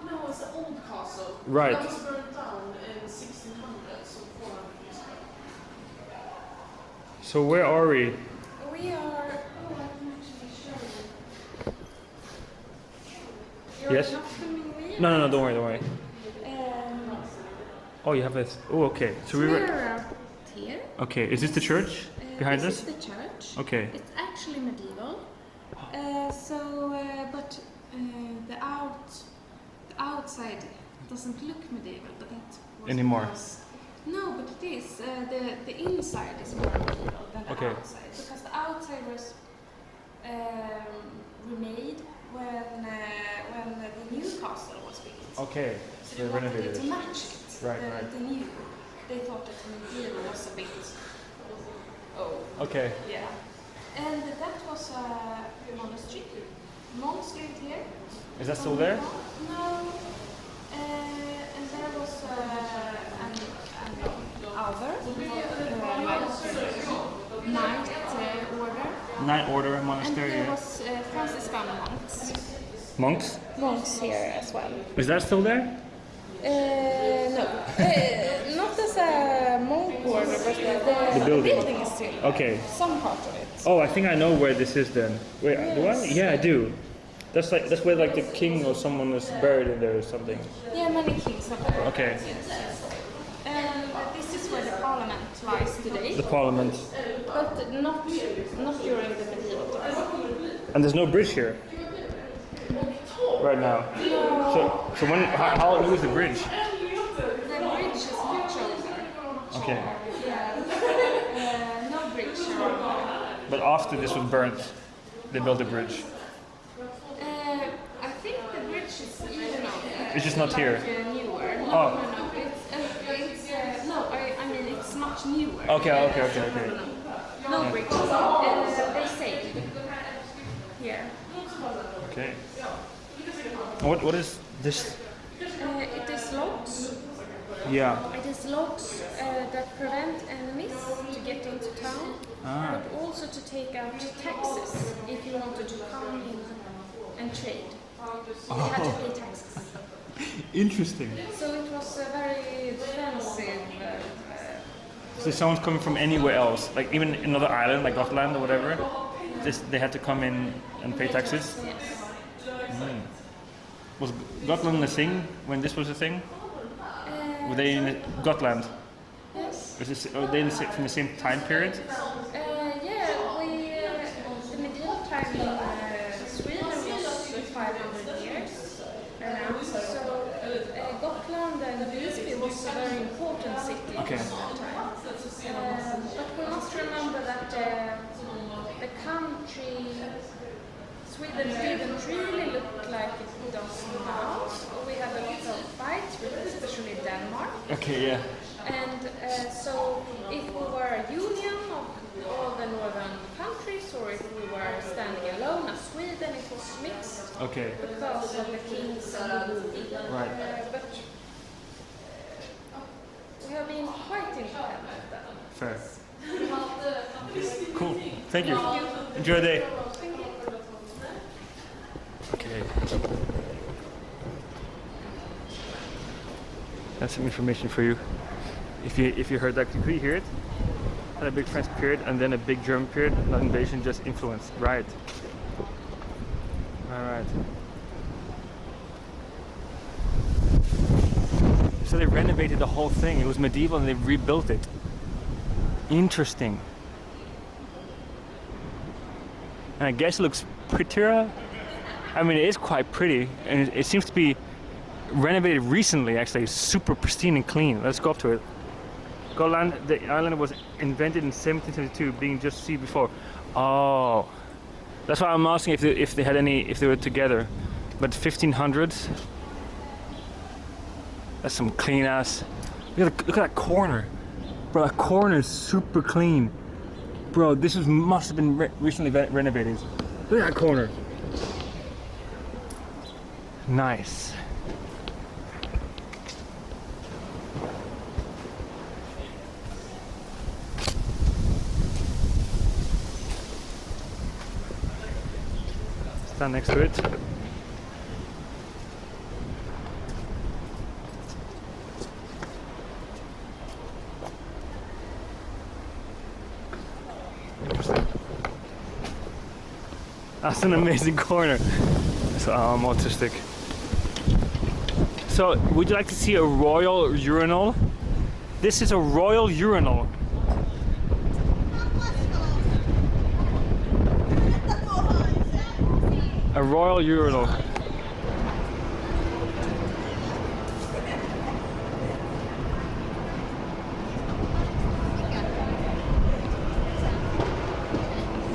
No, it's the old castle. Right. That was burned down in 1600, so 400 years ago. So where are we? We are... Oh, I can actually show you. You're Yes? not filming me? No, don't worry. Oh, you have this. Oh, okay. So we were out here. Okay, is this the church behind this us? This is the church. Okay. It's actually medieval. But the outside doesn't look medieval, but that was Anymore. No, but it is. The inside is more medieval than the Okay. outside, because the outside was remade when the new castle was built. Okay, So so they they wanted renovated it to it. match it. Right, the, right. the new. They thought that the medieval was a bit. Oh. Okay. Yeah. And that was a monastery. Monks lived here. Is that still there? No. And there was an other ninth order. Ninth order And monastery. there Yeah. was Franciscan monks. Monks? Monks here as well. Is that still there? No. Not as a monk order, but the building. building is still there. Okay. Some part of it. Oh, I think I know where this is then. Wait, the one? Yes. Yeah, I do. That's where like the king or someone is buried in there or something. Yeah, many kings have that. Okay. And this is where the parliament lies today. The parliament. But not during the medieval time. And there's no bridge here. Right now. So when how new is the bridge? The bridge is much older. Okay. Yeah. No bridge around. But after this was burnt, they built a bridge. I think the bridge is even older. It's just not here. Newer. No, Oh. no. I mean it's much newer. Okay. No bridge. They say here. Okay. What is this? It is locks. Yeah. It is locks that prevent enemies to get into town, but also to take out taxes if you wanted to come in and trade. You had to pay taxes. Interesting. So it was a very defensive. So if someone's coming from anywhere else, like even another island, like Gotland or whatever, they had to come in and pay taxes? Yes. Was Gotland a thing when this was a thing? Were they in Gotland? Yes. Are they from the same time period? The medieval time in Sweden was 500 years around. So Gotland and Visby was a very important city at that time. But we must remember that the country Sweden didn't really look like it does now. We had a lot of fights with especially Denmark. Okay, yeah. And so if we were a union of all the northern countries or if we were standing alone as Sweden, it was mixed. Okay. Because of the kings and the rule. Right. But we have been quite independent then. Fair. Cool. Thank you. Enjoy the day. Okay. That's some information for you. If you heard that, could you hear it? Had a big French period and then a big German period. Not invasion, just influence. Right. All right. So they renovated the whole thing. It was medieval and they rebuilt it. Interesting. And I guess it looks prettier. I mean, it is quite pretty, and it seems to be renovated recently, actually. Super pristine and clean. Let's go up to it. Gotland, the island was invented in 1772, being just seen before. Oh, that's why I'm asking if they had any, if they were together. But 1500s. That's some clean ass. Look at that corner, bro. That corner is super clean, bro. This must have been recently renovated. Look at that corner. Nice. Stand next to it. Interesting. That's an amazing corner. So I'm autistic. So, would you like to see a royal urinal? This is a royal urinal. A royal urinal.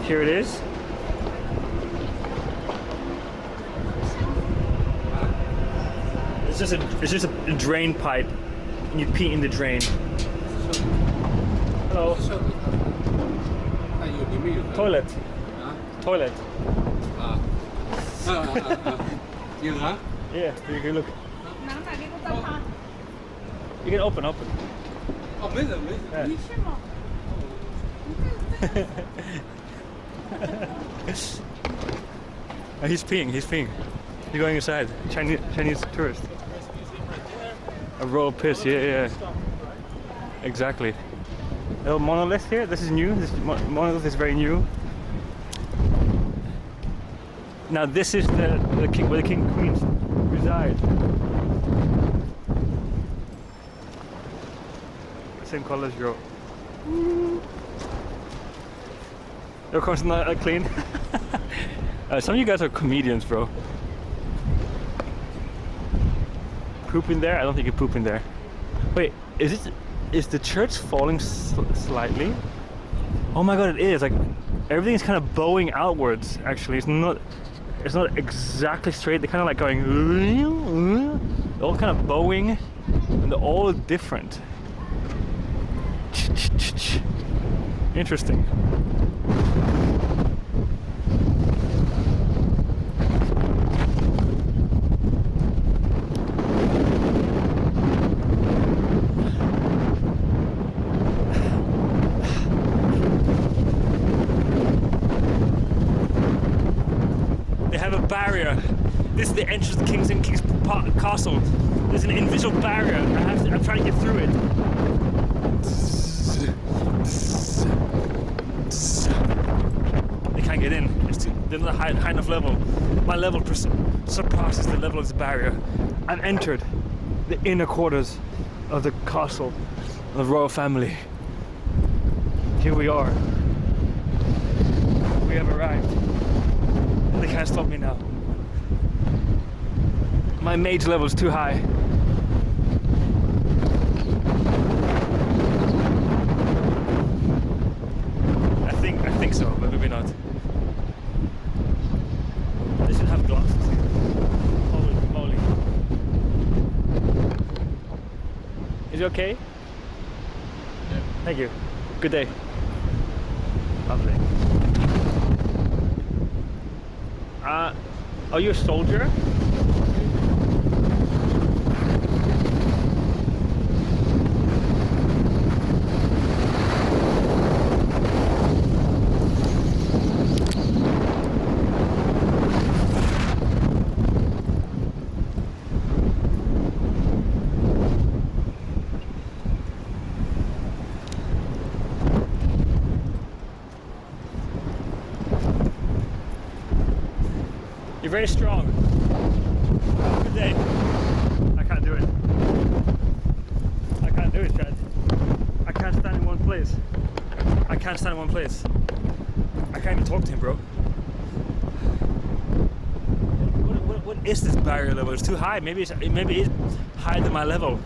Here it is. It's just a drain pipe and you pee in the drain. Hello. Toilet. Toilet. Yeah, you can look. You can open. Yeah. He's peeing. He's going inside. Chinese tourist. A row of piss. Yeah. Exactly. A little monolith here. This is new. This monolith is very new. Now this is the king, where the king and queens reside. Same color as your. Of course, not clean. Some of you guys are comedians, bro. Poop in there? I don't think you poop in there. Wait, is the church falling slightly? Oh my god, it is. Like everything's kind of bowing outwards. Actually, it's not exactly straight. They're kind of like going. They're all kind of bowing, and they're all different. Interesting. They have a barrier. This is the entrance to King's and King's Castle. There's an invisible barrier. I'm trying to get through it. They can't get in. They're not high enough level. My level surpasses the level of this barrier. I've entered the inner quarters of the castle of the royal family. Here we are. We have arrived. They can't stop me now. My mage level is too high. I think so, but maybe not. They should have glasses here. Holy moly. Is it okay? Yeah. Thank you. Good day. Lovely. Are you a soldier? You're very strong. Good day. I can't do it. I can't do it, Chad. I can't stand in one place. I can't stand in one place. I can't even talk to him, bro. What is this barrier level? It's too high. Maybe it's higher than my level.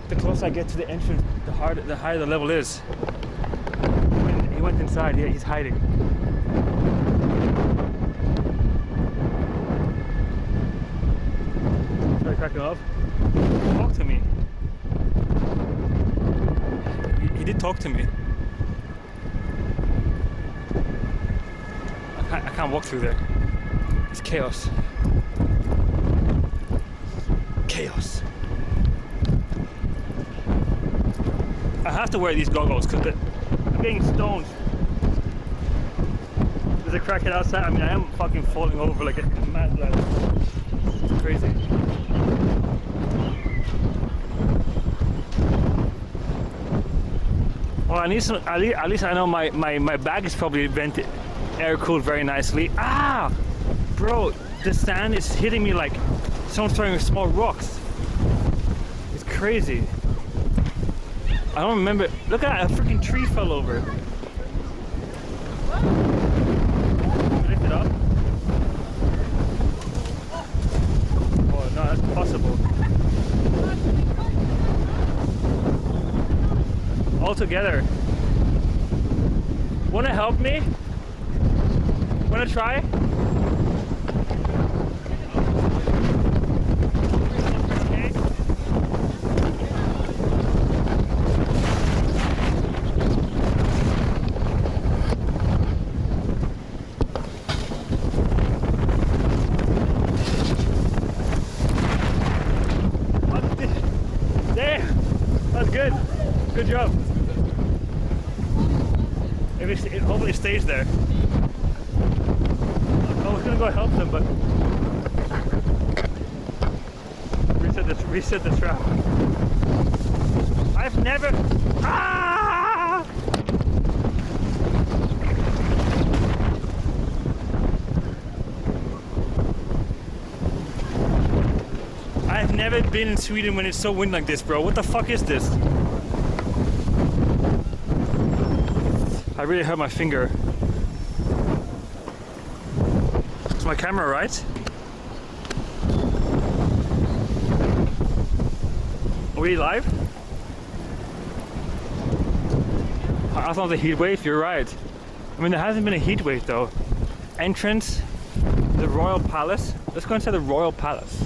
The closer I get to the entrance, the higher the level is. He went inside. Yeah, he's hiding. Crack him up. Talk to me. He did talk to me. I can't walk through there. It's chaos. Chaos. I have to wear these goggles because I'm getting stoned. There's a crackhead outside. I mean, I am fucking falling over like a mad lad. It's crazy. Well, at least I know my bag is probably vented, air cooled very nicely. Ah, bro, the sand is hitting me like someone's throwing small rocks. It's crazy. I don't remember. Look at that, a freaking tree fell over. Lift it up. Oh no, that's impossible. All together. Wanna help me? Wanna try? Okay. hopefully it stays there. I was gonna go help them, but reset the trap. I've never. Ah! I've never been in Sweden when it's so windy like this, bro. What the fuck is this? I really hurt my finger. It's my camera, right? Are we live? I thought the heat wave, you're right. I mean, there hasn't been a heat wave though. Entrance, the Royal Palace. Let's go inside the Royal Palace.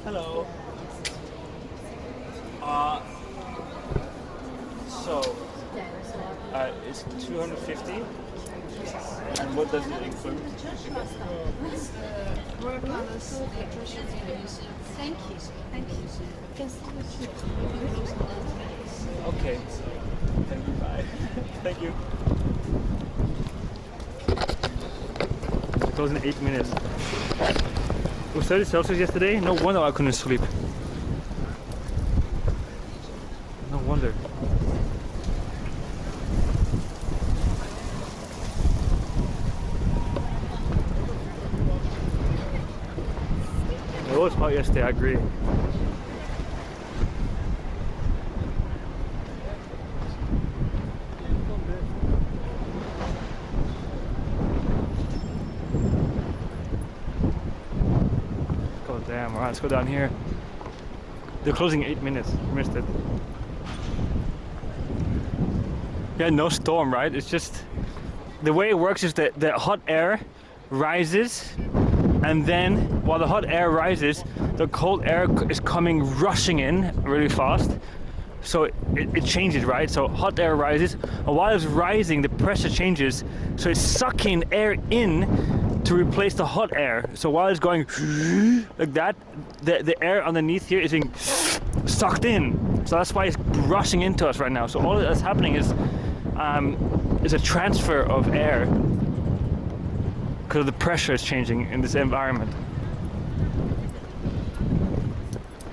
Hello. It's 250. And what does it include? Royal Palace, the attractions in the museum. Thank you. Thank you. Okay. Thank you. Bye. Thank you. It goes in 8 minutes. It was 30 Celsius yesterday. No wonder I couldn't sleep. No wonder. It was hot yesterday, I agree. God damn, alright, let's go down here. They're closing in 8 minutes. I missed it. Yeah, no storm, right? It's just the way it works is that the hot air rises, and then while the hot air rises, the cold air is coming rushing in really fast. So it changes, right? So hot air rises, and while it's rising, the pressure changes. So it's sucking air in to replace the hot air. So while it's going like that, the air underneath here is being sucked in. So that's why it's rushing into us right now. So all that's happening is a transfer of air because the pressure is changing in this environment.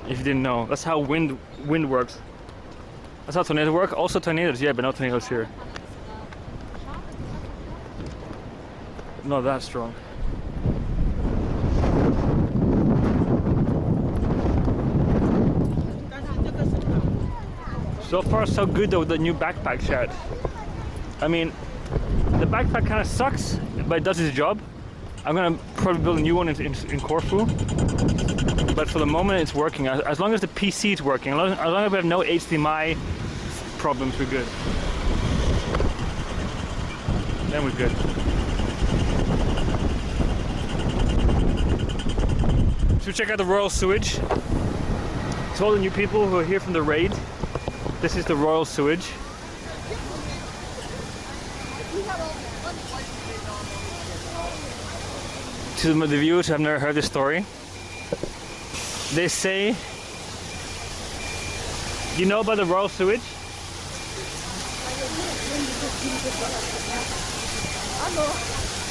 If you didn't know, that's how wind works. That's how tornadoes work. Also tornadoes, yeah, but no tornadoes here. Not that strong. So far so good though with the new backpack shed. I mean, the backpack kind of sucks, but it does its job. I'm gonna probably build a new one in Corfu. But for the moment it's working. As long as the PC is working, as long as we have no HDMI problems, we're good. Then we're good. So check out the Royal Sewage. To all the new people who are here from the raid, this is the Royal Sewage. To the viewers who have never heard this story, they say, you know about the Royal Sewage?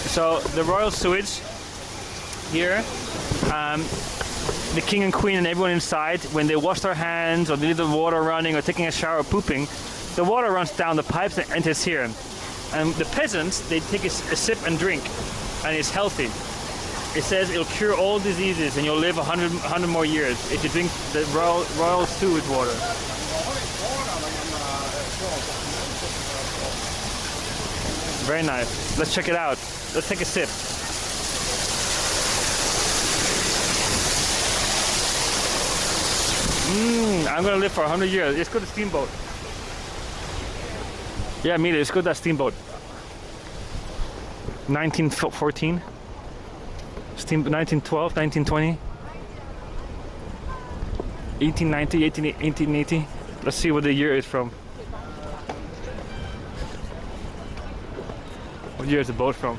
So the Royal Sewage here, the king and queen and everyone inside, when they wash their hands or they leave the water running or taking a shower or pooping, the water runs down the pipes and enters here. And the peasants, they take a sip and drink, and it's healthy. It says it'll cure all diseases and you'll live 100 more years if you drink the royal sewage water. Very nice. Let's check it out. Let's take a sip. I'm gonna live for 100 years. Let's go to steamboat. Yeah, me, let's go to that steamboat. 1914. 1912, 1920, 1890, 1880. Let's see what the year is from. What year is the boat from?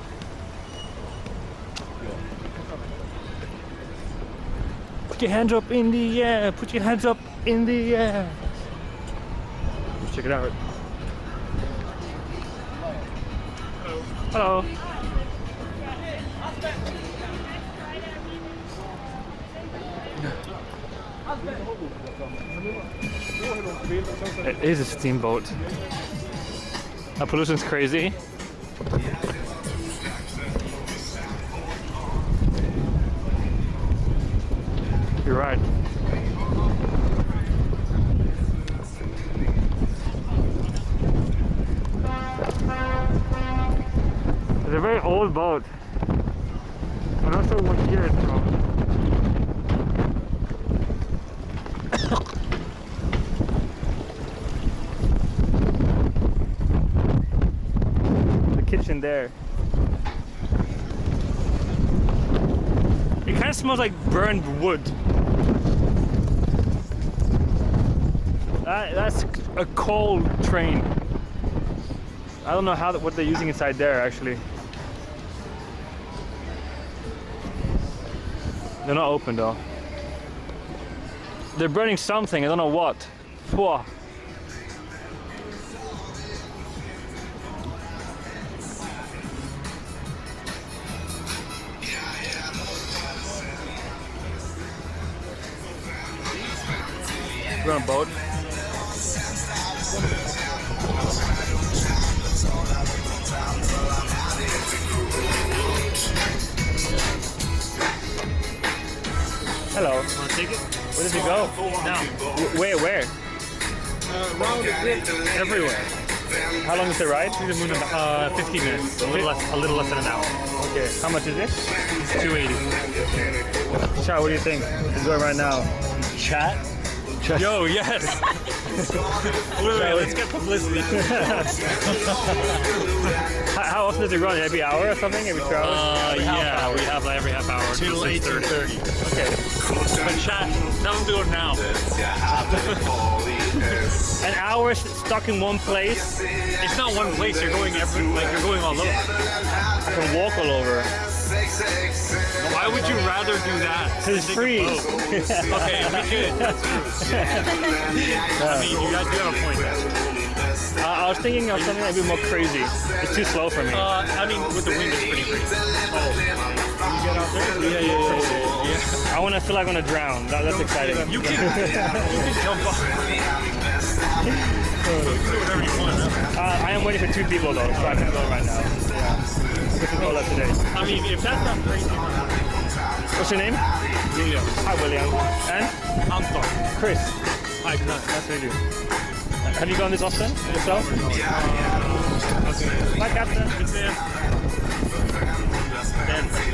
Put your hands up in the air. Put your hands up in the air. Let's check it out. Hello. It is a steamboat. That pollution's crazy. You're right. It's a very old boat. I'm not sure what year it's from. The kitchen there. It kind of smells like burned wood. That's a coal train. I don't know what they're using inside there actually. They're not open though. They're burning something, I don't know what. Whoa. We're on a boat. Hello. Want to take it? Where does it go? Now. Where? Around everywhere. How long is the ride? Through the moon about 15 minutes. A little less than an hour. Okay. How much is it? $280. Chat, what do you think? It's going right now. Chat? Yo, yes. Wait, let's get publicity. How often does it run? Every hour or something? Every 2 hours? Yeah, we have every half hour. Till 8:30. Okay. But chat, tell them to do it now. An hour stuck in one place? It's not one place. You're going you're going all over. I can walk all over. Why would you rather do that? Because it's free. Okay, we could. I mean, you guys do have a point there. I was thinking of something a bit more crazy. It's too slow for me. I mean, with the wind, it's pretty crazy. Oh, you get out there? Yeah. I want to feel like I'm going to drown. That's exciting. You can jump off. You can do whatever you want. I am waiting for 2 people though, so I can go right now. Yeah. Difficult that today. I mean, if that's not crazy. What's your name? William. Hi, William. And? Anton. Chris. Hi, Chris. Nice to meet you. Have you gone this often yourself? Hi, Captain. Good man.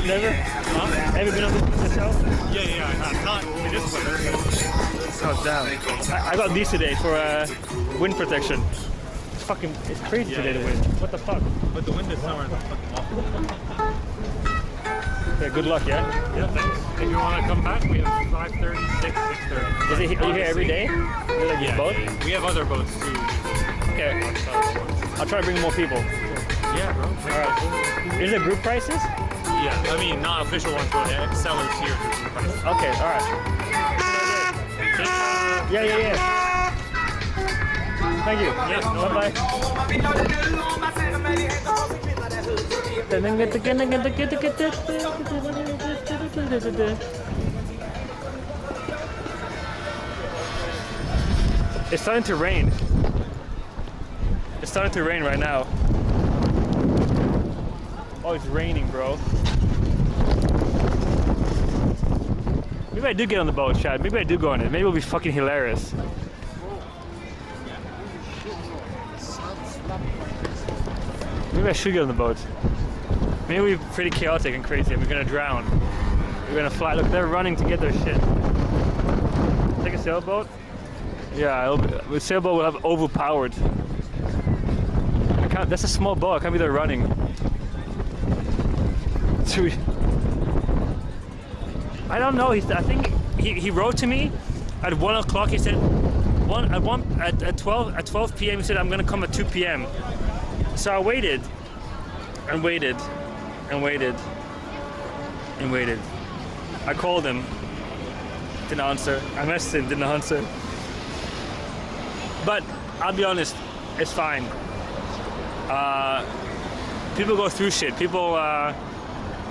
Never? Huh? Ever been on this place yourself? Yeah, I have. Not in this place. Oh, damn. I got these today for wind protection. It's crazy today, the wind. What the fuck? But the wind is somewhere fucking awful. Okay, good luck, yeah? Yeah, thanks. If you want to come back, we have 5:30, 6:30. Are you here every day? You're like this boat? We have other boats too. Okay. I'll try to bring more people. Yeah, bro. Alright. Is it group prices? Yeah, I mean, not official ones, but sellers here. Okay, alright. Yeah. Thank you. Yeah, bye-bye. It's starting to rain. It's starting to rain right now. Oh, it's raining, bro. Maybe I do get on the boat, Chad. Maybe I do go on it. Maybe it'll be fucking hilarious. Maybe I should get on the boat. Maybe we're pretty chaotic and crazy and we're gonna drown. We're gonna fly. Look, they're running to get their shit. Take a sailboat? Yeah, the sailboat will have overpowered. That's a small boat. I can't be there running. I don't know. I think he wrote to me at 1 o'clock. He said at 12 p.m. he said I'm gonna come at 2 p.m. So I waited, and waited and waited and waited. I called him, didn't answer. I messaged him, didn't answer. But I'll be honest, it's fine. People go through shit. People,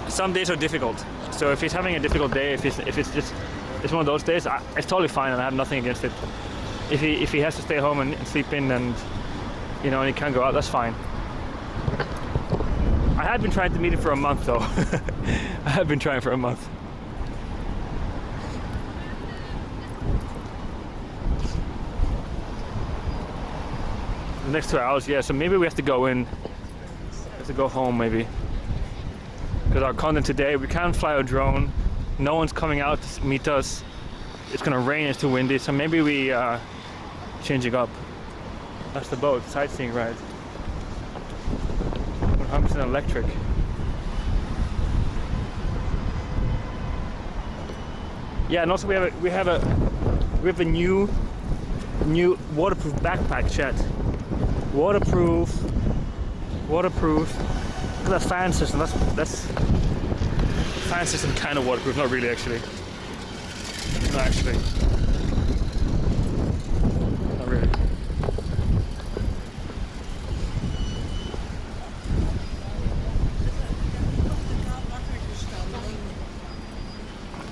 some days are difficult. So if he's having a difficult day, if it's one of those days, it's totally fine, and I have nothing against it. If he has to stay home and sleep in, and you know, and he can't go out, that's fine. I have been trying to meet him for a month, though. I have been trying for a month. The next 2 hours, yeah. So maybe we have to go in. We have to go home, maybe. Because our content today, we can't fly a drone. No one's coming out to meet us. It's gonna rain, it's too windy. So maybe we changing up. That's the boat, sightseeing ride. 100% electric. Yeah, and also we have a new waterproof backpack, chat. Waterproof. Look at that fan system. That's fan system kind of waterproof, not really actually. Not actually. Not really.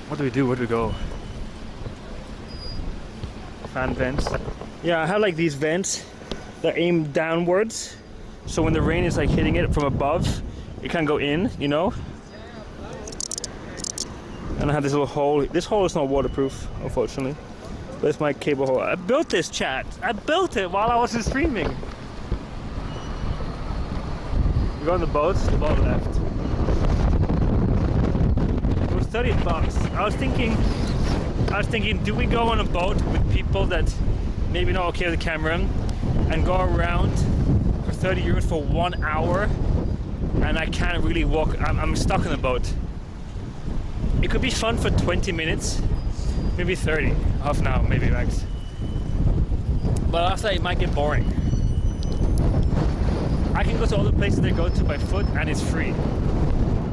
What do we do? Where do we go? Fan vents. Yeah, I have like these vents that aim downwards. So when the rain is like hitting it from above, it can go in, you know? And I have this little hole. This hole is not waterproof, unfortunately. But it's my cable hole. I built this, chat. I built it while I was streaming. We go on the boat left. It was $30. I was thinking, do we go on a boat with people that maybe not okay with the camera and go around for 30 euros for 1 hour, and I can't really walk. I'm stuck in the boat. It could be fun for 20 minutes, maybe 30, half an hour, maybe max. But after that, it might get boring. I can go to all the places they go to by foot, and it's free.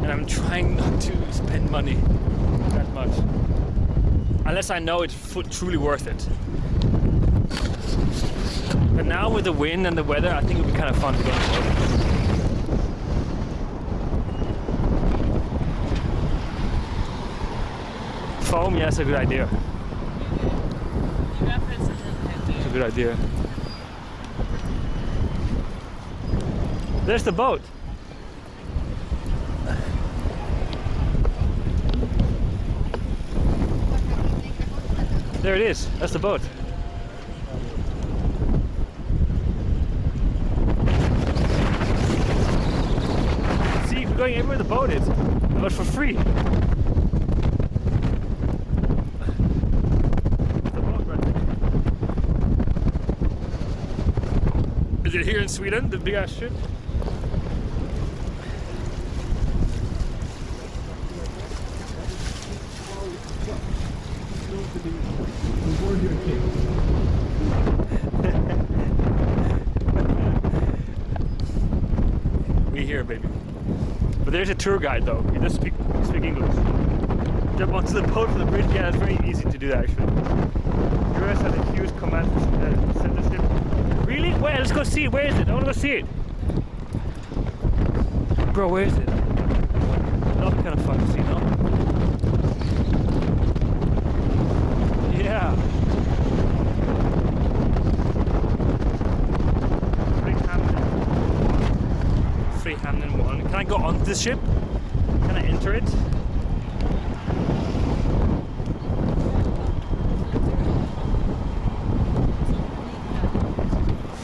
And I'm trying not to spend money that much, unless I know it's truly worth it. But now with the wind and the weather, I think it would be kind of fun to go on the boat. Foam, yeah, that's a good idea. It's a good idea. There's the boat. There it is. That's the boat. See, we're going everywhere the boat is, but for free. Is it here in Sweden, the big ass ship? We here, baby. But there's a tour guide though. He does speak English. Jump onto the boat from the bridge. Yeah, it's very easy to do that actually. US has a huge command center ship. Really? Wait, let's go see it. Where is it? I want to go see it. Bro, where is it? That'll be kind of fun to see, no? Yeah. Frihamnen 1. Can I go onto this ship? Can I enter it?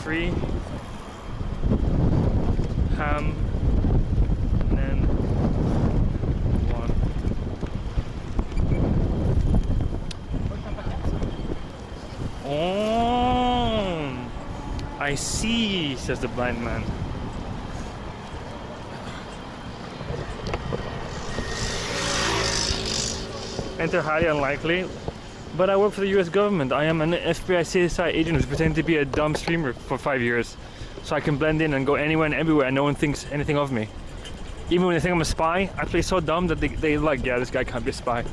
Free ham and then 1. Oh, I see, says the blind man. Enter highly unlikely. But I work for the US government. I am an FBI CSI agent who's pretending to be a dumb streamer for 5 years. So I can blend in and go anywhere and everywhere and no one thinks anything of me. even when they think I'm a spy, I play so dumb that they like, yeah, this guy can't be a spy.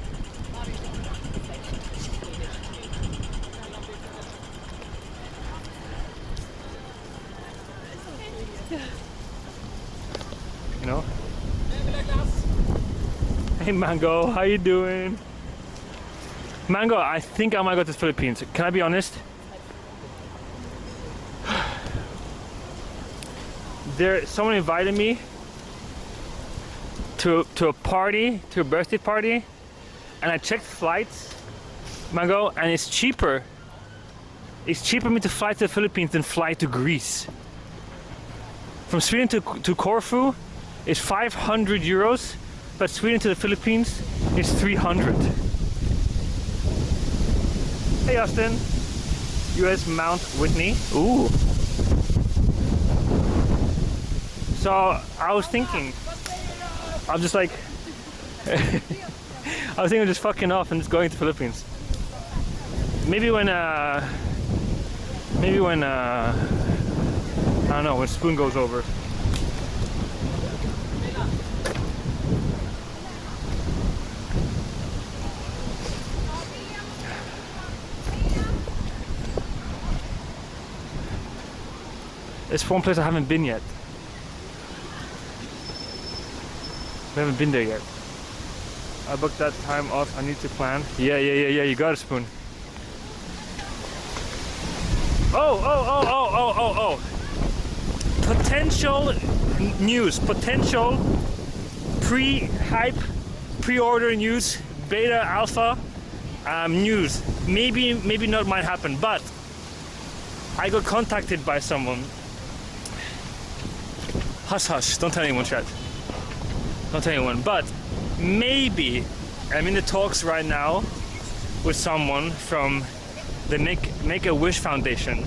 You know? Hey Mango, how you doing? Mango, I think I might go to the Philippines. Can I be honest? Someone invited me to a party, to a birthday party, and I checked flights, Mango, and it's cheaper. It's cheaper for me to fly to the Philippines than fly to Greece. From Sweden to Corfu is 500 euros, but Sweden to the Philippines is 300. Hey Austin, US Mount Whitney. Ooh. So I was thinking, I'm just like, I was thinking of just fucking off and just going to the Philippines. Maybe when I don't know, when Spoon goes over. It's one place I haven't been yet. We haven't been there yet. I booked that time off. I need to plan. Yeah. You got it, Spoon. Oh. Potential news. Potential pre-hype, pre-order news, beta, alpha news. Maybe not might happen, but I got contacted by someone. Hush, don't tell anyone, chat. Don't tell anyone, but maybe I'm in the talks right now with someone from the Make-A-Wish Foundation.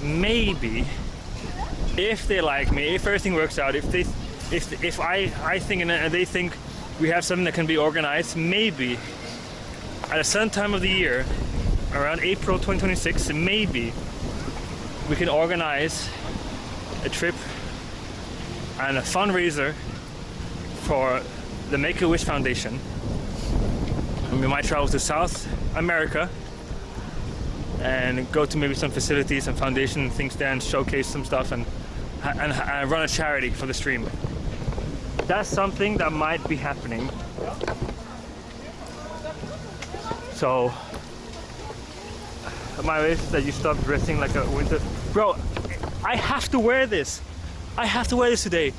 Maybe, if they like me, if everything works out, if I think and they think we have something that can be organized, maybe at a certain time of the year, around April 2026, maybe we can organize a trip and a fundraiser for the Make-A-Wish Foundation. And we might travel to South America and go to maybe some facilities and foundation things there and showcase some stuff and run a charity for the stream. That's something that might be happening. So my wish is that you stop dressing like a winter. Bro, I have to wear this. I have to wear this today.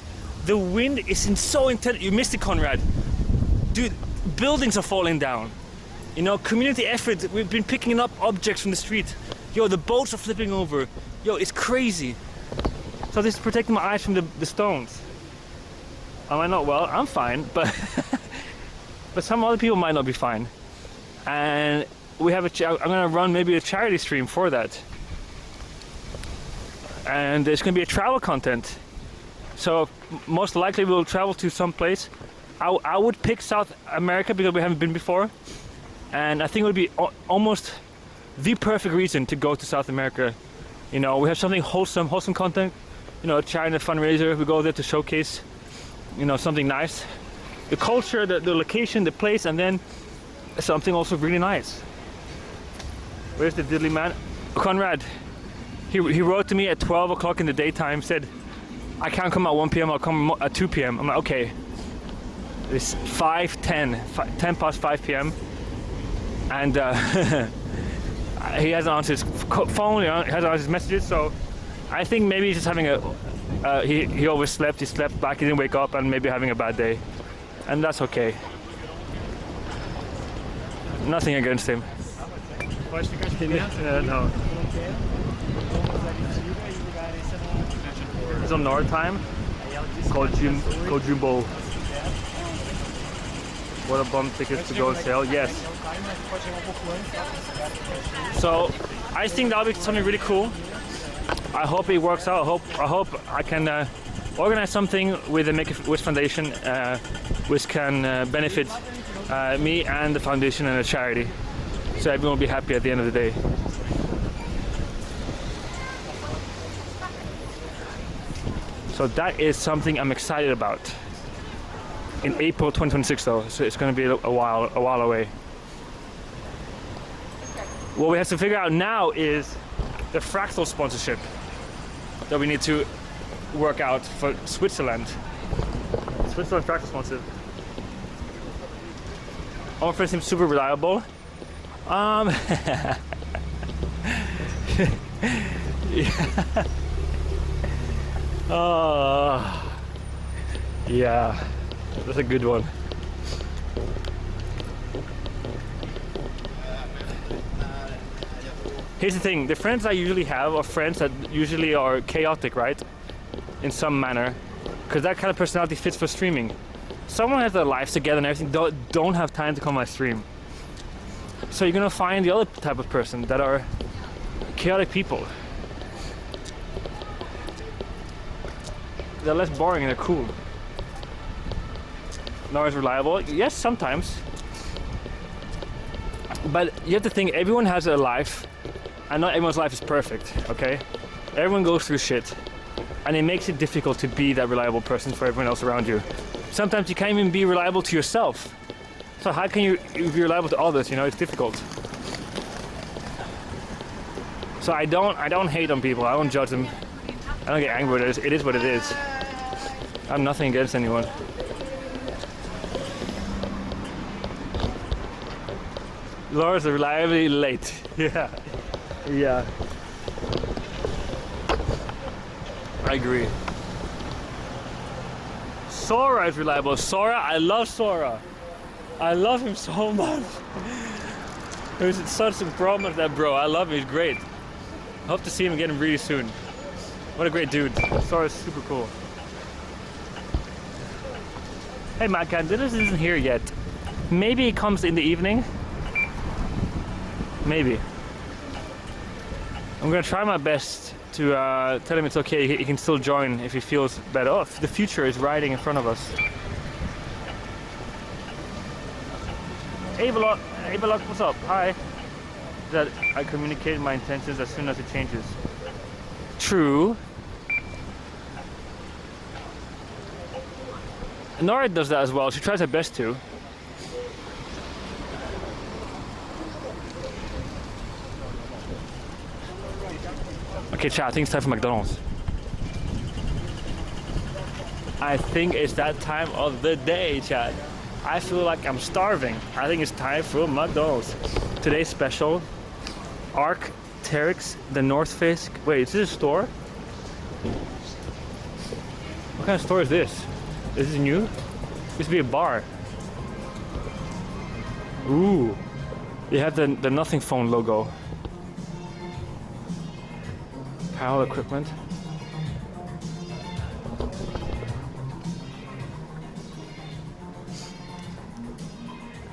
The wind is so intense. You missed it, Conrad. Dude, buildings are falling down. You know, community effort. We've been picking up objects from the street. Yo, the boats are flipping over. Yo, it's crazy. So this is protecting my eyes from the stones. Am I not well? I'm fine, but but some other people might not be fine. And we have I'm gonna run maybe a charity stream for that. And there's gonna be a travel content. So most likely we'll travel to some place. I would pick South America because we haven't been before, and I think it would be almost the perfect reason to go to South America. You know, we have something wholesome content. You know, a charity fundraiser. We go there to showcase, you know, something nice, the culture, the location, the place, and then something also really nice. Where's the diddly man? Conrad. He wrote to me at 12 o'clock in the daytime. Said, I can't come at 1 p.m. I'll come at 2 p.m. I'm like, okay. It's 10 past 5 p.m. And he hasn't answered his phone, he hasn't answered his messages, so I think maybe he's just having he overslept, he slept back, he didn't wake up, and maybe having a bad day. And that's okay. Nothing against him. No. It's on North time. Called Jumbo. What a bum tickets to go sale. Yes. So I think that'll be something really cool. I hope it works out. I hope I can organize something with the Make-A-Wish Foundation, which can benefit me and the foundation and the charity. So everyone will be happy at the end of the day. So that is something I'm excited about. in April 2026 though, so it's going to be a while away. What we have to figure out now is the fractal sponsorship that we need to work out for Switzerland. Switzerland fractal sponsor. Our friend seems super reliable. Yeah. Yeah, that's a good one. Here's the thing, the friends I usually have are friends that usually are chaotic, right? In some manner. Because that kind of personality fits for streaming. Someone has their lives together and everything, don't have time to come on my stream. So you're gonna find the other type of person that are chaotic people. They're less boring and they're cool. Not as reliable. Yes, sometimes. But you have to think, everyone has a life, and not everyone's life is perfect, okay? Everyone goes through shit, and it makes it difficult to be that reliable person for everyone else around you. Sometimes you can't even be reliable to yourself. So how can you be reliable to others? You know, it's difficult. So I don't hate on people. I don't judge them. I don't get angry with it. It is what it is. I have nothing against anyone. Laura's reliably late. Yeah. Yeah. I agree. Sora is reliable. Sora, I love Sora. I love him so much. There's such a problem with that bro. I love him. He's great. I hope to see him again really soon. What a great dude. Sora's super cool. Hey, Matt, Dennis isn't here yet. Maybe he comes in the evening. Maybe. I'm gonna try my best to tell him it's okay. He can still join if he feels better. Oh, the future is riding in front of us. Hey, Balok, what's up? Hi. That I communicate my intentions as soon as it changes. True. Nora does that as well. She tries her best to. Okay, chat, I think it's time for McDonald's. I think it's that time of the day, chat. I feel like I'm starving. I think it's time for McDonald's. Today's special, Arc'teryx, the North Face. Wait, is this a store? What kind of store is this? Is this new? It used to be a bar. Ooh. You have the Nothing Phone logo. Apparel equipment.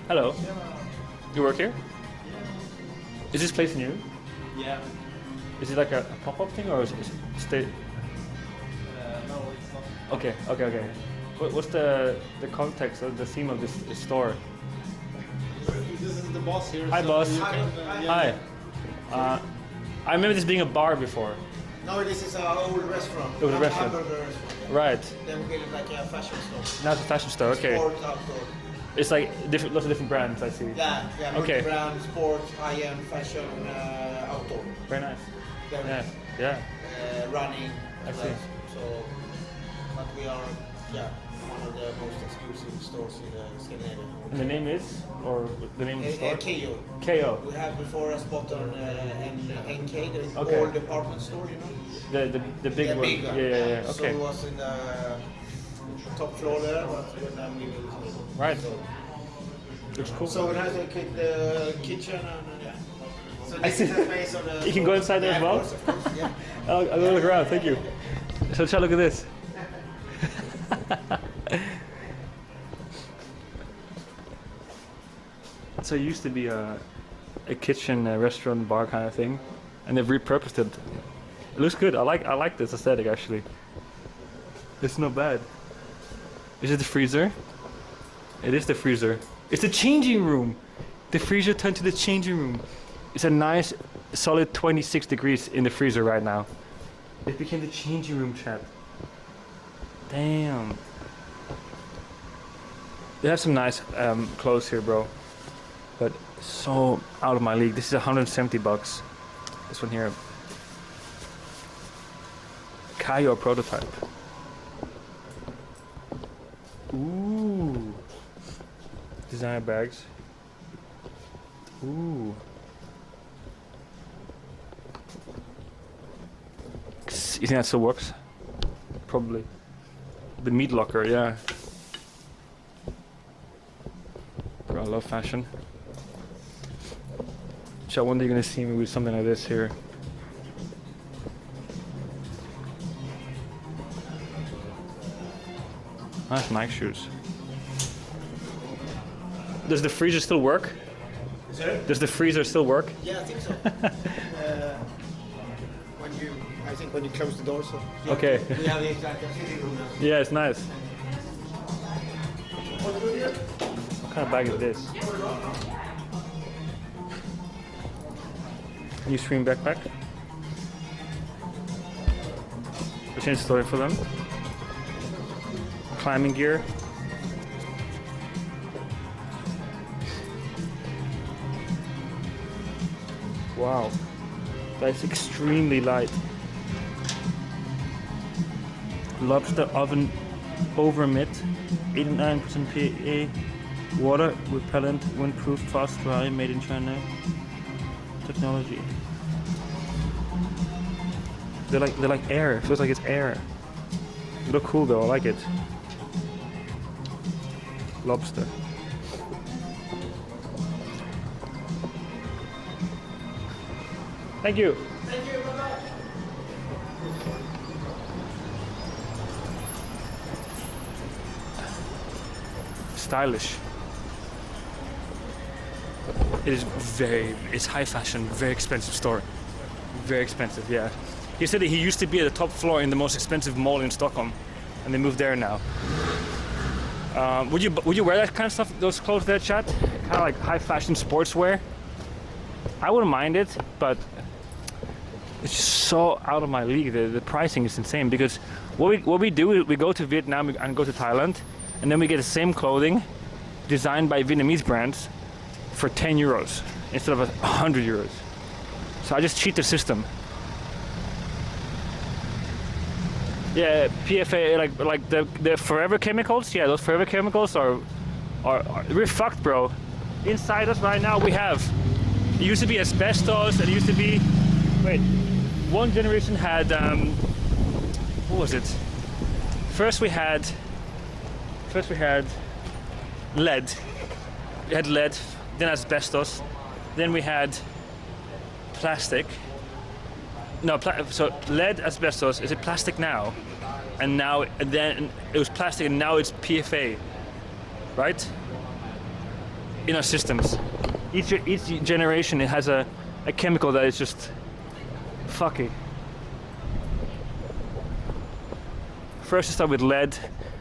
Hello. You work here? Is this place new? Yeah. Is it like a pop-up thing or is it stay? No, it's not. Okay. What's the context or the theme of this store? This is the boss here. Hi, so boss. you can, Hi. I remember this being a bar before. No, this is our old restaurant. It was a restaurant. Hamburger restaurant. Right. Then we built it like a fashion store. Now it's a fashion store. Okay. Sport, outdoor. It's like lots of different brands. I see. Yeah. Okay. Brand, sport, high-end, fashion, outdoor. Very nice. Very Yeah. nice. Yeah. Running. I see. So, but we are, one of the most exclusive stores in Scandinavia. And the name is, or the name of the store? KO. KO. We have before a spot on NK, the Okay. old department store, you know. The big one. Big one. Yeah. So Okay. it was in the top floor there, but we're now moving. Right. Looks cool. So it has a kitchen and yeah. So I this see. is the space of the. You can go inside there as well? Of course, yeah. I'll go look around. Thank you. So try to look at this. So it used to be a kitchen, restaurant, bar kind of thing, and they've repurposed it. It looks good. I like this aesthetic actually. It's not bad. Is it the freezer? It is the freezer. It's the changing room. The freezer turned to the changing room. It's a nice, solid 26 degrees in the freezer right now. It became the changing room, chat. Damn. They have some nice clothes here, bro. But so out of my league. This is $170. This one here. Kayo prototype. Ooh. Designer bags. Ooh. You think that still works? Probably. The meat locker, yeah. Bro, I love fashion. So one day you're gonna see me with something like this here. Nice Nike shoes. Does the freezer still work? Sorry? Does the freezer still work? Yeah, I think so. I think when you close the door, so. Yeah, Okay. We have the exact fitting room now. Yeah, it's nice. What kind of bag is this? New stream backpack. We changed the story for them. Climbing gear. Wow, that's extremely light. Lobster oven over mitt, 89% PA, water repellent, windproof, fast dry, made in China. Technology. They're like air. It feels like it's air. They look cool though. I like it. Lobster. Thank you. Thank you, bye-bye. Stylish. It's high fashion, very expensive store. Very expensive, yeah. He said that he used to be at the top floor in the most expensive mall in Stockholm, and they moved there now. Would you wear that kind of stuff, those clothes there, chat? Kind of like high fashion sportswear? I wouldn't mind it, but it's just so out of my league. The pricing is insane because what we do is we go to Vietnam and go to Thailand, and then we get the same clothing designed by Vietnamese brands for 10 euros instead of 100 euros. So I just cheat the system. Yeah, PFA, like the forever chemicals. Yeah, those forever chemicals are we're fucked, bro. Inside us right now we have. It used to be asbestos. It used to be. Wait, one generation had. What was it? First we had lead. We had lead, then asbestos, then we had plastic. No, so lead, asbestos. Is it plastic now? And then it was plastic, and now it's PFA, right? In our systems, each generation it has a chemical that is just fucky. First we start with lead,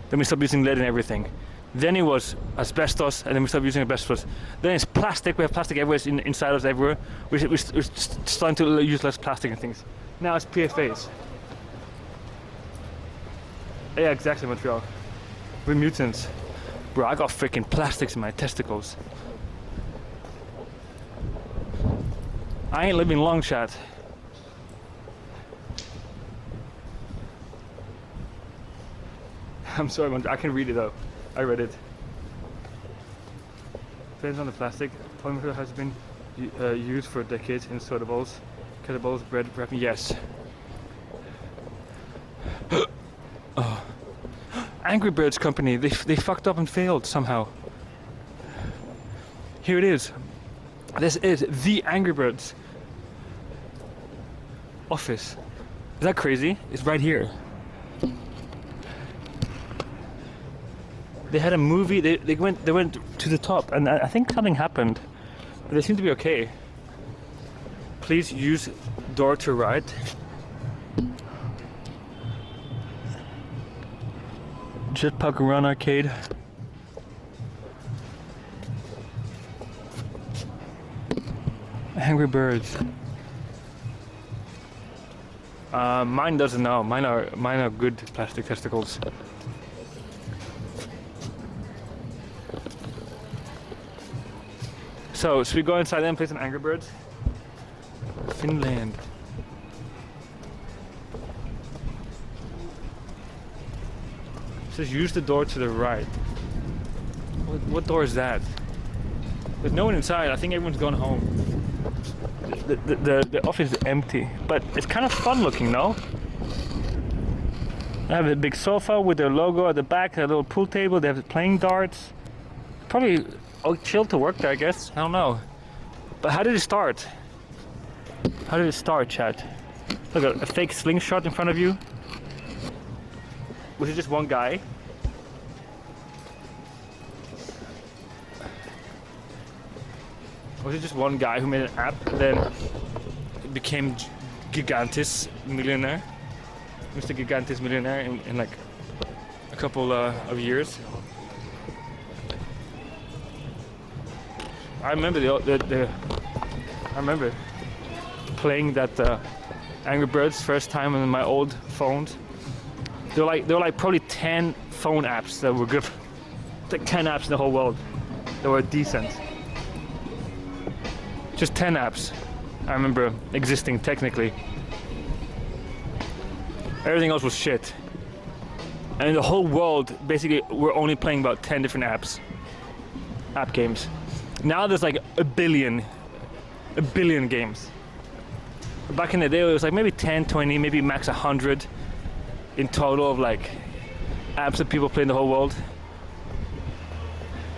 then we stop using lead in everything. Then it was asbestos, and then we stopped using asbestos. Then it's plastic. We have plastic everywhere, inside us everywhere. We're starting to use less plastic and things. Now it's PFAs. Yeah, exactly, Montreal. We're mutants. Bro, I got freaking plastics in my testicles. I ain't living long, chat. I'm sorry, I can read it though. I read it. Depends on the plastic. Polymer has been used for decades in soda bowls, kettlebells, bread wrapping. Yes. Oh. Angry Birds company. They fucked up and failed somehow. Here it is. This is the Angry Birds office. Is that crazy? It's right here. They had a movie. They went to the top, and I think something happened, but they seem to be okay. Please use door to right. Jetpack Run Arcade. Angry Birds. Mine doesn't know. Mine are good plastic testicles. So, should we go inside and play some Angry Birds? Finland. It says use the door to the right. What door is that? There's no one inside. I think everyone's gone home. The office is empty, but it's kind of fun looking, no? They have a big sofa with their logo at the back, a little pool table. They have playing darts. Probably chill to work there, I guess. I don't know. But how did it start? How did it start, chat? Look, a fake slingshot in front of you. Was it just one guy? Was it just one guy who made an app and then became Gigantis Millionaire? Mr. Gigantis Millionaire in like a couple of years. I remember I remember playing that Angry Birds first time on my old phones. There were like probably 10 phone apps that were good. Like 10 apps in the whole world that were decent. Just 10 apps I remember existing technically. Everything else was shit. And in the whole world, basically, we're only playing about 10 different app games. Now there's like a billion games. Back in the day, it was like maybe 10, 20, maybe max 100 in total of like apps that people play in the whole world.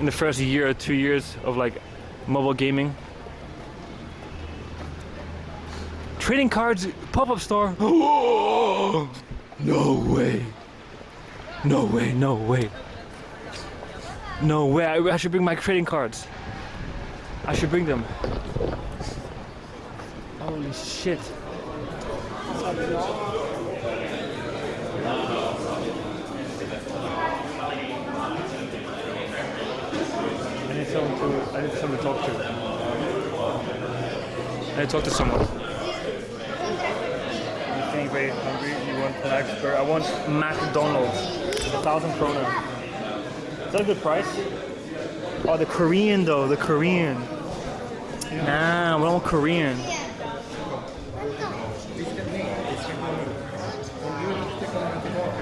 In the first year or 2 years of like mobile gaming. Trading cards, pop-up store. Oh, no way. No way, no way. No way, I should bring my trading cards. I should bring them. Holy shit. I need someone to talk to. I need to talk to someone. You're very hungry, you want Max Burger. I want McDonald's. 1,000 krona. Is that a good price? Oh, the Korean though, the Korean. Nah, we don't want Korean.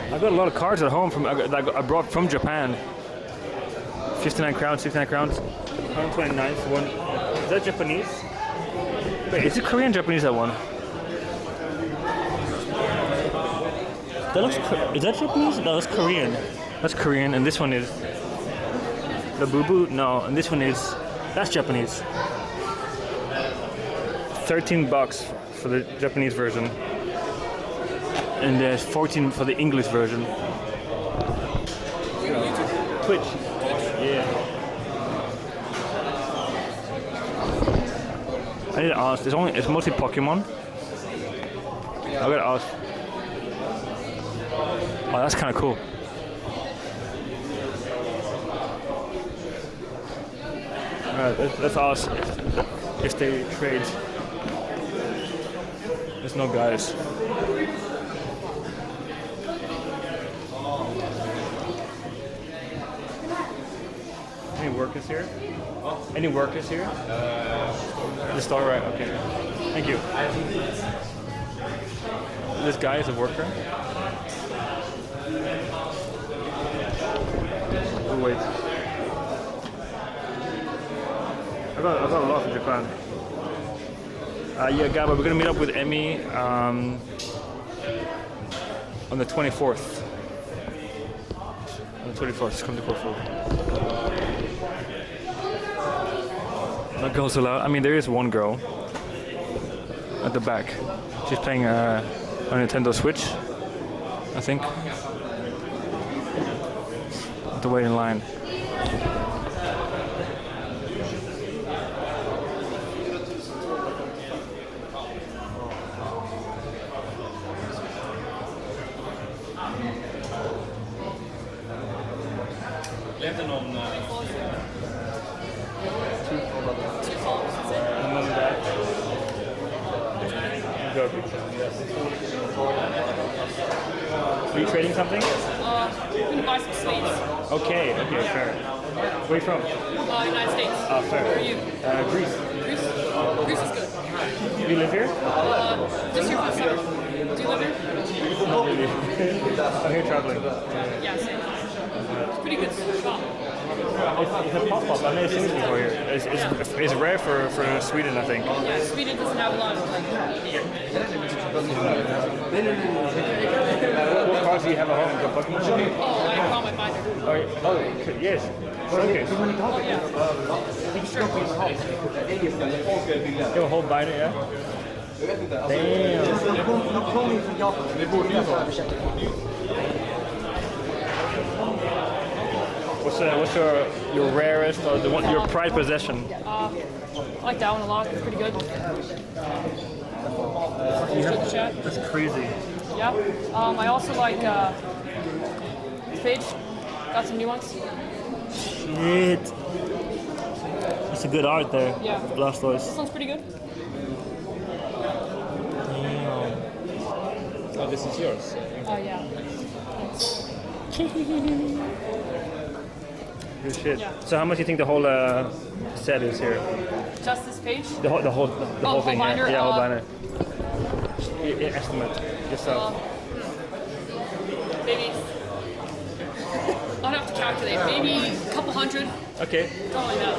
I got a lot of cards at home I brought from Japan. 59 crowns, 69 crowns. 129 for one. Is that Japanese? Wait, is it Korean or Japanese, that one? That looks, is that Japanese? No, that's Korean. That's Korean, and this one is the Boo Boo. No, and this one is, that's Japanese. 13 bucks for the Japanese version, and there's 14 for the English version. Twitch. Yeah. I need to ask. It's mostly Pokemon. I gotta ask. Oh, that's kind of cool. Alright, let's ask if they trade. There's no guys. Any workers here? Any workers here? The store, right? Okay. Thank you. This guy is a worker. Oh, wait. I got a lot from Japan. Yeah, Gaba, we're gonna meet up with Emmy on the 24th. On the 24th, just come to Corfu. No girls allowed. I mean, there is one girl at the back. She's playing a Nintendo Switch, I think. To wait in line. Are you trading something? I'm gonna buy some sweets. Okay, fair. Where are you from? United States. Oh, fair. Where are you? Greece. Greece? Greece is good. You live here? This year for summer. Do you live here? Not really. I'm here traveling. Yeah, same. It's pretty good shop. It's a pop-up. I've never seen it before here. It's rare for Sweden, I think. Yeah, Sweden doesn't have a lot of like. What cars do you have at home? Oh, I brought my binder. Oh, yes. Okay. Oh, yeah. Sure. You have a whole binder, yeah? Damn. What's your rarest or the one your pride possession? I like that one a lot. It's pretty good. That's crazy. Yeah. I also like Page. Got some new ones. Shit. It's a good art there. Yeah. Blastoise. This one's pretty good. Oh, this is yours. Oh yeah. Good shit. Yeah. So how much do you think the whole set is here? Just this page? The whole whole thing. Binder? Yeah, whole binder. Estimate yourself. Maybe. I'll have to calculate. Maybe a couple hundred. Okay. Something like that.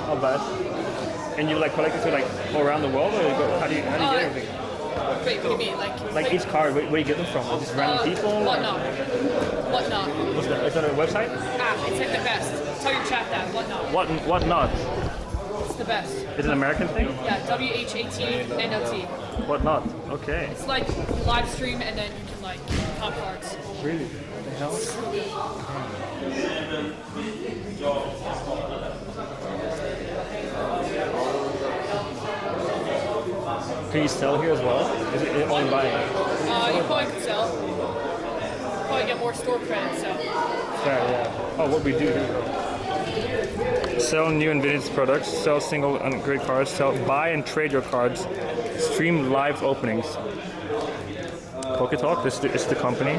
Not bad. And you like collect it to like all around the world, or how do you get everything? Wait, what do you mean? Like each card, where you get them from? Just random people? Whatnot. Whatnot. Is that a website? It's like the best. Tell your chat that. Whatnot. What not? It's the best. Is it an American thing? Yeah, WHATNOT. What not? Okay. It's like live stream and then you can like top cards. Really? What the hell? Can you sell here as well? Is it only buying? You probably could sell. Probably get more store credit, so. Fair, yeah. Oh, what we do here though. Sell new and vintage products, sell single and great cards, buy and trade your cards, stream live openings. PokeTalk, this is the company.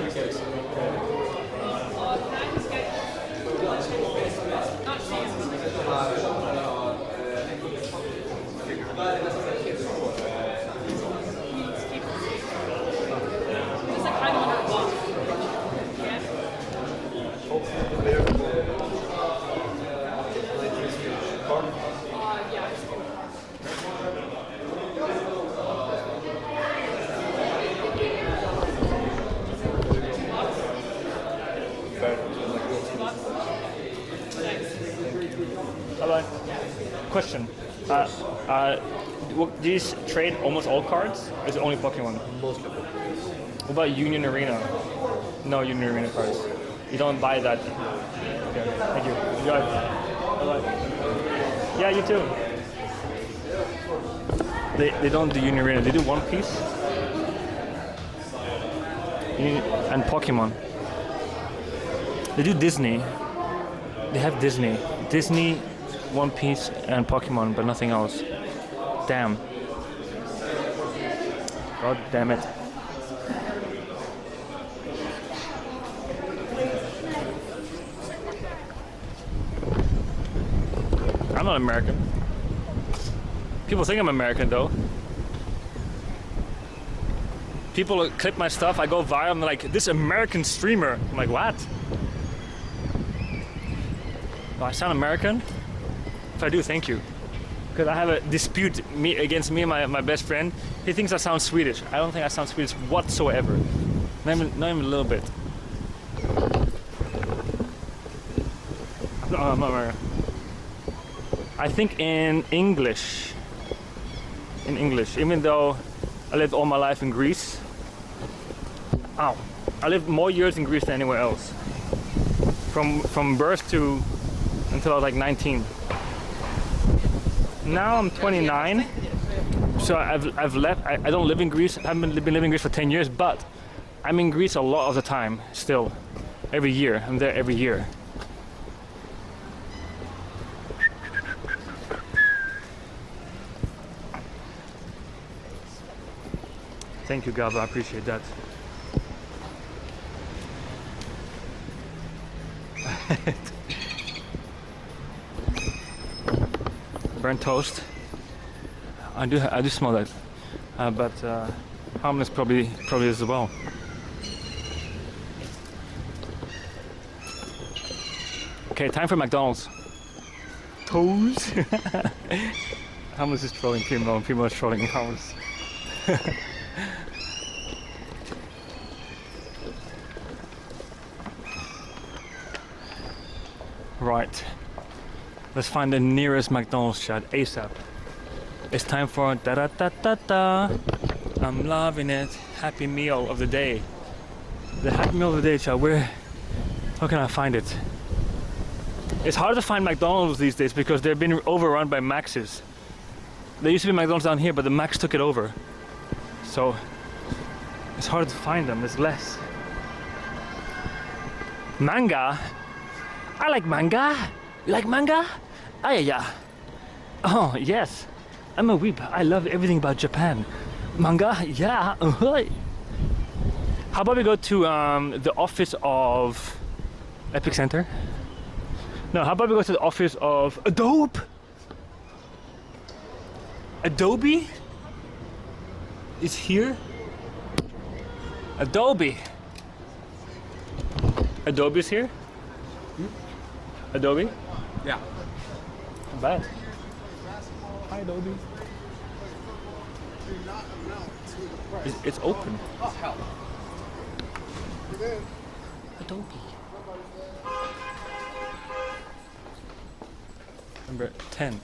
Question. Do you trade almost all cards? Or is it only Pokemon? Mostly. What about Union Arena? No Union Arena cards. You don't buy that. Okay, thank you. Enjoy. Bye-bye. Yeah, you too. They don't do Union Arena. They do One Piece and Pokemon. They do Disney. They have Disney. Disney, One Piece, and Pokemon, but nothing else. Damn. God damn it. I'm not American. People think I'm American though. People clip my stuff, I go viral, I'm like, this American streamer. I'm like, what? Do I sound American? If I do, thank you. Because I have a dispute against me and my best friend. He thinks I sound Swedish. I don't think I sound Swedish whatsoever. Not even a little bit. No, I'm not American. I think in English, even though I lived all my life in Greece. Ow. I lived more years in Greece than anywhere else. From birth to until I was like 19. Now I'm 29, so I've left. I don't live in Greece. I haven't been living in Greece for 10 years, but I'm in Greece a lot of the time still. Every year, I'm there every year. Thank you, Gaba. I appreciate that. burnt toast. I do smell that, but harmless probably as well. Okay, time for McDonald's. Toast. Harmless is trolling Primo, and Primo is trolling Harmless. Right. Let's find the nearest McDonald's, chat, ASAP. It's time for da da da da da. I'm loving it. Happy meal of the day. The happy meal of the day, chat. How can I find it? It's hard to find McDonald's these days because they've been overrun by Max's. There used to be McDonald's down here, but the Max took it over. So it's hard to find them. There's less. Manga. I like manga. You like manga? Ah, yeah. Oh, yes. I'm a weeb. I love everything about Japan. Manga? Yeah. How about we go to the office of Epic Center? No, how about we go to the office of Adobe? Adobe is here? Adobe. Adobe is here? Adobe? Yeah. Not bad. Hi, Adobe. It's open. Oh, hell. Adobe. Number 10.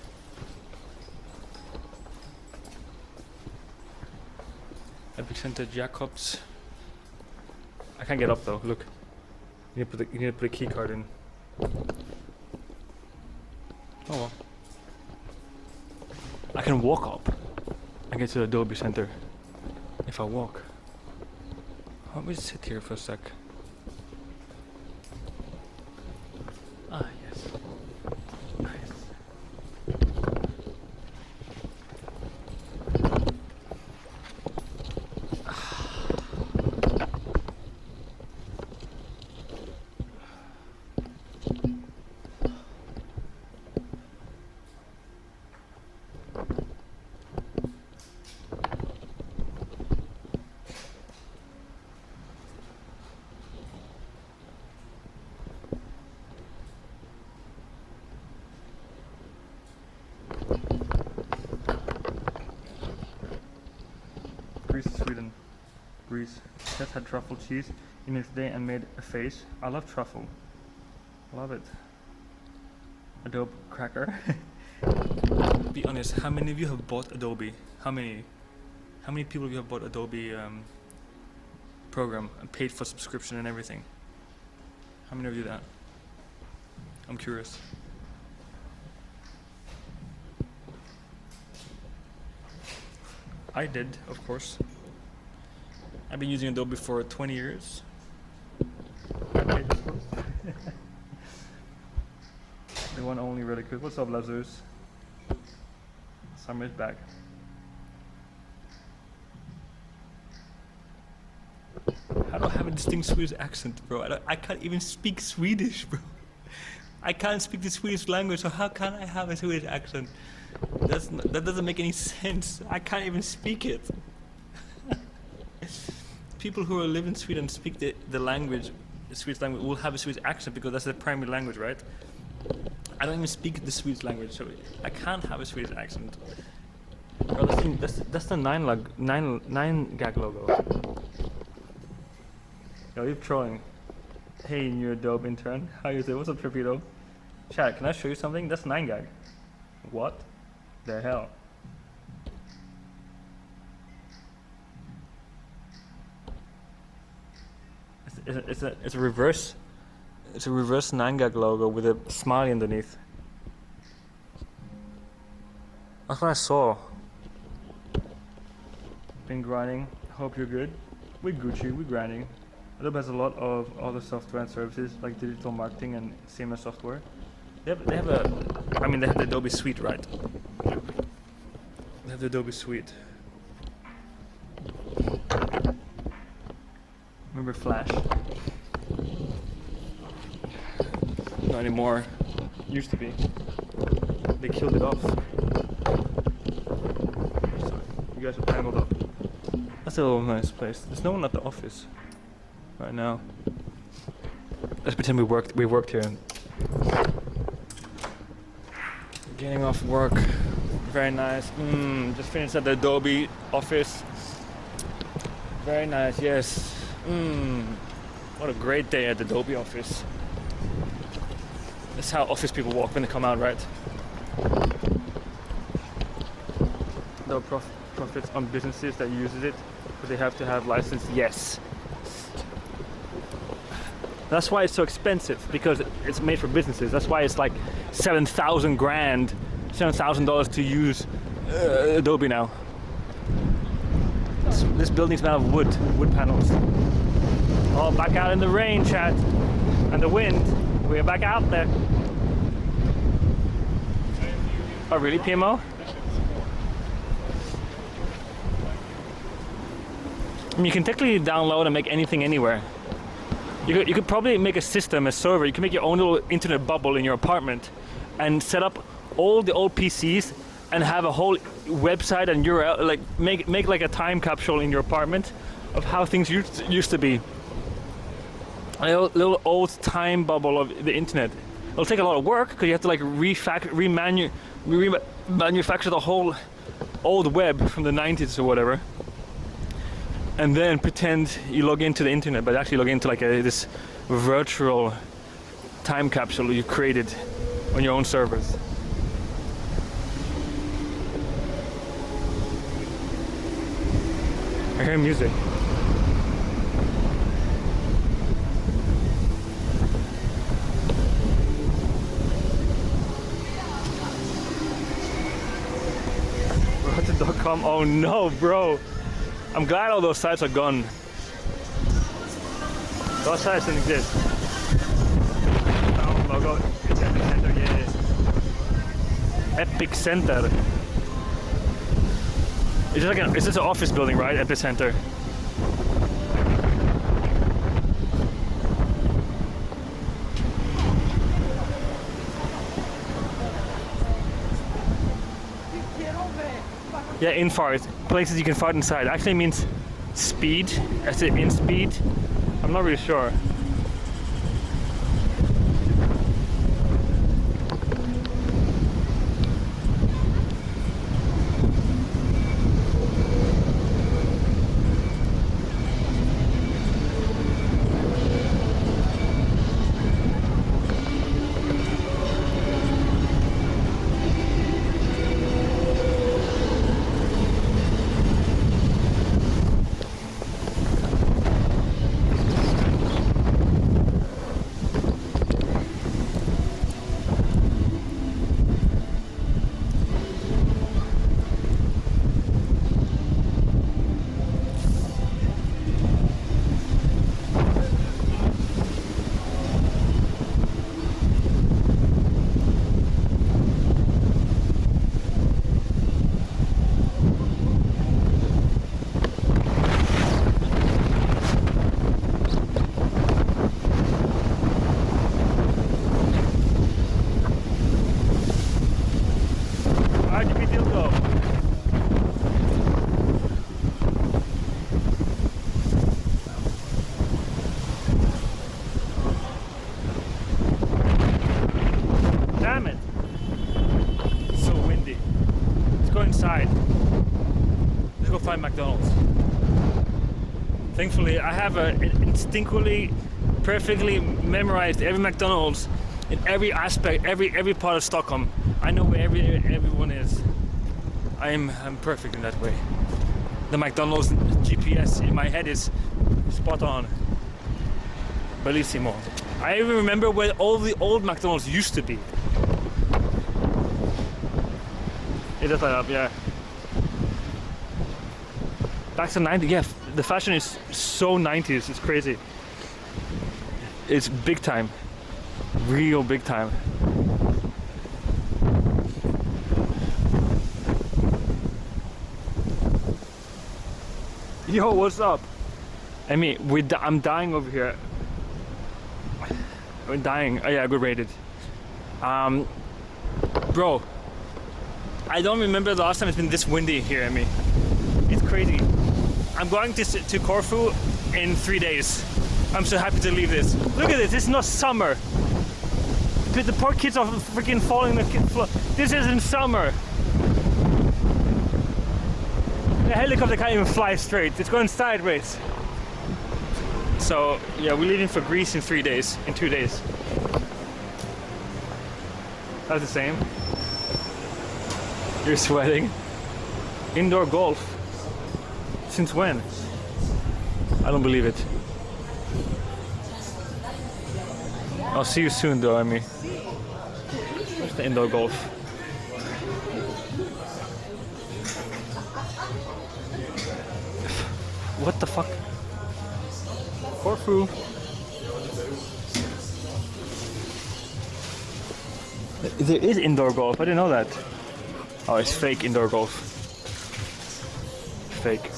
Epicenter Jacobs. I can't get up though, look. You need to put a key card in. Oh well. I can walk up and get to the Adobe Center if I walk. Let me just sit here for a sec. Ah, yes. Nice. Greece, Sweden. Greece. Just had truffle cheese in it today and made a face. I love truffle. Love it. Adobe cracker. Be honest, how many of you have bought Adobe? How many people of you have bought Adobe program and paid for subscription and everything? How many of you that? I'm curious. I did, of course. I've been using Adobe for 20 years. I paid this one. The one only really quick. What's up, Lazarus? Summer's back. How do I have a distinct Swedish accent, bro? I can't even speak Swedish, bro. I can't speak the Swedish language, so how can I have a Swedish accent? That doesn't make any sense. I can't even speak it. People who live in Sweden speak the language, the Swedish language, will have a Swedish accent because that's their primary language, right? I don't even speak the Swedish language, so I can't have a Swedish accent. Bro, that's the 9gag logo. Yo, you're trolling. Hey, new Adobe intern. How you doing? What's up, Trapito? Chat, can I show you something? That's 9gag. What the hell? It's a reverse 9gag logo with a smiley underneath. That's what I saw. Been grinding. Hope you're good. We're Gucci. We're grinding. Adobe has a lot of other software and services like digital marketing and CMS software. They have the Adobe Suite, right? They have the Adobe Suite. Remember Flash? Not anymore. Used to be. They killed it off. guys a panel though. That's a little nice place. There's no one at the office right now. Let's pretend we worked here. Getting off work. Very nice. Just finished at the Adobe office. Very nice, yes. What a great day at the Adobe office. That's how office people walk when they come out, right? No profits on businesses that uses it, but they have to have license. Yes. That's why it's so expensive, because it's made for businesses. That's why it's like $7,000 to use Adobe now. This building's made of wood panels. Oh, back out in the rain, chat, and the wind. We're back out there. Oh, really, PMO? I mean, you can technically download and make anything anywhere. You could probably make a system, a server. You can make your own little internet bubble in your apartment and set up all the old PCs and have a whole website and URL, like make like a time capsule in your apartment of how things used to be. A little old time bubble of the internet. It'll take a lot of work because you have to like remanufacture the whole old web from the 90s or whatever, and then pretend you log into the internet, but actually log into like this virtual time capsule you created on your own servers. I hear music. Rotten.com. Oh no, bro. I'm glad all those sites are gone. Those sites didn't exist. Oh, logo. It's Epicenter, yeah. Epicenter. It's just like it's just an office building, right? Epicenter. Yeah, in fart. Places you can fart inside. Actually means speed. I say in speed. I'm not really sure. McDonald's. Thankfully, I have instinctively, perfectly memorized every McDonald's in every aspect, every part of Stockholm. I know where everyone is. I'm perfect in that way. The McDonald's GPS in my head is spot on. Bellissimo. I even remember where all the old McDonald's used to be. It does light up, yeah. Back to 90s, yeah, the fashion is so 90s, it's crazy. It's big time, real big time. Yo, what's up? I mean, I'm dying over here. We're dying. Oh yeah, good rated. Bro, I don't remember the last time it's been this windy here. I mean, crazy. I'm going to Corfu in 3 days. I'm so happy to leave this. Look at this. This is not summer. The poor kids are freaking falling the floor. This isn't summer. The helicopter can't even fly straight. It's going sideways. So yeah, we're leaving for Greece in 3 days. In 2 days. That's the same. You're sweating. Indoor golf. Since when? I don't believe it. I'll see you soon though, Amy. Where's the indoor golf? What the fuck? Corfu. There is indoor golf, I didn't know that. Oh, it's fake indoor golf. Fake.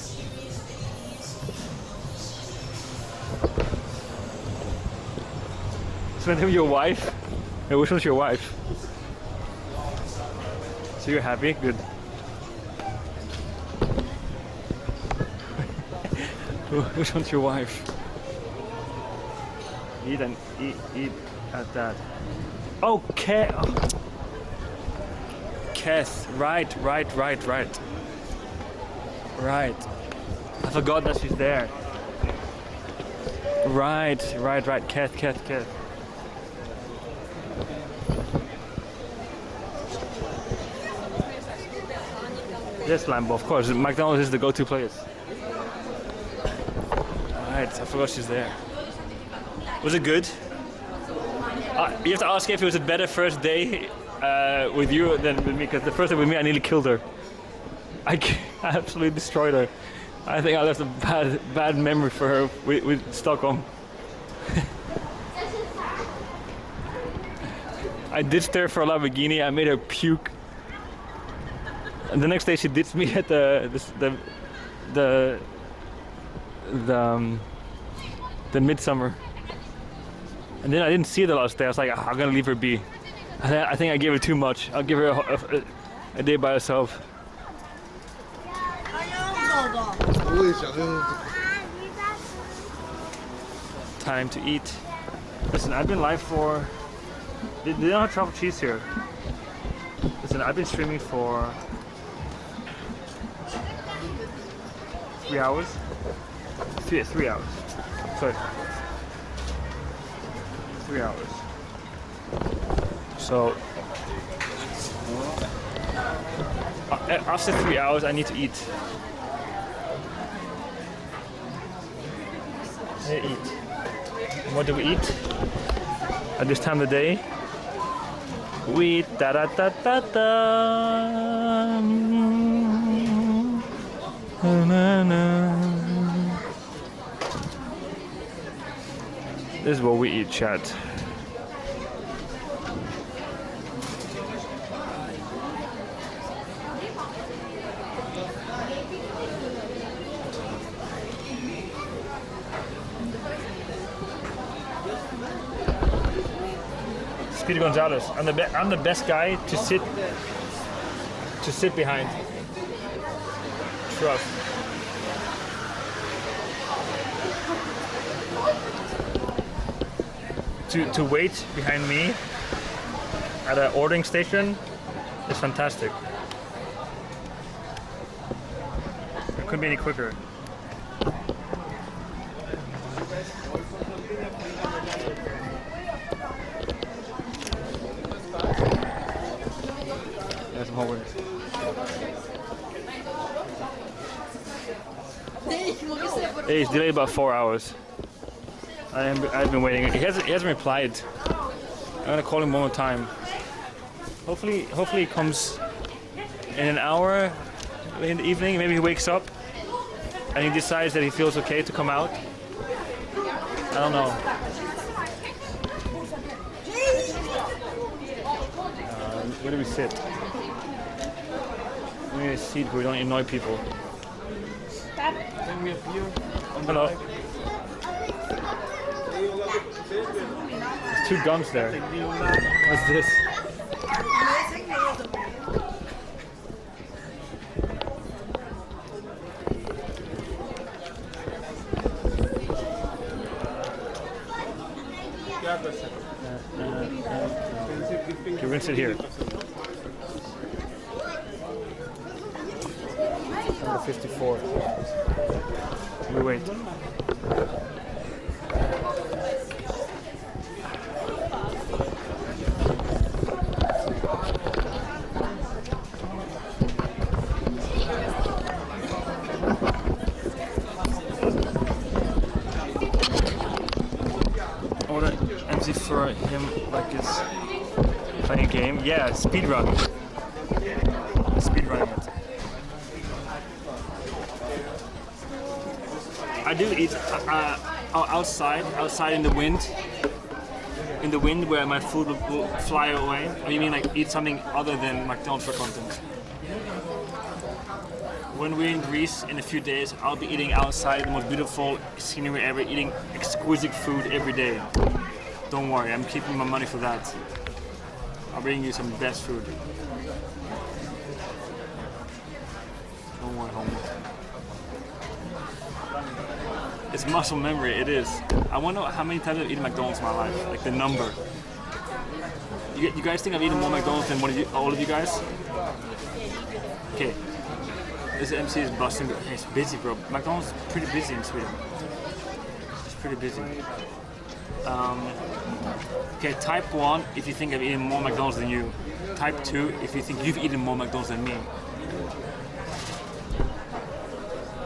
Spend with your wife? Yeah, which one's your wife? So you're happy? Good. Which one's your wife? Eat at that. Oh, Kath. Oh. Kath. Right. Right. I forgot that she's there. Right. Kath. Yes, Lambo, of course. McDonald's is the go-to place. Right, I forgot she's there. Was it good? You have to ask if it was a better first day with you than with me, because the first day with me I nearly killed her. I absolutely destroyed her. I think I left a bad memory for her with Stockholm. I ditched her for a Lamborghini. I made her puke. And the next day she ditched me at the midsummer. And then I didn't see her the last day. I was like, I'm gonna leave her be. I think I gave her too much. I'll give her a day by herself. Time to eat. Listen, I've been live for... They don't have truffle cheese here. Listen, I've been streaming for 3 hours. 3 hours. Sorry. 3 hours. So after 3 hours, I need to eat. I eat. And what do we eat at this time of the day? We eat da da da da da. Na, na. This is what we eat, chat. Peter Gonzalez. I'm the best guy to sit behind. Trust. To wait behind me at an ordering station is fantastic. It couldn't be any quicker. That's some homework. Hey, it's delayed about 4 hours. I've been waiting. He hasn't replied. I'm gonna call him one more time. Hopefully he comes in an hour in the evening. Maybe he wakes up and he decides that he feels okay to come out. I don't know. Where do we sit? We need a seat where we don't annoy people. Hello. There's 2 guns there. What's this? Okay, rinse it here. Number 54. We wait. Order MC for him like it's playing a game. Yeah, speedrun. Speedrunning it. I do eat outside in the wind. In the wind where my food will fly away. Or you mean like eat something other than McDonald's for content? When we're in Greece in a few days, I'll be eating outside the most beautiful scenery ever, eating exquisite food every day. Don't worry, I'm keeping my money for that. I'll bring you some best food. Don't worry, homie. It's muscle memory, it is. I wonder how many times I've eaten McDonald's in my life, like the number. You guys think I've eaten more McDonald's than all of you guys? Okay. This MC is busting. It's busy, bro. McDonald's is pretty busy in Sweden. It's pretty busy. Okay, type 1 if you think I've eaten more McDonald's than you. Type 2 if you think you've eaten more McDonald's than me.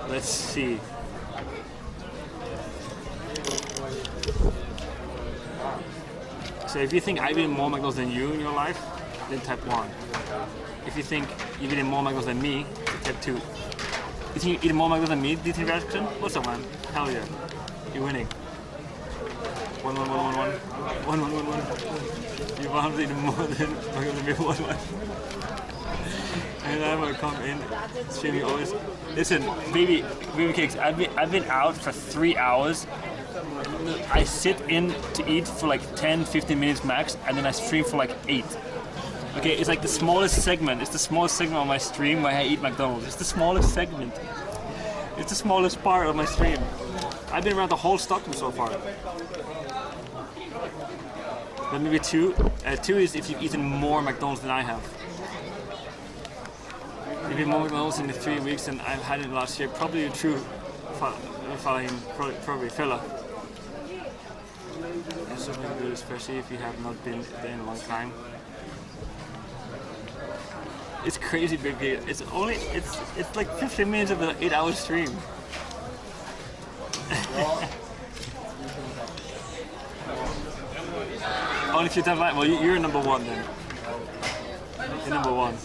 Let's see. So if you think I've eaten more McDonald's than you in your life, then type 1. If you think you've eaten more McDonald's than me, type 2. You think you've eaten more McDonald's than me, DT reaction? What's up, man? Hell yeah. You're winning. 1, 1, 1, 1, 1. 1, 1, 1, 1. You've eaten more than McDonald's than me. 1, 1. And I'm gonna come in, streaming always. Listen, baby cakes, I've been out for 3 hours. I sit in to eat for like 10-15 minutes max, and then I stream for like 8. Okay, it's like the smallest segment. It's the smallest segment on my stream where I eat McDonald's. It's the smallest segment. It's the smallest part of my stream. I've been around the whole Stockholm so far. But maybe 2. 2 is if you've eaten more McDonald's than I have. If you've eaten more McDonald's in the 3 weeks than I've had it last year, probably true. Probably fella. It's something good, especially if you have not been there in a long time. It's crazy, baby. It's like 15 minutes of an 8-hour stream. Only if you have like, well, you're number 1 then. You're number 1.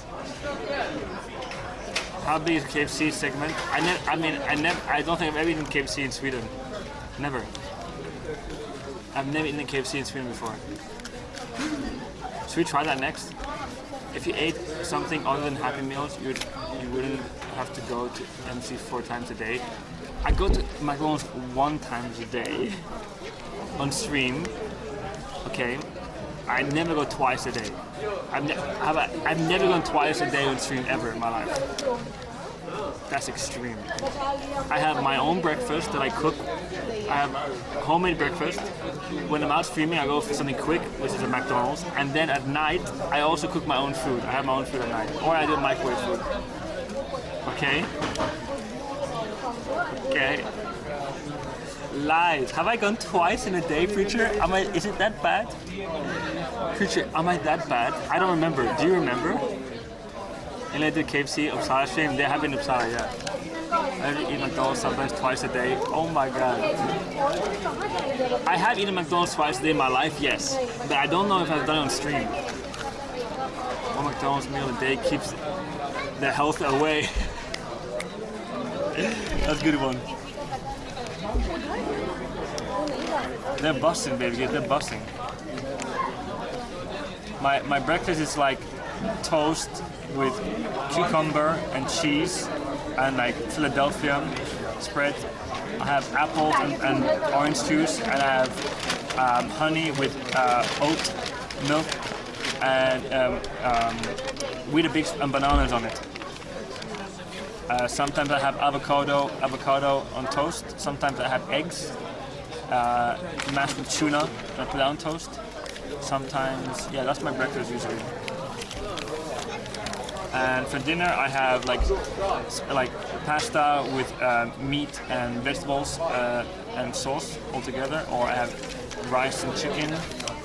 How big is KFC segment? I don't think I've ever eaten KFC in Sweden. Never. I've never eaten a KFC in Sweden before. Should we try that next? If you ate something other than Happy Meals, you wouldn't have to go to MC 4 times a day. I go to McDonald's 1 time a day on stream. Okay, I never go twice a day. I've never gone twice a day on stream ever in my life. That's extreme. I have my own breakfast that I cook. I have homemade breakfast. When I'm out streaming, I go for something quick, which is a McDonald's. And then at night, I also cook my own food. I have my own food at night. Or I do microwave food. Okay? Okay. Lies. Have I gone twice in a day, Preacher? Is it that bad? Preacher, am I that bad? I don't remember. Do you remember? And I did KFC Uppsala stream. They have in Uppsala, yeah. I eat McDonald's sometimes twice a day. Oh my god. I have eaten McDonald's twice a day in my life, yes. But I don't know if I've done it on stream. 1 McDonald's meal a day keeps the health away. That's a good one. They're busting, baby. They're busting. My breakfast is like toast with cucumber and cheese and like Philadelphia spread. I have apples and orange juice, and I have honey with oat milk and Weetabix and bananas on it. Sometimes I have avocado on toast. Sometimes I have eggs. mashed with tuna that I put on toast. Sometimes, yeah, that's my breakfast usually. And for dinner, I have like pasta with meat and vegetables and sauce all together, or I have rice and chicken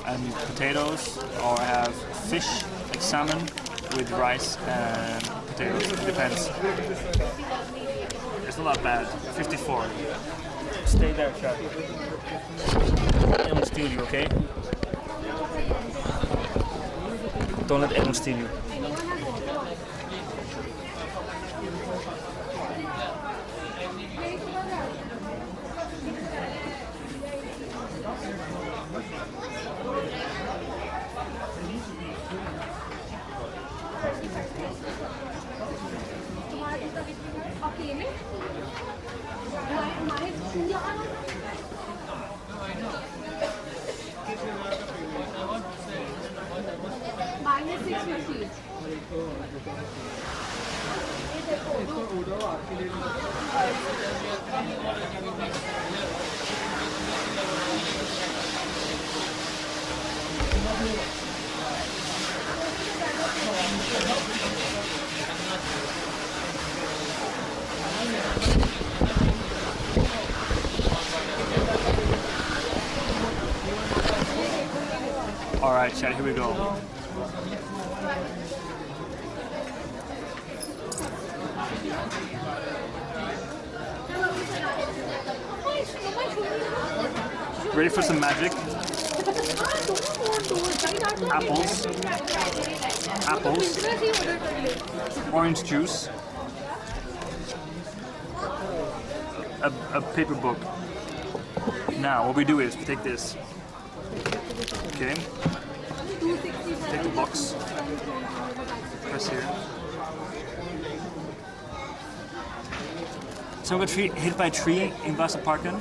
and potatoes, or I have fish like salmon with rice and potatoes. It depends. It's not that bad. 54. Stay there, Chad. Anyone steal you, okay? Don't let anyone steal you. All right, Chad, here we go. Ready for some magic? Apples. Orange juice. A paper book. Now, what we do is we take this. Okay. Take the box. Press here. So I'm gonna hit by a tree in Vasaparken.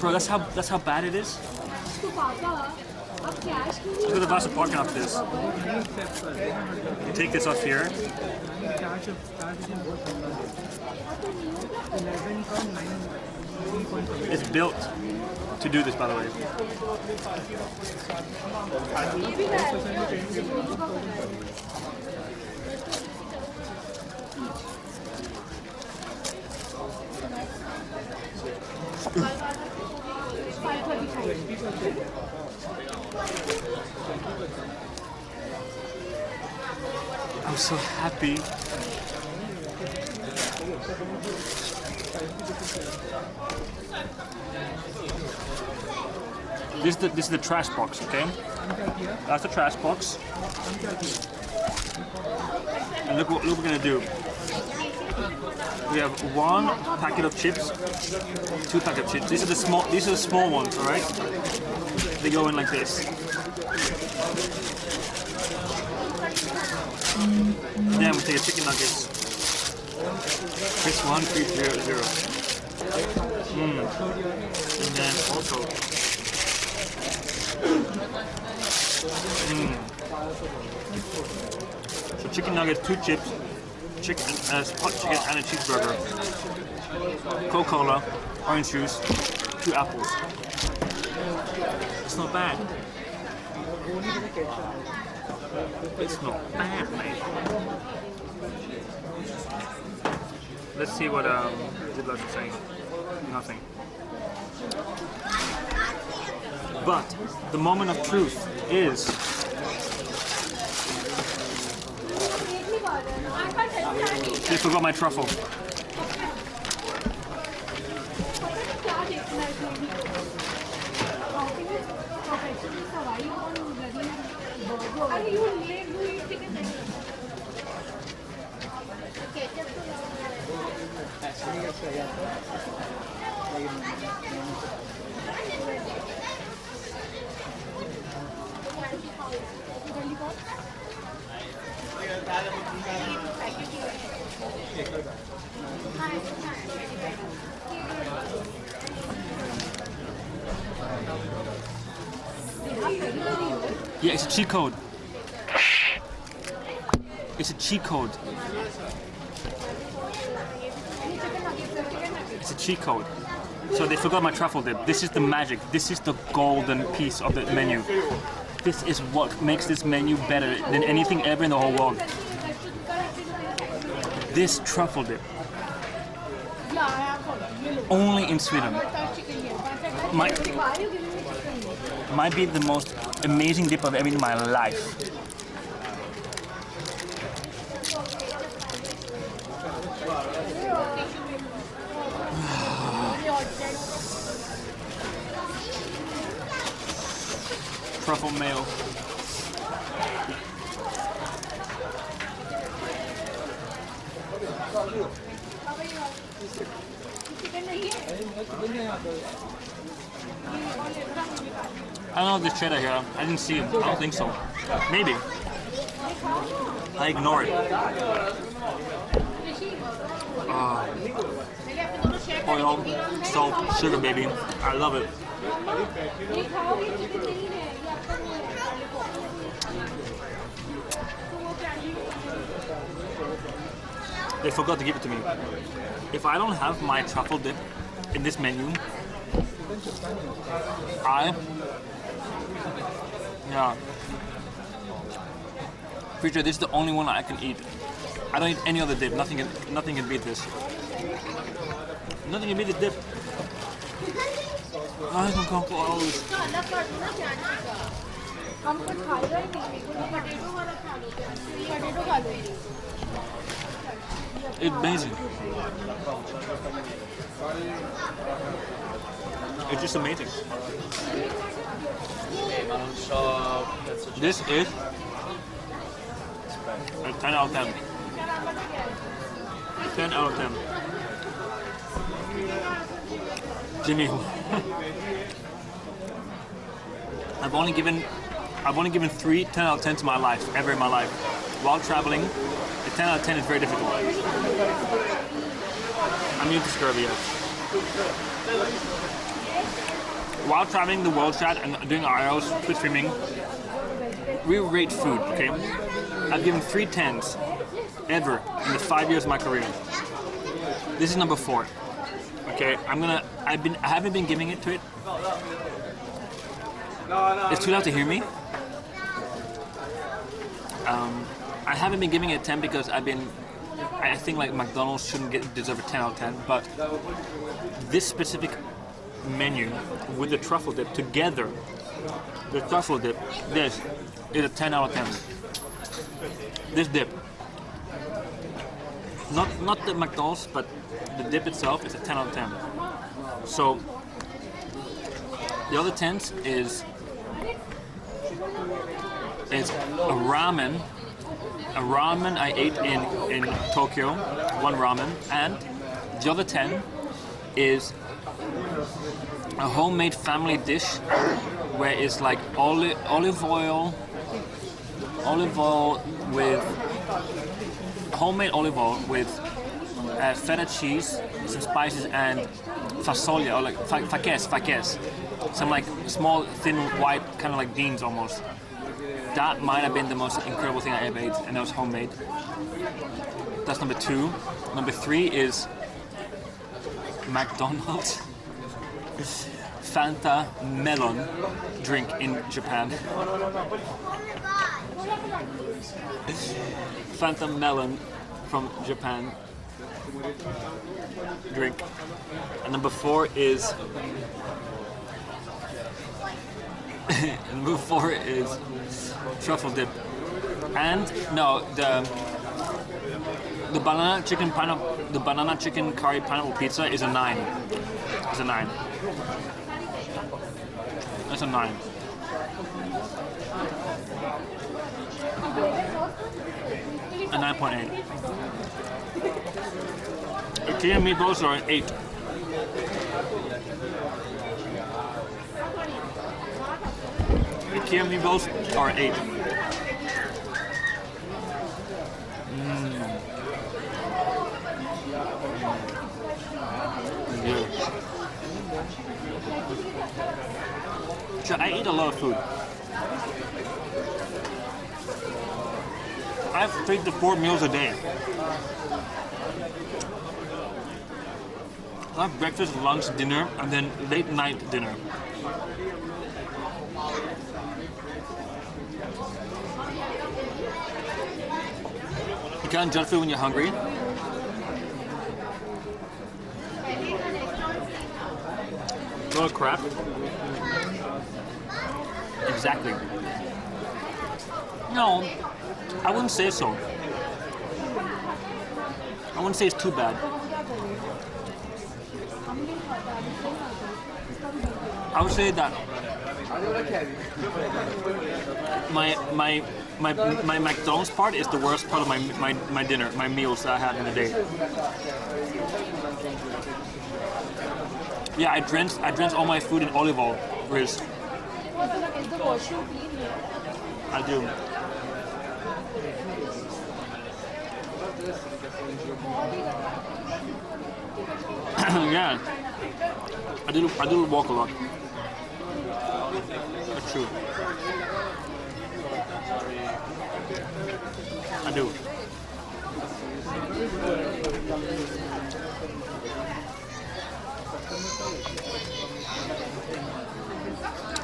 Bro, that's how bad it is. Look at the Vasaparken after this. You take this off here. It's built to do this, by the way. I'm so happy. This is the trash box, okay? That's the trash box. And look what we're gonna do. We have one packet of chips, two packets of chips. These are the small ones, all right? They go in like this. Then we take a chicken nuggets. Press 1300. And then also. So chicken nuggets, 2 chips, hot chicken and a cheeseburger, Coca-Cola, orange juice, 2 apples. It's not bad. It's not bad, mate. Let's see what Ziblash is saying. Nothing. But the moment of truth is they forgot my truffle. Yeah, it's a cheat code. It's a cheat code. It's a cheat code. So they forgot my truffle dip. This is the magic. This is the golden piece of the menu. This is what makes this menu better than anything ever in the whole world. This truffle dip. Only in Sweden. Might be the most amazing dip I've ever eaten in my life. Truffle mayo. I don't know if there's cheddar here. I didn't see it. I don't think so. Maybe. I ignore it. Oil, salt, sugar, baby. I love it. They forgot to give it to me. If I don't have my truffle dip in this menu, pretty sure this is the only one I can eat. I don't eat any other dip. Nothing can beat this. Nothing can beat this dip. I can conquer all this. It's amazing. It's just amazing. This is a 10 out of 10. 10 out of 10. Jimmy. I've only given 3 10 out of 10 to my life, ever in my life. While traveling, a 10 out of 10 is very difficult. I'm new to scurvy, yes. While traveling the world chat and doing IRLs, Twitch streaming, we rate food, okay? I've given 3 10s ever in the 5 years of my career. This is number 4. Okay, I haven't been giving it to it. It's too loud to hear me. I haven't been giving it a 10 because I think like McDonald's shouldn't deserve a 10 out of 10, but this specific menu with the truffle dip together, the truffle dip, this is a 10 out of 10. This dip. Not the McDonald's, but the dip itself is a 10 out of 10. So the other 10s is a ramen. A ramen I ate in Tokyo, one ramen, and the other 10 is a homemade family dish where it's like olive oil with homemade olive oil with feta cheese, some spices, and fasolia, or like fakes, some like small, thin, white, kind of like beans almost. That might have been the most incredible thing I ever ate, and that was homemade. That's number 2. Number 3 is McDonald's Fanta melon drink in Japan. Fanta melon from Japan drink. And number 4 is number 4 is truffle dip. And no, the banana chicken curry pineapple pizza is a 9. It's a 9. That's a 9. A 9.8. Tortilla meatballs are an 8. IKEA meatballs are 8. Yeah. So I eat a lot of food. I have 3 to 4 meals a day. I have breakfast, lunch, dinner, and then late night dinner. You can't judge food when you're hungry. Oh crap. Exactly. No, I wouldn't say so. I wouldn't say it's too bad. I would say that my McDonald's part is the worst part of my dinner, my meals that I had in the day. Yeah, I drench all my food in olive oil, Riz. I do. Yeah, I do walk a lot. That's true. I do.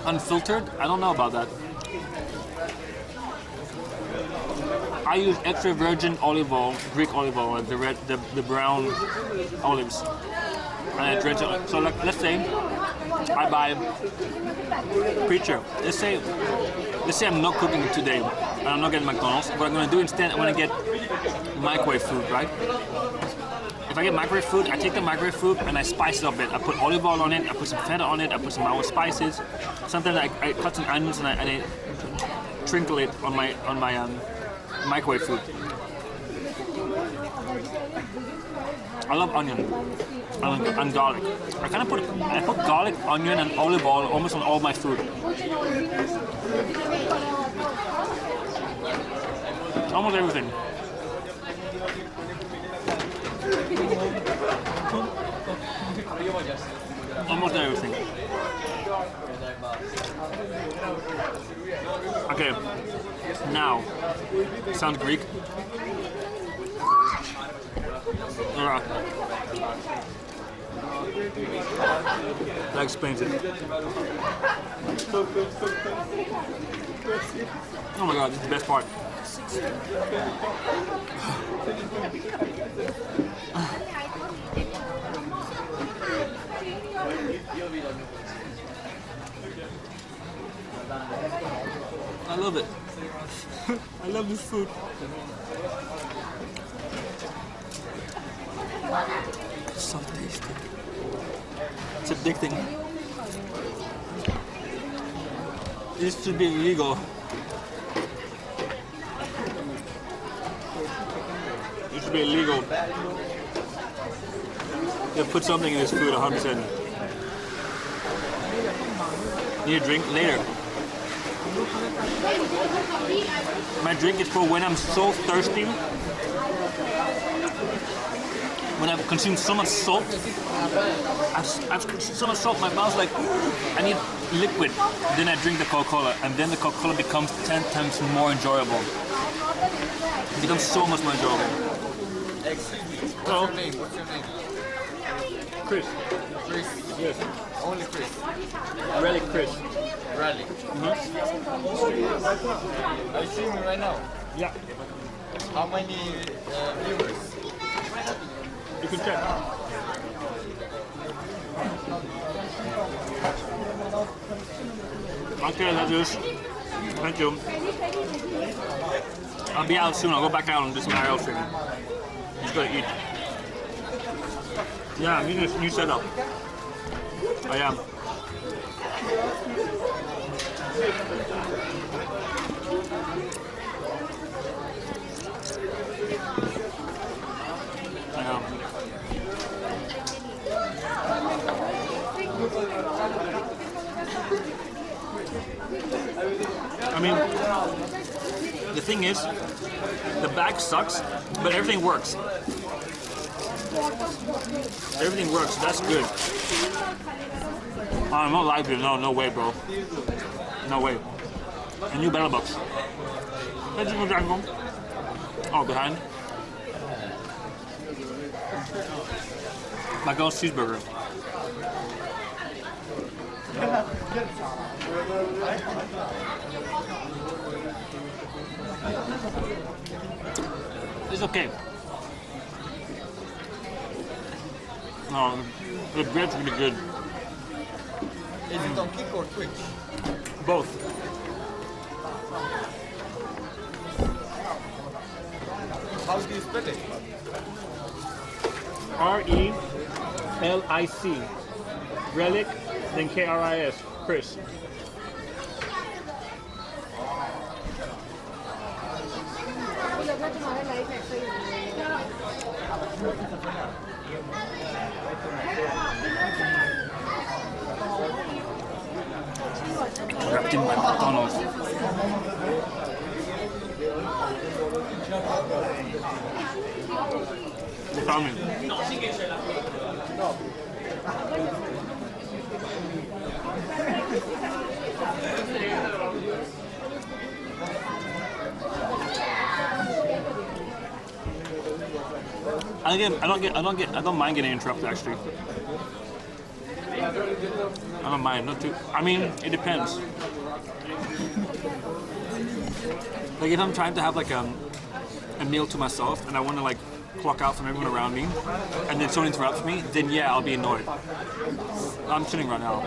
Unfiltered? I don't know about that. I use extra virgin olive oil, Greek olive oil, like the brown olives, and I drench it. So like, let's say I buy Preacher. Let's say I'm not cooking today, and I'm not getting McDonald's. What I'm gonna do instead, I'm gonna get microwave food, right? If I get microwave food, I take the microwave food and I spice it up a bit. I put olive oil on it, I put some feta on it, I put some mild spices. Sometimes I cut some onions and I trinkle it on my microwave food. I love onion and garlic. I put garlic, onion, and olive oil almost on all my food. Almost everything. Almost everything. Okay, now, sounds Greek. That explains it. Oh my god, this is the best part. I love it. I love this food. It's so tasty. It's addicting. This should be illegal. It should be illegal. You put something in this food 100%. Need a drink later. My drink is for when I'm so thirsty. When I've consumed so much salt, I've consumed so much salt, my mouth's like, I need liquid. Then I drink the Coca-Cola, and then the Coca-Cola becomes 10 times more enjoyable. It becomes so much more enjoyable. Hello. What's your name? Chris. Chris? Yes. Only Chris? Rally Chris. Rally? Are you streaming right now? Yeah. How many viewers? You can check. Okay, that's it. Thank you. I'll be out soon. I'll go back out and do some IRL streaming. Just gotta eat. Yeah, I'm using this new setup. I am. I mean, the thing is, the bag sucks, but everything works. Everything works, that's good. I'm not live here, no way, bro. No way. A new battle box. Oh, behind. McDonald's cheeseburger. It's okay. No, the bread's really good. Is it on Kick or Twitch? Both. How do you spell it? R-E-L-I-C. Relic, then K-R-I-S. Chris. Wrapped in my McDonald's. They found me. I don't mind getting interrupted actually. I don't mind, not too. I mean, it depends. Like if I'm trying to have like a meal to myself and I want to like clock out from everyone around me, and then someone interrupts me, then yeah, I'll be annoyed. I'm chilling right now.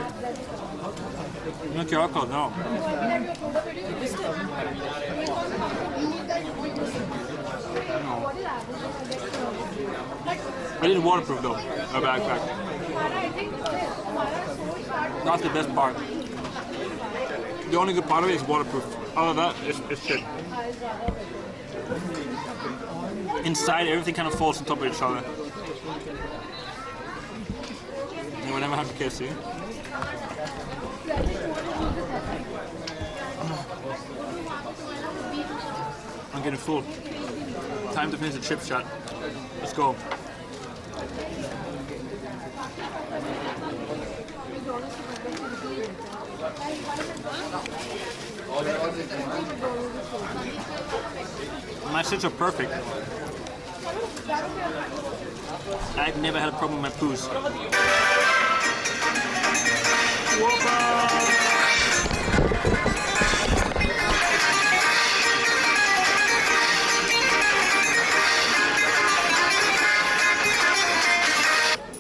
No QR code, no. I did waterproof though, my backpack. That's the best part. The only good part of it is waterproof. Other than that, it's shit. Inside, everything kind of falls on top of each other. You will never have to kiss you. I'm getting full. Time to finish the chip shot. Let's go. My shits are perfect. I've never had a problem with my poos.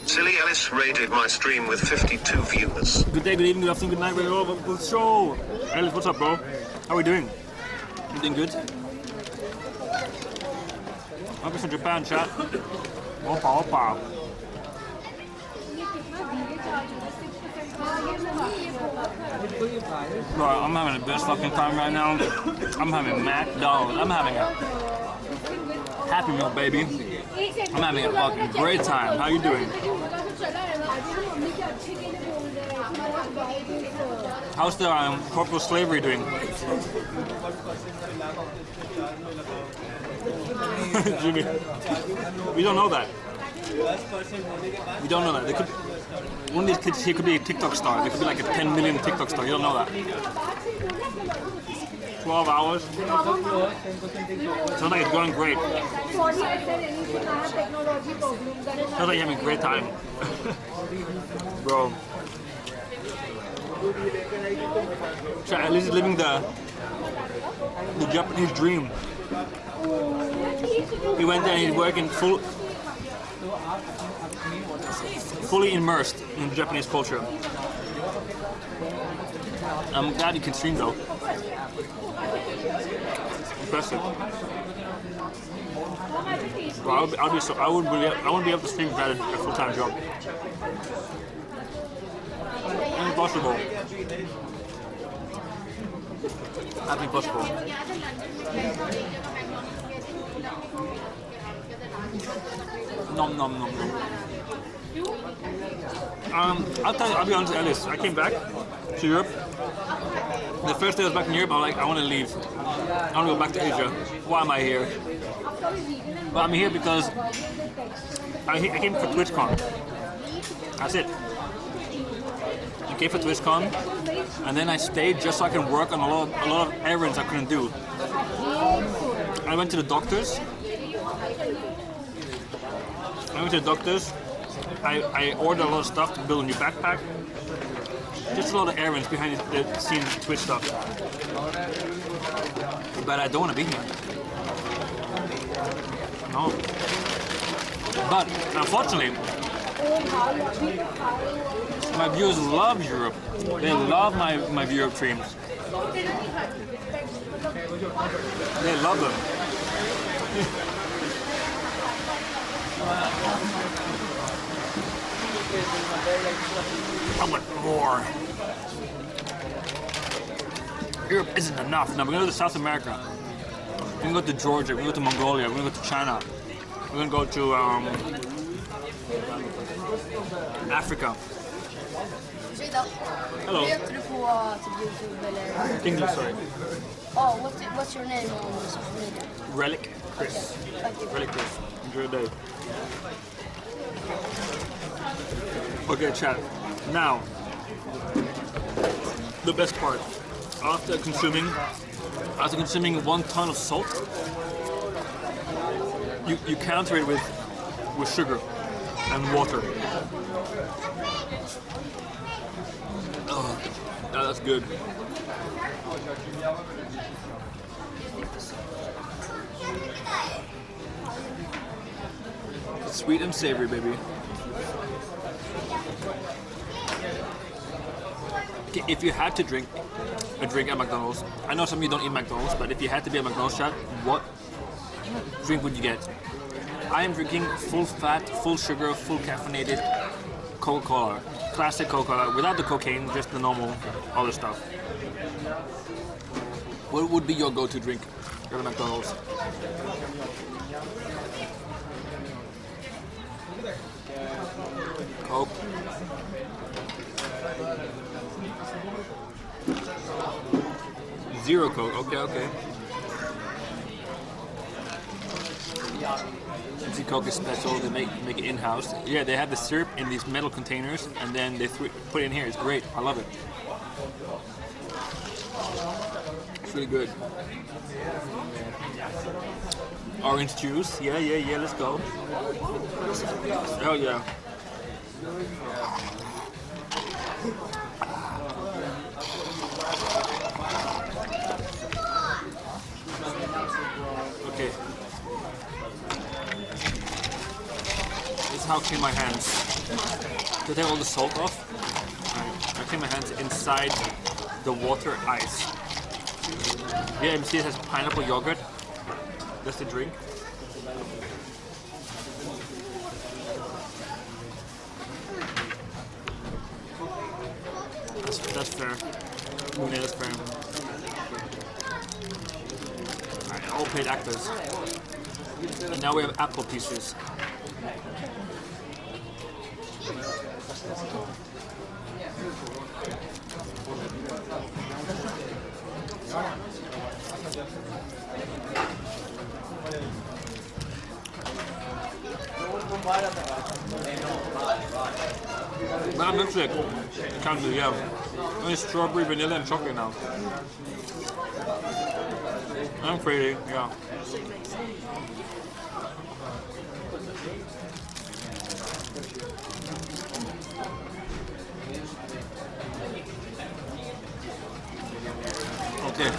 Silly Alice rated my stream with 52 viewers. Good day, good evening, good afternoon, good night, we're all over the show. Alice, what's up, bro? How are we doing? You doing good? I'm from Japan, chat. Opa, opa. Bro, I'm having the best fucking time right now. I'm having McDonald's. I'm having a Happy Meal, baby. I'm having a fucking great time. How you doing? How's the corporal slavery doing? Jimmy, we don't know that. We don't know that. They could, one of these kids here could be a TikTok star. They could be like a 10 million TikTok star. You don't know that. 12 hours. Sounds like it's going great. Sounds like you're having a great time. Bro. At least he's living the Japanese dream. He went there and he's working fully immersed in Japanese culture. I'm glad you can stream though. Impressive. Well, I wouldn't be able to stream if I had a full-time job. Impossible. That's impossible. Nom nom nom nom. I'll be honest, Alice. I came back to Europe. The first day I was back in Europe, I was like, I want to leave. I want to go back to Asia. Why am I here? Well, I'm here because I came for TwitchCon. That's it. I came for TwitchCon, and then I stayed just so I can work on a lot of errands I couldn't do. I went to the doctors. I ordered a lot of stuff to build a new backpack. Just a lot of errands behind the scenes Twitch stuff. But I don't want to be here. No. But unfortunately, my viewers love Europe. They love my Europe streams. They love them. I want more. Europe isn't enough. Now we're gonna go to South America. We're gonna go to Georgia. We're gonna go to Mongolia. We're gonna go to China. We're gonna go to Africa. Hello. English, sorry. Oh, what's your name on social media? Relic Chris. Relic Chris. Enjoy the day. Okay, chat. Now, the best part. After consuming 1 ton of salt, you counter it with sugar and water. Oh, that's good. Sweet and savory, baby. If you had to drink a drink at McDonald's, I know some of you don't eat McDonald's, but if you had to be at McDonald's, chat, what drink would you get? I am drinking full fat, full sugar, full caffeinated Coca-Cola. Classic Coca-Cola, without the cocaine, just the normal other stuff. What would be your go-to drink at McDonald's? Coke. Zero Coke, okay. Pepsi Coke is special, they make it in-house. Yeah, they have the syrup in these metal containers and then they put it in here. It's great, I love it. It's really good. Orange juice, yeah, let's go. Oh yeah. Okay. This is how I clean my hands. To take all the salt off, I clean my hands inside the water ice. Yeah, you see it has pineapple yogurt. That's the drink. That's fair. Yeah, that's fair. Alright, all paid actors. And now we have apple pieces. Nah, milkshake. Can't do, yeah. Only strawberry, vanilla, and chocolate now. I'm crazy, yeah. Okay.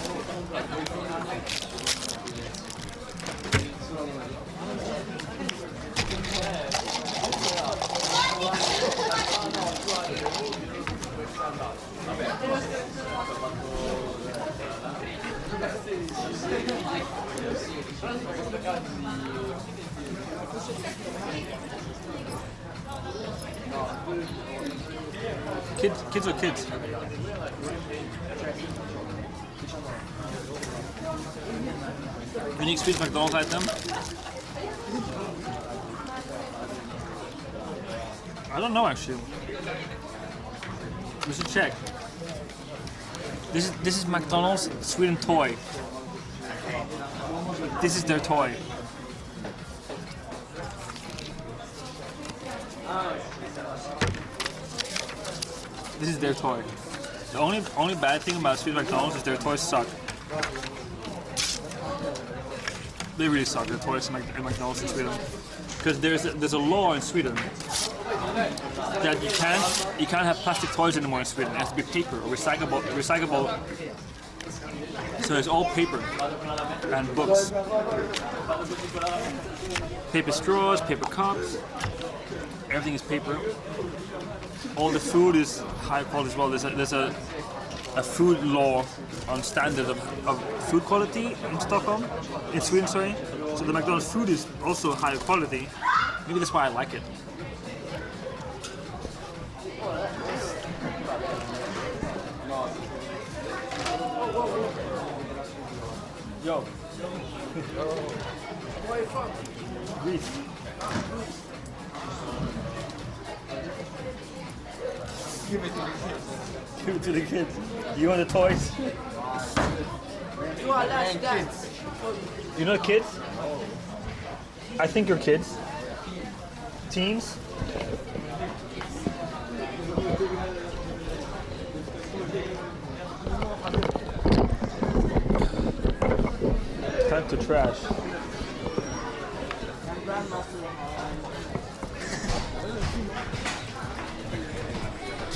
Kids are kids. Unique Swedish McDonald's item. I don't know actually. We should check. This is McDonald's Sweden toy. This is their toy. This is their toy. The only bad thing about Swedish McDonald's is their toys suck. They really suck. Their toys at McDonald's in Sweden, because there's a law in Sweden that you can't have plastic toys anymore in Sweden. It has to be paper or recyclable. So it's all paper and books. Paper straws, paper cups. Everything is paper. All the food is high quality as well. There's a food law on standard of food quality in Stockholm, in Sweden, sorry. So the McDonald's food is also high quality. Maybe that's why I like it. Yo. Where are you from? Greece. Give it to the kids. Give it to the kids. You want the toys? You are last kids. You know kids? I think you're kids. Teens? Time to trash.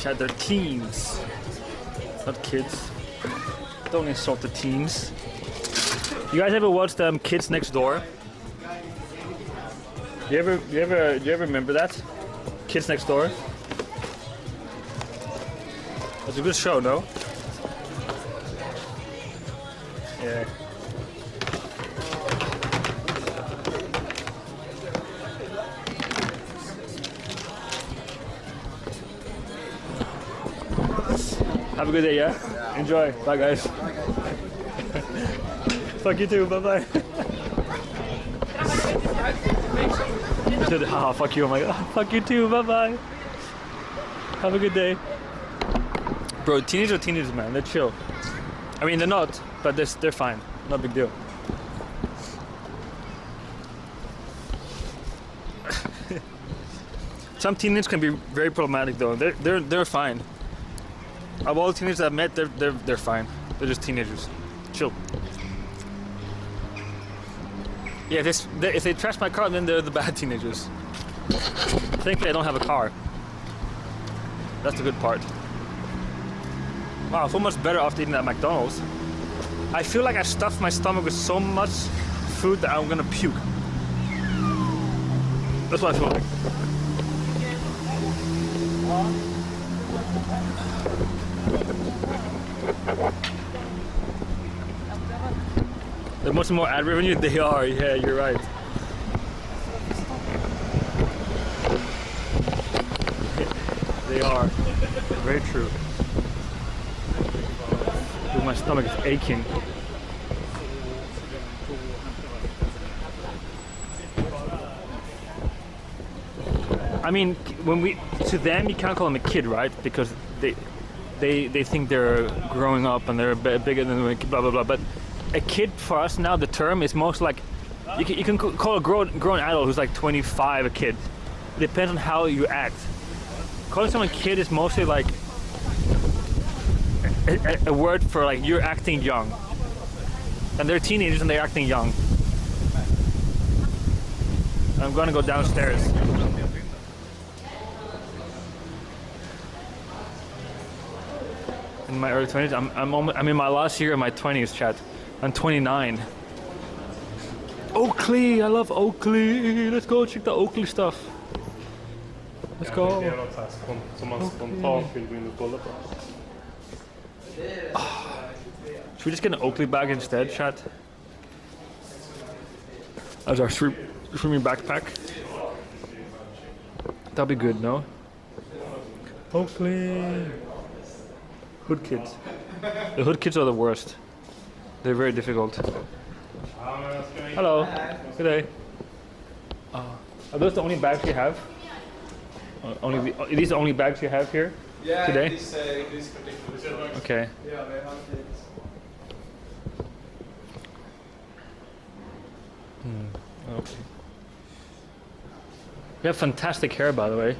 Chat, they're teens, not kids. Don't insult the teens. You guys ever watched Kids Next Door? You ever remember that? Kids Next Door? It's a good show, no? Yeah. Have a good day, yeah? Enjoy. Bye, guys. Fuck you too. Bye-bye. Fuck you. I'm like, oh, fuck you too. Bye-bye. Have a good day. Bro, teenagers are teenagers, man. They're chill. I mean, they're not, but they're fine. No big deal. Some teenagers can be very problematic, though. They're fine. Of all the teenagers I've met, they're fine. They're just teenagers. Chill. Yeah, if they trash my car, then they're the bad teenagers. Thankfully, I don't have a car. That's the good part. Wow, I feel much better after eating at McDonald's. I feel like I stuffed my stomach with so much food that I'm gonna puke. That's what I feel like. They're much more ad revenue. They are, yeah, you're right. They are. Very true. Dude, my stomach is aching. I mean, to them, you can't call them a kid, right? Because they think they're growing up and they're bigger than blah blah blah. But a kid for us now, the term is most like you can call a grown adult who's like 25 a kid. It depends on how you act. Calling someone a kid is mostly like a word for like you're acting young, and they're teenagers and they're acting young. I'm gonna go downstairs. In my early 20s, I'm in my last year of my 20s, chat. I'm 29. Oakley, I love Oakley. Let's go check the Oakley stuff. Let's go. Should we just get an Oakley bag instead, chat? As our swimming backpack. That'll be good, no? Oakley. Hood kids. The hood kids are the worst. They're very difficult. Hello. Good day. Are those the only bags you have? Are these the only bags you have here today? This particular. Okay. Yeah, they have Okay. You have fantastic hair, by the way.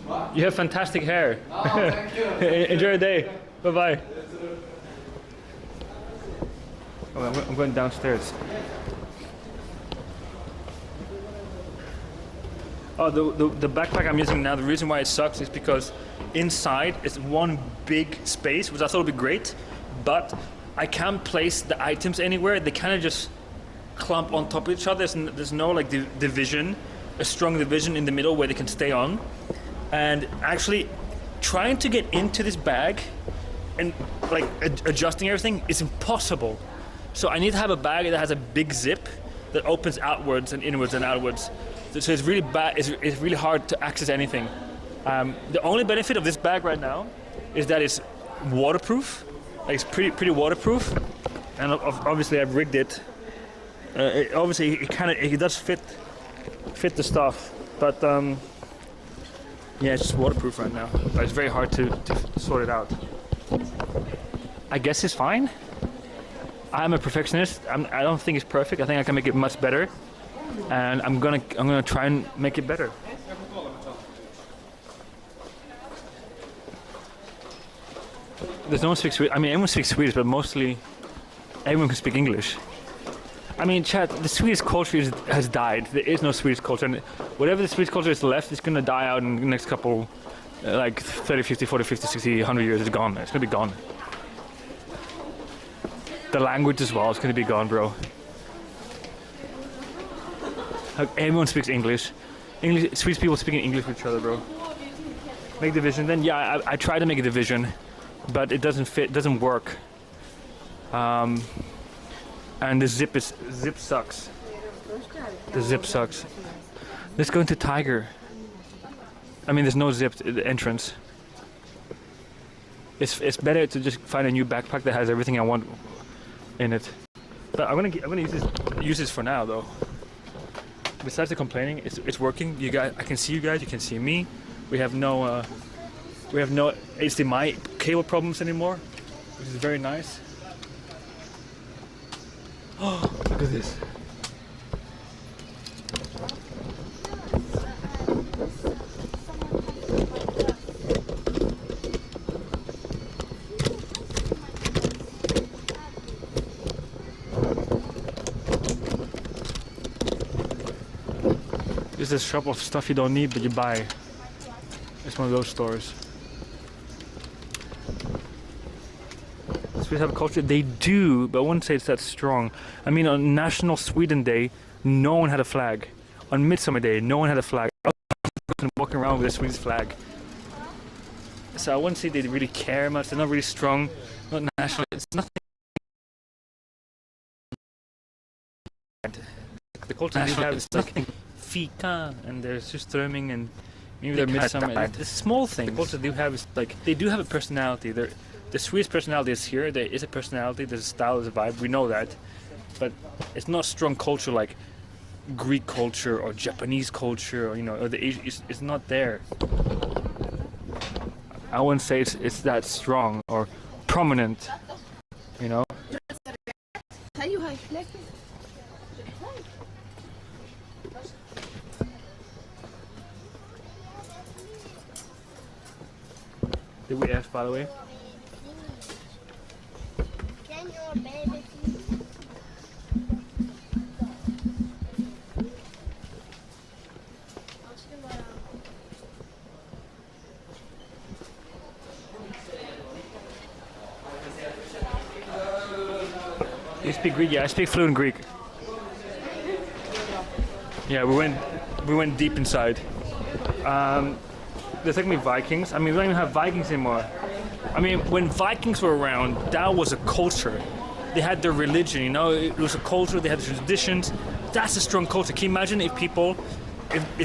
What? You have fantastic hair. Oh, thank you. Enjoy your day. Bye-bye. Oh, I'm going downstairs. Oh, the backpack I'm using now, the reason why it sucks is because inside is one big space, which I thought would be great, but I can't place the items anywhere. They kind of just clump on top of each other. There's no like division, a strong division in the middle where they can stay on. And actually trying to get into this bag and like adjusting everything is impossible. So I need to have a bag that has a big zip that opens outwards and inwards and outwards. So it's really bad. It's really hard to access anything. The only benefit of this bag right now is that it's waterproof. Like it's pretty waterproof, and obviously I've rigged it. Obviously it does fit the stuff, but yeah, it's just waterproof right now. But it's very hard to sort it out. I guess it's fine. I'm a perfectionist. I don't think it's perfect. I think I can make it much better. And I'm gonna try and make it better. There's no one speaks Swedish. I mean, everyone speaks Swedish, but mostly everyone can speak English. I mean, chat, the Swedish culture has died. There is no Swedish culture, and whatever the Swedish culture is left, it's gonna die out in the next couple, like 30, 50, 40, 50, 60, 100 years. It's gone. It's gonna be gone. The language as well is gonna be gone, bro. Like, everyone speaks English. Swedish people speaking English with each other, bro. Make division. Then yeah, I try to make a division, but it doesn't fit. Doesn't work. And the zip sucks. The zip sucks. Let's go into Tiger. I mean, there's no zip at the entrance. It's better to just find a new backpack that has everything I want in it. But I'm gonna use this for now though. Besides the complaining, it's working. You guys, I can see you guys. You can see me. We have no HDMI cable problems anymore, which is very nice. Oh, look at this. This is a shop of stuff you don't need but you buy. It's one of those stores. Swedes have a culture. They do, but I wouldn't say it's that strong. I mean, on National Sweden Day, no one had a flag. On Midsummer Day, no one had a flag. Walking around with a Swedish flag. So I wouldn't say they really care much. They're not really strong. Not national. It's nothing. The culture they have is like fika, and there's just strömming, and maybe they're midsummer. It's a small thing. The culture they have is like they do have a personality. The Swedish personality is here. There is a personality. There's a style. There's a vibe. We know that, but it's not strong culture like Greek culture or Japanese culture, or or the Asian. It's not there. I wouldn't say it's that strong or prominent. Did we ask, by the way? Can your baby You speak Greek? Yeah, I speak fluent Greek. Yeah, we went deep inside. There's like Vikings. I mean, we don't even have Vikings anymore. I mean, when Vikings were around, that was a culture. They had their religion, it was a culture, they had traditions. That's a strong culture. Can you imagine if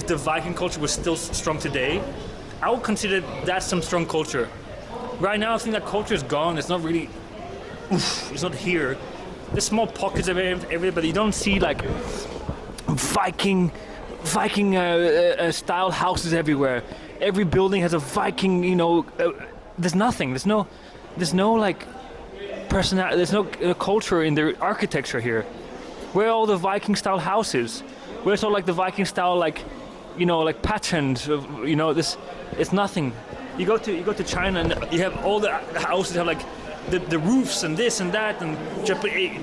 the Viking culture was still strong today? I would consider that some strong culture. Right now, I think that culture is gone. It's not really, it's not here. There's small pockets of everything, but you don't see like Viking style houses everywhere. Every building has a Viking, there's nothing. There's no like personality. There's no culture in their architecture here. Where are all the Viking style houses? Where's all like the Viking style like patterns of this? It's nothing. You go to China and you have all the houses have like the roofs and this and that, and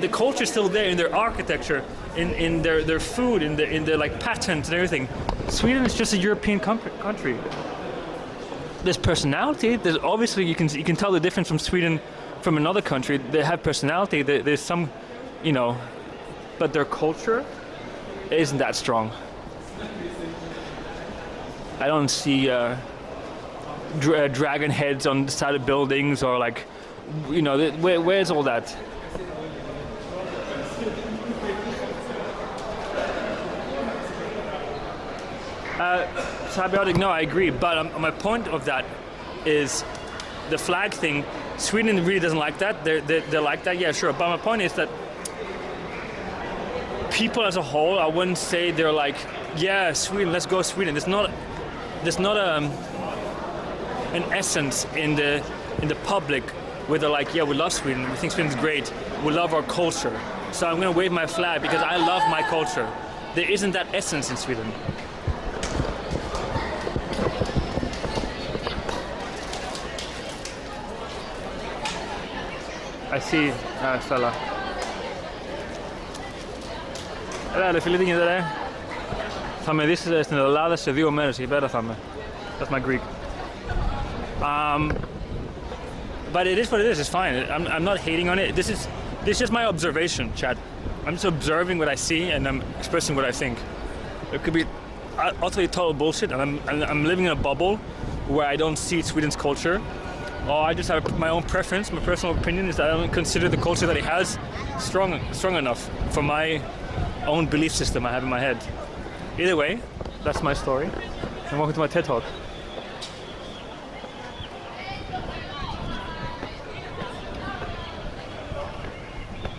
the culture is still there in their architecture, in their food, in the like patterns and everything. Sweden is just a European country. There's personality. There's obviously you can tell the difference from Sweden from another country. They have personality. There's some, you know, but their culture isn't that strong. I don't see dragon heads on the side of buildings, or like, you know, where's all that? Symbiotic, no, I agree. But my point of that is the flag thing. Sweden really doesn't like that. They're like that, yeah, sure. But my point is that people as a whole, I wouldn't say they're like, yeah, Sweden, let's go Sweden. There's not an essence in the public where they're like, yeah, we love Sweden. We think Sweden's great. We love our culture. So I'm gonna wave my flag because I love my culture. There isn't that essence in Sweden. I see, fella. Έλα φίλε, τι γίνεται ρε. Θα με δεις στην Ελλάδα σε 2 μέρες, εκεί πέρα θα είμαι. That's my Greek. But it is what it is, it's fine. I'm not hating on it. This is just my observation, Chad. I'm just observing what I see and I'm expressing what I think. It could be utterly total bullshit, and I'm living in a bubble where I don't see Sweden's culture. Or I just have my own preference. My personal opinion is that I don't consider the culture that it has strong enough for my own belief system I have in my head. Either way, that's my story. And welcome to my TED Talk.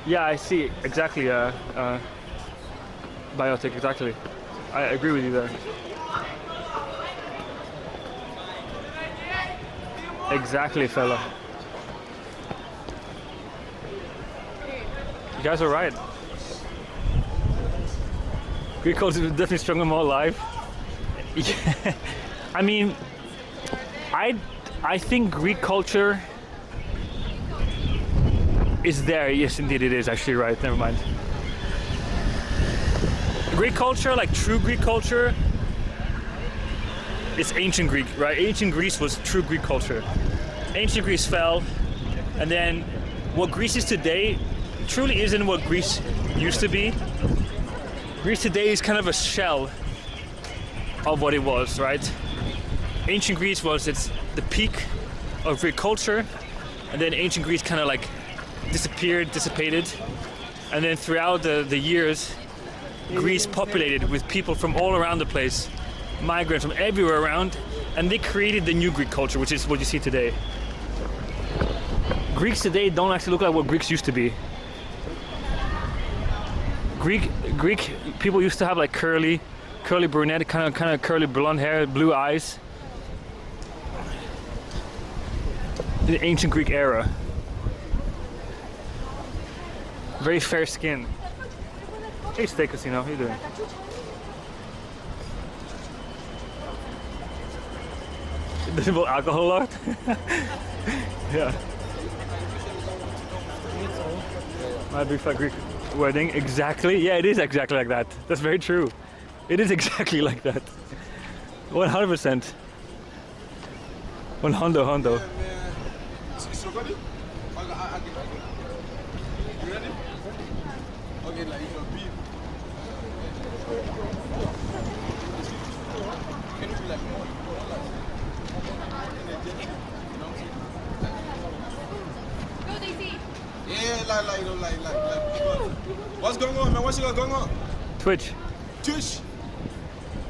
Yeah, I see. Exactly. Biotic, exactly. I agree with you there. Exactly, fella. You guys are right. Greek culture is definitely stronger, more alive. Yeah. I mean, I think Greek culture is there. Yes, indeed, it is actually right. Never mind. Greek culture, like true Greek culture, it's ancient Greek, right? Ancient Greece was true Greek culture. Ancient Greece fell, and then what Greece is today truly isn't what Greece used to be. Greece today is kind of a shell of what it was, right? Ancient Greece was the peak of Greek culture, and then ancient Greece kind of like disappeared, dissipated, and then throughout the years, Greece populated with people from all around the place, migrants from everywhere around, and they created the new Greek culture, which is what you see today. Greeks today don't actually look like what Greeks used to be. Greek people used to have like curly brunette, kind of curly blonde hair, blue eyes. The ancient Greek era. Very fair skin. Hey, Steak Casino, how you doing? Does it involve alcohol a lot? Yeah. My big fat Greek wedding, exactly. Yeah, it is exactly like that. That's very true. It is exactly like that. 100%. 100. So ready? You ready? Okay, like your beef. Can you be like more? Go, Daisy. Yeah, like. What's going on, man? What's going on? Twitch. Twitch.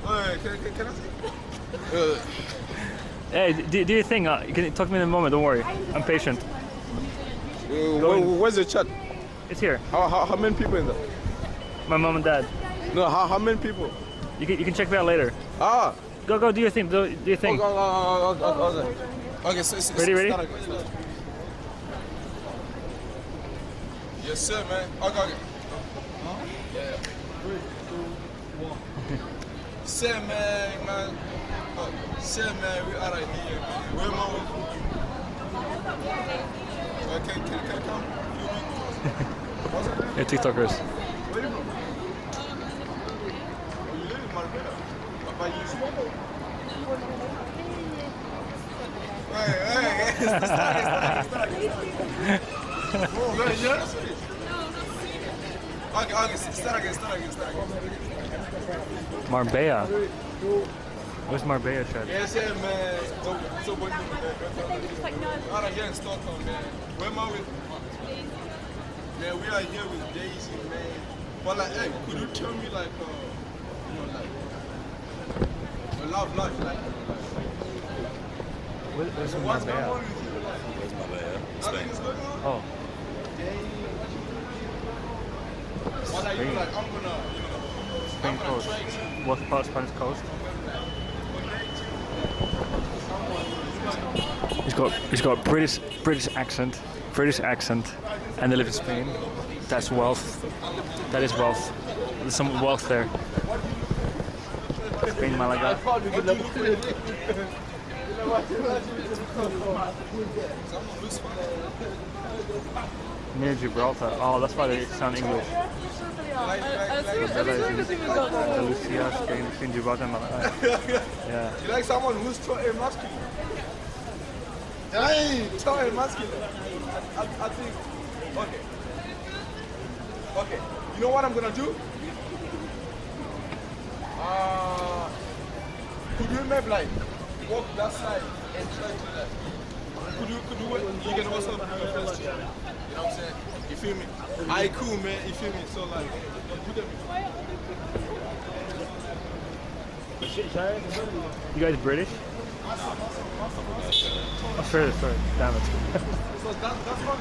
Can I say? Hey, do your thing. You can talk to me in a moment. Don't worry. I'm patient. Where's the chat? It's here. How many people in there? My mom and dad. No, how many people? You can check me out later. Ah. Go do your thing. Do your thing. Okay, so ready? Start. Yes, sir, man. Okay. Yeah. 3, 2, 1. Say, man. Say, man, we are right here. We're moving. Can I come? What's your name? Yeah, TikTokers. Where are you from? You live in Marbella. But you smoke? Hey, start. Oh, you're not Swedish? Okay, start again. Marbella. Where's Marbella, Chad? Yes, yeah, man. So when you here in Stockholm, man. Where am I with? Man, we are here with Daisy, man. But like, hey, could you tell me like, a love life, like, Where's what's going Marbella? on with you? Where's Marbella? Nothing is going on. Oh. What are you like? I'm gonna, Spain coast. What part of Spanish coast? He's got British accent, and they live in Spain. That's wealth. That is wealth. There's some wealth there. Spain, Malaga. Near Gibraltar. Oh, that's why they sound English. Lucia, Spain, Gibraltar, Malaga. Yeah. You like someone who's tall and muscular? Hey, tall and muscular. I think. Okay. You know what I'm gonna do? Could you maybe like walk that side and try to that? Could you can also do your first year. You know what I'm saying? You feel me? I cool, man. You feel me? So like, do them. You guys British? Oh, sorry. Damn it. So that's one.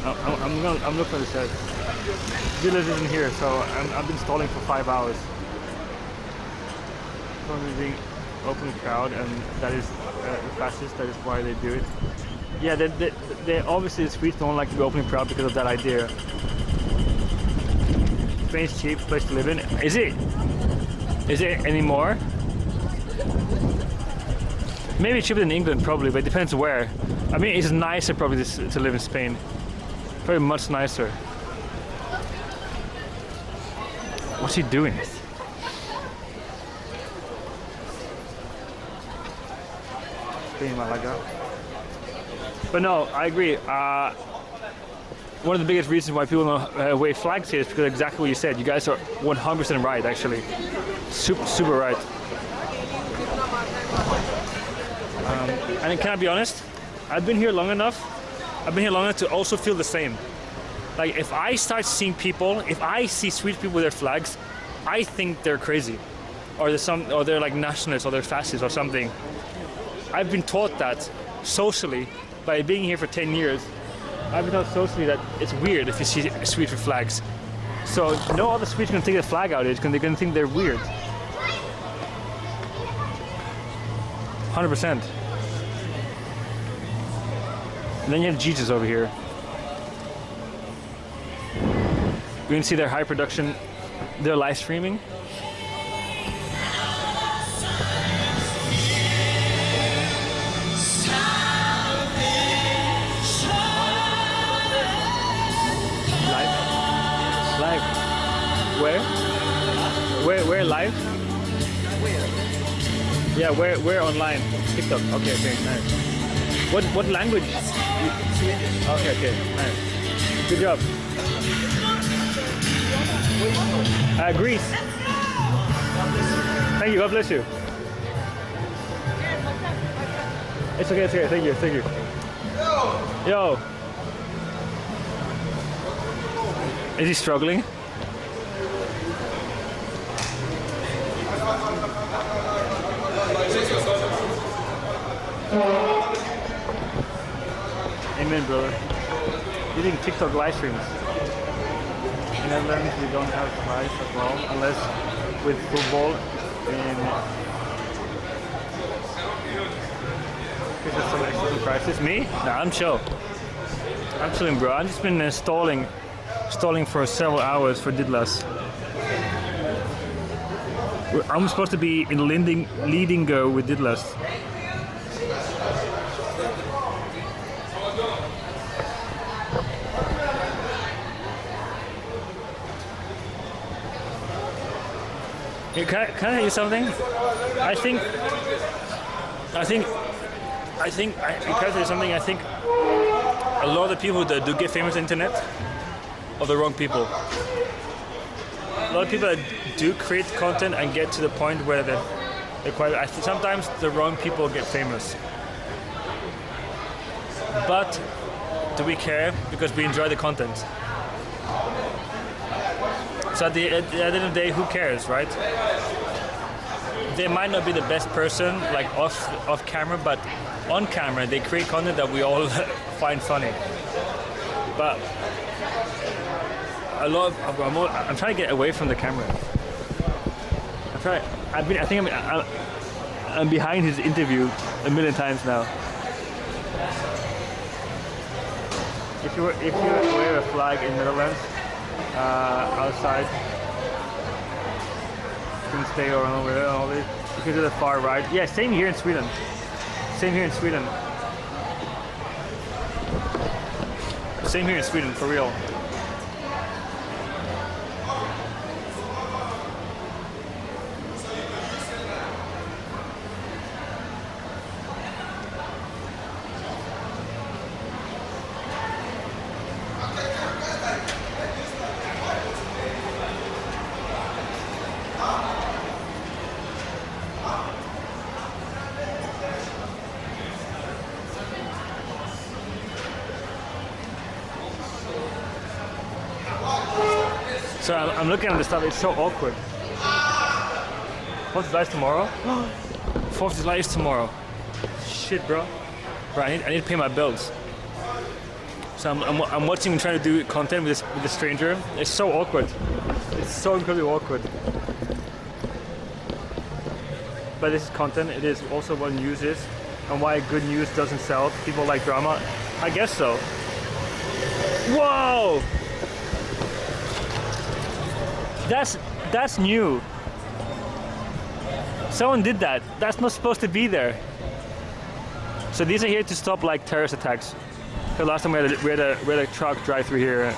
I'm looking for the shed. Village isn't here, so I've been stalling for 5 hours. Probably being open crowd, and that is the fastest. That is why they do it. Yeah, they obviously the Swedes don't like to be open crowd because of that idea. Spain's cheap place to live in. Is it? Is it anymore? Maybe cheaper than England, probably, but it depends where. I mean, it's nicer probably to live in Spain. Very much nicer. What's he doing? Spain, Malaga. But no, I agree. One of the biggest reasons why people don't wave flags here is because exactly what you said. You guys are 100% right, actually. Super right. And can I be honest? I've been here long enough. To also feel the same. Like if I start seeing people, if I see Swedish people with their flags, I think they're crazy, or they're like nationalists, or they're fascists, or something. I've been taught that socially by being here for 10 years. I've been taught socially that it's weird if you see Swedes with flags. So no other Swedes can take the flag out because they're gonna think they're weird. 100%. And then you have Jesus over here. You can see their high production, their live streaming. Live. Where live? Yeah, where online? TikTok. Okay, nice. What language? Okay, nice. Good job. Greece. Thank you. God bless you. It's okay. Thank you. Yo. Is he struggling? Amen, brother. You think TikTok live streams? In Netherlands, we don't have live as well, unless with football in there's some extra prices. Me? Nah, I'm chill. I'm chilling, bro. I've just been stalling for several hours for Didlas. I'm supposed to be in Lidingö with Didlas. Can I tell you something? I think. Can I tell you something? I think a lot of the people that do get famous on the internet are the wrong people. A lot of people that do create content and get to the point where they're quite. I think sometimes the wrong people get famous. But do we care? Because we enjoy the content. So at the end of the day, who cares, right? They might not be the best person, like off camera, but on camera, they create content that we all find funny. But a lot of, I'm trying to get away from the camera. I'm behind his interview a million times now. If you wear a flag in Netherlands outside, you can stay around with it and all this. You can do the far right. Yeah, same here in Sweden. Same here in Sweden. Same here in Sweden, for real. So I'm looking at the stuff, it's so awkward. 4th of July is tomorrow? 4th of July is tomorrow. Shit, bro. Bro, I need to pay my bills. So I'm watching and trying to do content with this stranger. It's so awkward. It's so incredibly awkward. But this is content, it is also what news is. And why good news doesn't sell. People like drama. I guess so. Whoa! That's new. Someone did that. That's not supposed to be there. So these are here to stop like terrorist attacks. The last time we had a truck drive through here.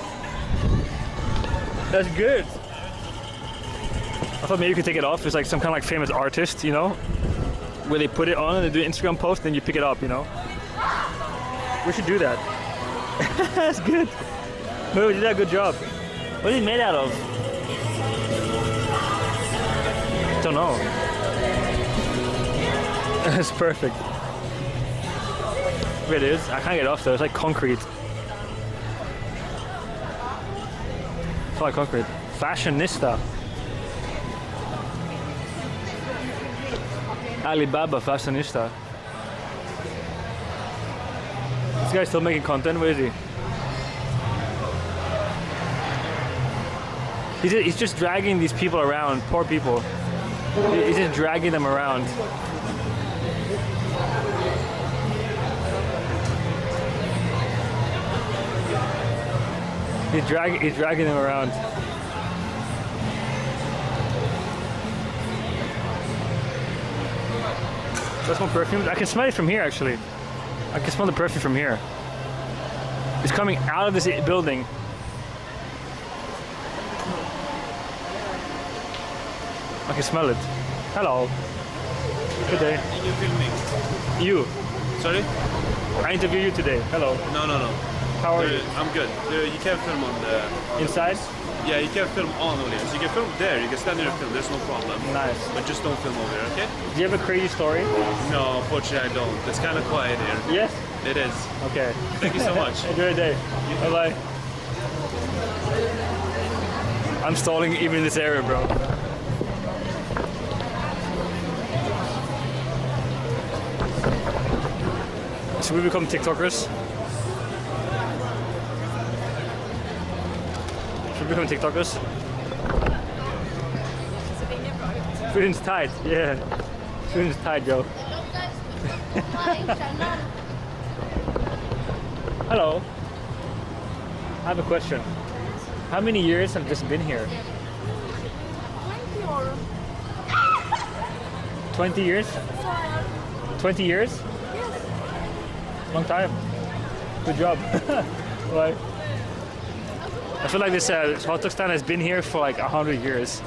That's good. I thought maybe you could take it off. It's like some kind of like famous artist, you know, where they put it on and they do an Instagram post, then you pick it up, you know. We should do that. That's good. No, we did a good job. What is it made out of? Don't know. That's perfect. There it is. I can't get it off though. It's like concrete. It's like concrete. Fashionista. Alibaba fashionista. This guy's still making content. Where is he? He's just dragging these people around. Poor people. He's just dragging them around. He's dragging them around. That's more perfume. I can smell it from here, actually. I can smell the perfume from here. It's coming out of this building. I can smell it. Hello. Good day. Are you filming? You. Sorry? I interview you today. Hello. No. How are you? I'm good. You can film on the... Inside? Yeah, you can film on audience. You can film there. You can stand there and film. There's no problem. Nice. But just don't film over here, okay? Do you have a crazy story? No, unfortunately I don't. It's kind of quiet here. Yes? It is. Okay. Thank you so much. Enjoy your day. Bye-bye. I'm stalling even in this area, bro. Should we become TikTokers? Should we become TikTokers? Sweden's tight, yeah. Sweden's tight, yo. Hello. I have a question. How many years have this been here? 20 years? 20 years? Long time. Good job. Bye. I feel like this hot dog stand has been here for like 100 years.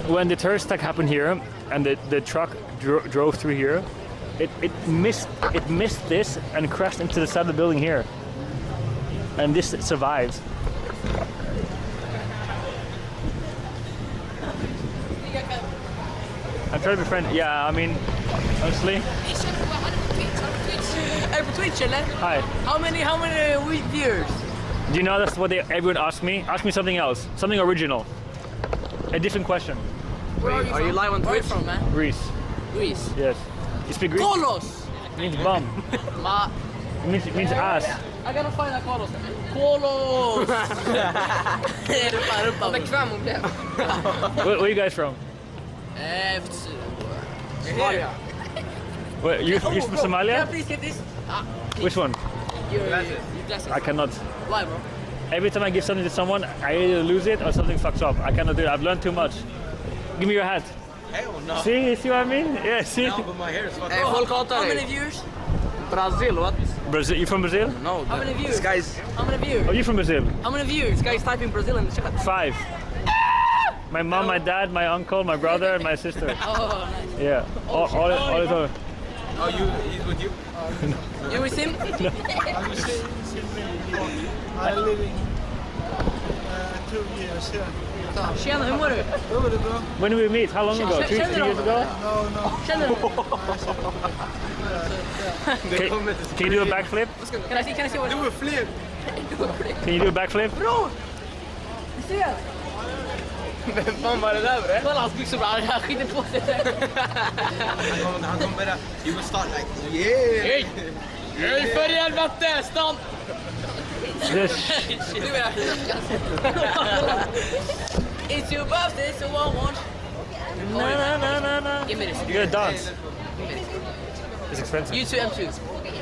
when the terrorist attack happened here and the truck drove through here, it missed this and crashed into the side of the building here. And this survived. I'm trying to be friendly. Yeah, I mean, honestly. Hey, på Twitch eller? Hi. How many viewers? Do you know that's what everyone asks me? Ask me something else, something original, a different question. Where are you live on Twitch? Where are you from, man? Greece. Greece. Yes. You speak Greek? Kolos. It means bum. It means ass. I gotta find that Kolos. Kolos. I'm bekväm och blev. Where are you guys from? Somalia. Wait, you're from Somalia? Yeah, please get this. Which one? Your glasses. I cannot. Why, bro? Every time I give something to someone, I either lose it or something fucks up. I cannot do it. I've learned too much. Give me your hat. Hell no. See what I mean? Yeah, see? No, but my hair is fucked Hey, up. how many viewers? Brazil, what? Brazil? You from Brazil? No. How many viewers? This guy's... How many viewers? Are you from Brazil? How many viewers? This guy's typing Brazil in the chat. 5. My mom, my dad, my uncle, my brother, and my sister. Oh, nice. Yeah. All is over. Oh, he's with you? You with him? No. I'm living 2 years here. Tjena, hur mår du? When did we meet? How long ago? 2 years ago? No. Känner du? Can you do a backflip? Can I see what? Do a flip. Can you do a backflip? Bro! Du ser! Vem fan var det där bre? Kolla hans byxor bra, han skiter på sig. Han kommer börja... You will start like... Yeah! Hej! Hej för helvete! Stamp! It's your birthday, so I want... No. Give me this. You gotta dance. It's expensive. U2 M2.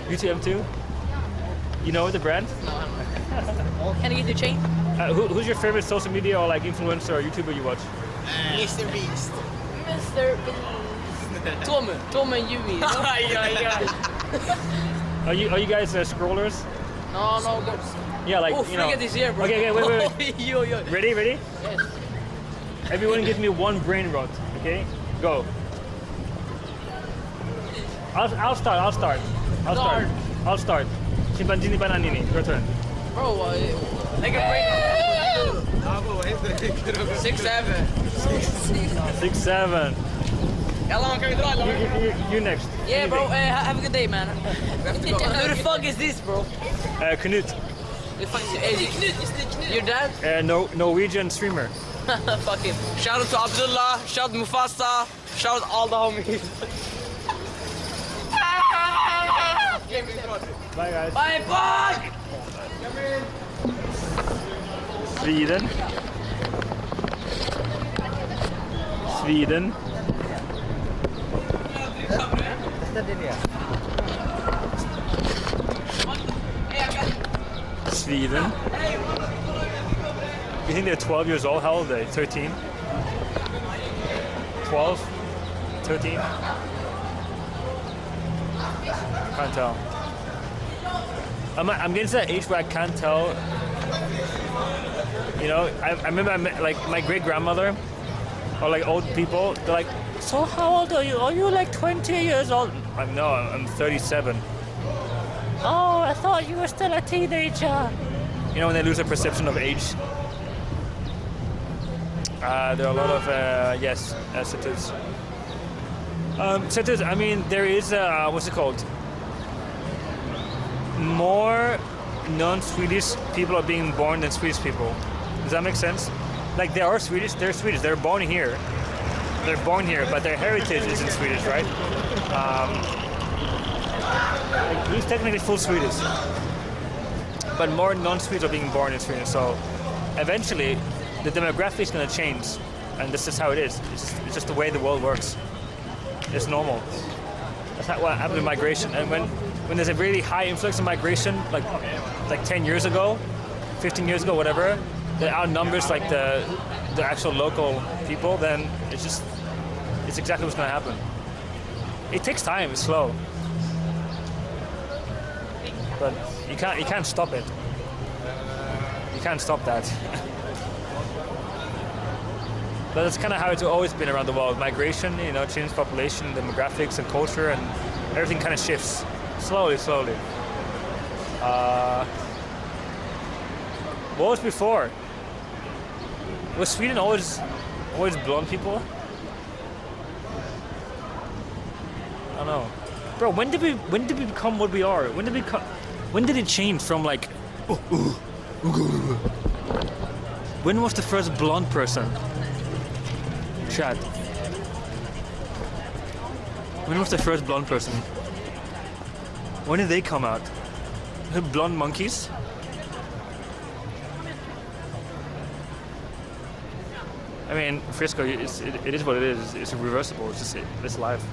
U2 M2? You know the brand? No, I don't know. Can I get the chain? Who's your favorite social media or like influencer or YouTuber you watch? Mr. Beast. Mr. Beast. Tom and Yui. Are you guys scrollers? No, go. Yeah, like, oh, you know. Oh, this year, bro. Okay, wait. Yo. Ready? Yes. Everyone give me one brain rot, okay? Go. I'll start. Chimpanzini bananini, your turn. Bro, like a brain rot. 6, 7. 6, 7. How long can we draw? You next. Yeah, bro. Have a good day, man. Who the fuck is this, bro? Knut. Your dad? Norwegian streamer. Fuck him. Shout out to Abdullah, shout out to Mufasa, shout out all the homies. Bye guys. Bye. Sweden. You think they're 12 years old? How old are they? 13? 12? 13? Can't tell. I'm getting to that age where I can't tell. You know, I remember I met like my great grandmother or like old people. They're like, so how old are you? Are you like 20 years old? I'm 37. Oh, I thought you were still a teenager. You know, when they lose their perception of age. There are a lot of, setters. Setters, I mean, there is, what's it called? More non-Swedish people are being born than Swedish people. Does that make sense? Like, they are Swedish, they're born here. They're born here, but their heritage isn't Swedish, right? Like, he's technically full Swedish. But more non-Swedes are being born in Sweden, so eventually the demographic is going to change, and this is how it is. It's just the way the world works. It's normal. That's not what happened with migration. And when there's a really high influx of migration, like 10 years ago, 15 years ago, whatever, that outnumbers like the actual local people, then it's exactly what's going to happen. It takes time. It's slow, but you can't stop it. You can't stop that. But that's kind of how it's always been around the world. Migration, you know, change population, demographics, and culture, and everything kind of shifts slowly. What was before? Was Sweden always blonde people? I don't know, bro. When did we become what we are? When did it change from like? When was the first blonde person? Chat. When was the first blonde person? When did they come out? The blonde monkeys? I mean, Frisco, it is what it is. It's reversible. It's life.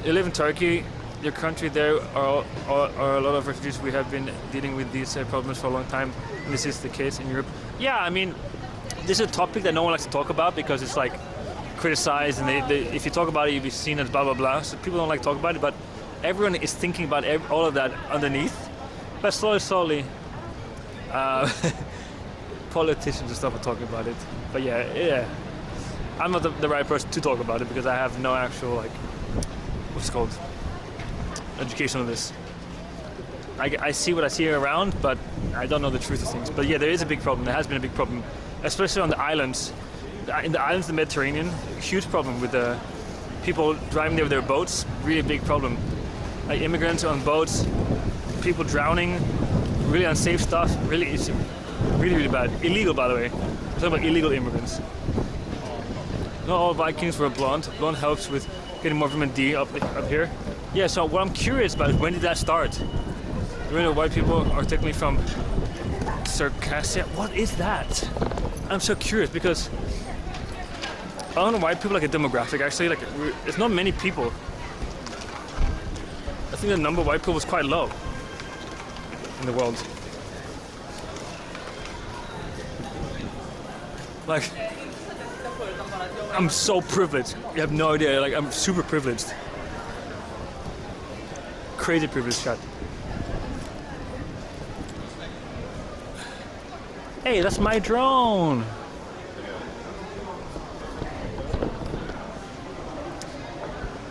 You live in Turkey. Your country, there are a lot of refugees. We have been dealing with these problems for a long time. And this is the case in Europe. Yeah, I mean, this is a topic that no one likes to talk about because it's like criticized, and if you talk about it, you'll be seen as blah blah blah. So people don't like to talk about it, but everyone is thinking about all of that underneath. But slowly, politicians and stuff are talking about it. But yeah, I'm not the right person to talk about it because I have no actual like what's it called education on this. I see what I see around, but I don't know the truth of things. But yeah, there is a big problem. There has been a big problem, especially on the islands. In the islands of the Mediterranean, huge problem with the people driving there with their boats. Really big problem. Like immigrants on boats, people drowning, really unsafe stuff. It's really bad. Illegal, by the way. We're talking about illegal immigrants. Not all Vikings were blonde. Blonde helps with getting more vitamin D up here. Yeah. So what I'm curious about is when did that start? You know, white people are technically from Circassia. What is that? I'm so curious because I don't know white people like a demographic actually. Like it's not many people. I think the number of white people was quite low in the world. Like I'm so privileged. You have no idea. Like I'm super privileged. Crazy privileged chat. Hey, that's my drone.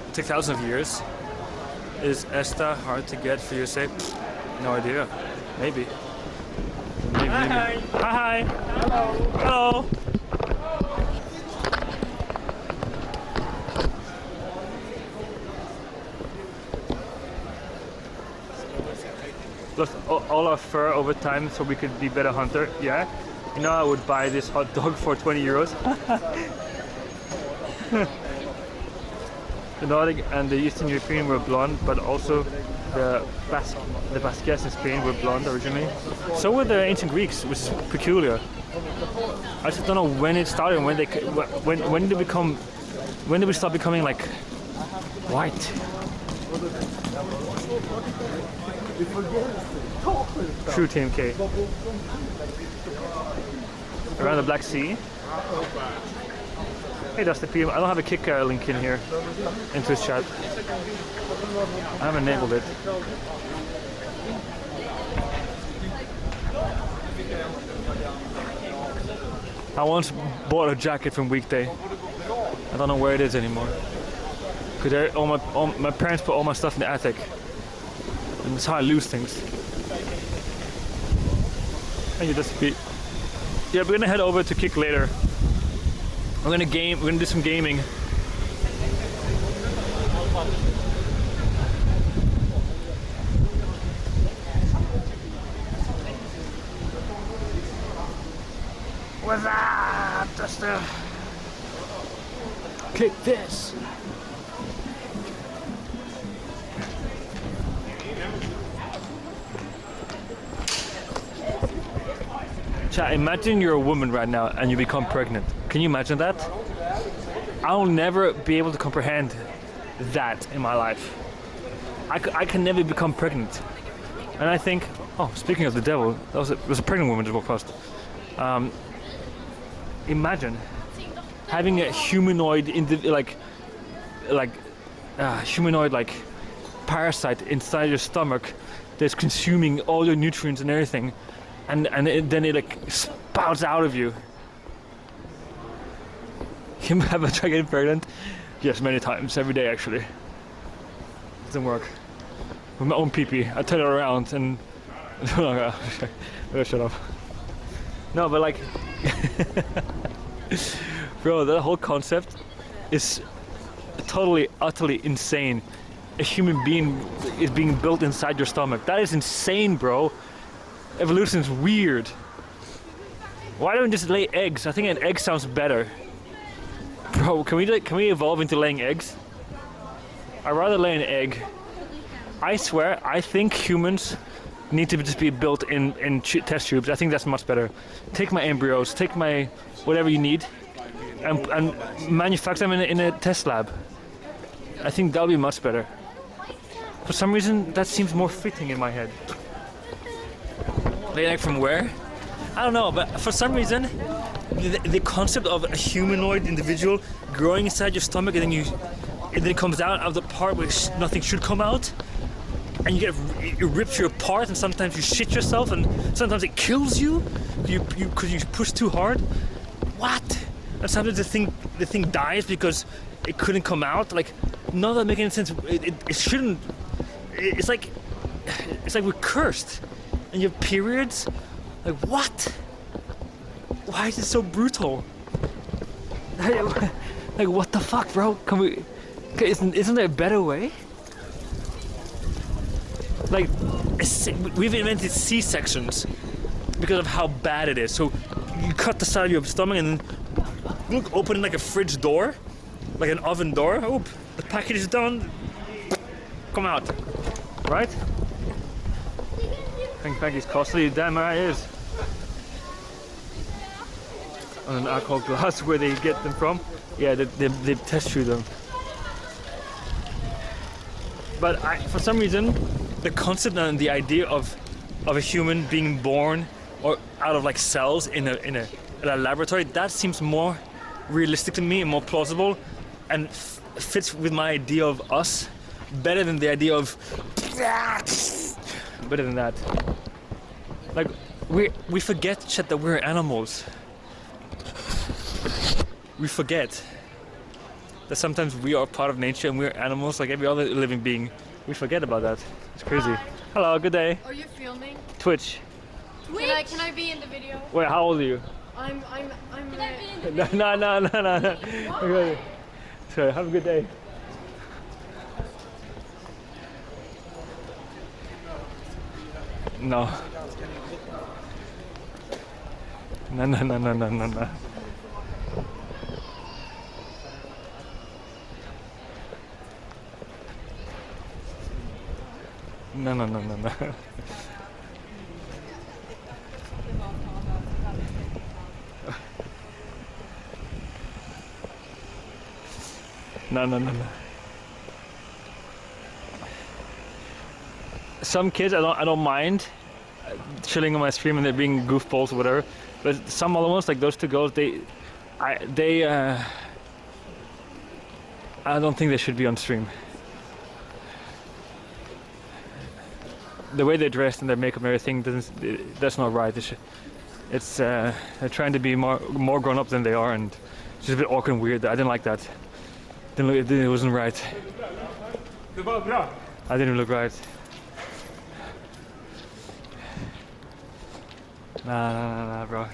It took thousands of years. Is Esta hard to get for your sake? No idea. Maybe. Hi. Hi. Hello. Lost all our fur over time so we could be better hunter. Yeah. You know I would buy this hot dog for 20 euros. The Nordic and the Eastern European were blonde, but also the Basques in Spain were blonde originally. So were the ancient Greeks, which is peculiar. I just don't know when it started and when did we start becoming like white? True TMK. Around the Black Sea. Hey, that's the PM. I don't have a kick link in here into his chat. I haven't enabled it. I once bought a jacket from Weekday. I don't know where it is anymore. Because my parents put all my stuff in the attic. And that's how I lose things. Thank you, that's beat. Yeah, we're gonna head over to Kick later. We're gonna do some gaming. What's up, Duster? Kick this. Chat, imagine you're a woman right now and you become pregnant. Can you imagine that? I'll never be able to comprehend that in my life. I can never become pregnant. And I think, oh, speaking of the devil, it was a pregnant woman that walked past. Imagine having a humanoid humanoid parasite inside your stomach that's consuming all your nutrients and everything, and then it spouts out of you. Have I tried getting pregnant? Yes, many times, every day actually. Doesn't work. With my own pee-pee, I turn it around and shut up. No, but like, bro, that whole concept is totally, utterly insane. A human being is being built inside your stomach. That is insane, bro. Evolution's weird. Why don't we just lay eggs? I think an egg sounds better. Bro, can we evolve into laying eggs? I'd rather lay an egg. I swear, I think humans need to just be built in test tubes. I think that's much better. Take my embryos, take my whatever you need, and manufacture them in a test lab. I think that'll be much better. For some reason, that seems more fitting in my head. Lay an egg from where? I don't know, but for some reason, the concept of a humanoid individual growing inside your stomach and then it comes out of the part where nothing should come out, and it rips you apart, and sometimes you shit yourself, and sometimes it kills you because you push too hard. What? And sometimes the thing dies because it couldn't come out. Like, none of that makes any sense. It shouldn't. It's like we're cursed, and you have periods. Like, what? Why is it so brutal? Like, what the fuck, bro? Isn't there a better way? Like, we've invented C-sections because of how bad it is. So you cut the side of your stomach and then open it like a fridge door, like an oven door. Oh, the package is done. Come out, right? I think package costly. Damn right it is. On an alcohol glass, where they get them from? Yeah, they test through them. But for some reason, the concept and the idea of a human being born or out of like cells in a laboratory, that seems more realistic to me and more plausible, and fits with my idea of us better than the idea of better than that. Like, we forget shit that we're animals. We forget that sometimes we are part of nature and we're animals like every other living being. We forget about that. It's crazy. Hi. Hello, good day. Are you filming? Twitch. Can I be in the video? Wait, how old are you? I'm No. Okay. Sorry, have a good day. No. No. No. No. Some kids I don't mind chilling on my stream and they're being goofballs or whatever, but some other ones, like those two girls, I don't think they should be on stream. The way they're dressed and their makeup and everything that's not right. It's they're trying to be more grown up than they are, and it's just a bit awkward and weird. I didn't like that. It wasn't right. I didn't look right. Nah, bro.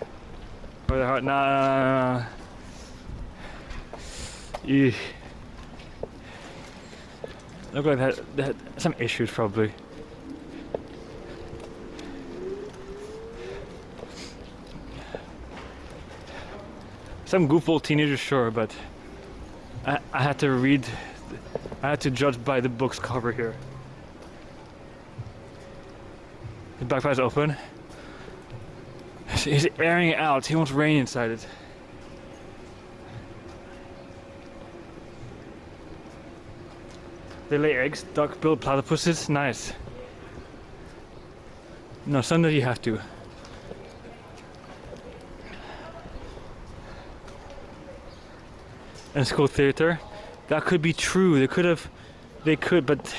Where the heart? Nah. Eesh. Look like they had some issues probably. Some goofball teenagers, sure, but I had to judge by the book's cover here. The backpack is open. He's airing it out. He wants rain inside it. They lay eggs, duck-billed platypuses. Nice. No, Sunday you have to. And school theater. That could be true. They could, but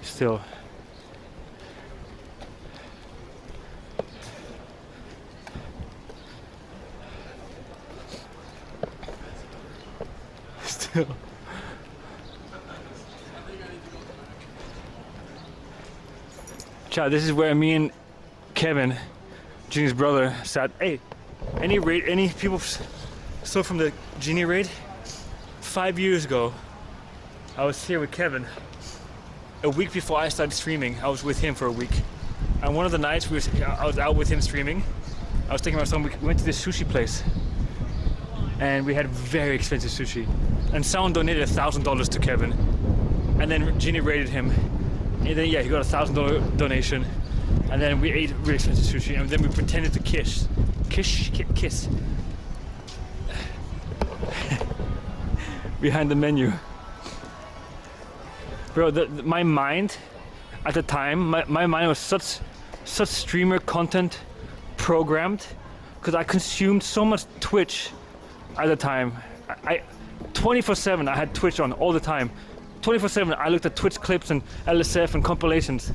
still. Ciao, this is where me and Kevin, Ginny's brother, sat. Hey, any people still from the Ginny raid? 5 years ago, I was here with Kevin. A week before I started streaming, I was with him for a week. And one of the nights I was out with him streaming. I was taking my son, we went to this sushi place. And we had very expensive sushi. And someone donated $1,000 to Kevin. And then Ginny rated him. And then, yeah, he got $1,000 donation. And then we ate really expensive sushi. And then we pretended to kiss. Kiss. Behind the menu. Bro, my mind at the time, my mind was such streamer content programmed, because I consumed so much Twitch at the time. I 24/7 I had Twitch on all the time. 24/7 I looked at Twitch clips and LSF and compilations.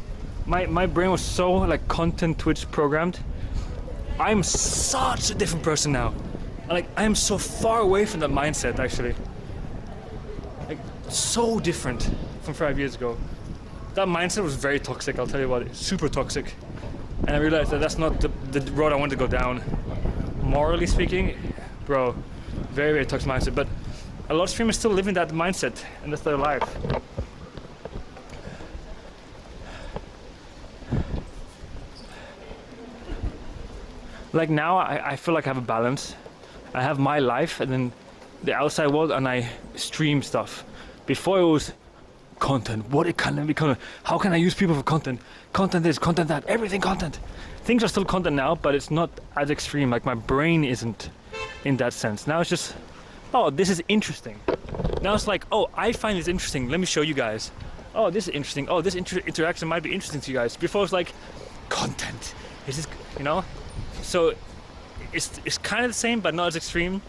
My brain was so like content Twitch programmed. I'm such a different person now. Like, I am so far away from that mindset actually. Like, so different from 5 years ago. That mindset was very toxic, I'll tell you about it. Super toxic. And I realized that that's not the road I wanted to go down. Morally speaking, bro, very, very toxic mindset. But a lot of streamers still live in that mindset, and that's their life. Like now, I feel like I have a balance. I have my life and then the outside world, and I stream stuff. Before it was content. What can it be content? How can I use people for content? Content this, content that, everything content. Things are still content now, but it's not as extreme. Like, my brain isn't in that sense. Now it's just, oh, this is interesting. Now it's like, oh, I find this interesting. Let me show you guys. Oh, this is interesting. Oh, this interaction might be interesting to you guys. Before it's like, content. Is this, you know? So it's kind of the same, but not as extreme.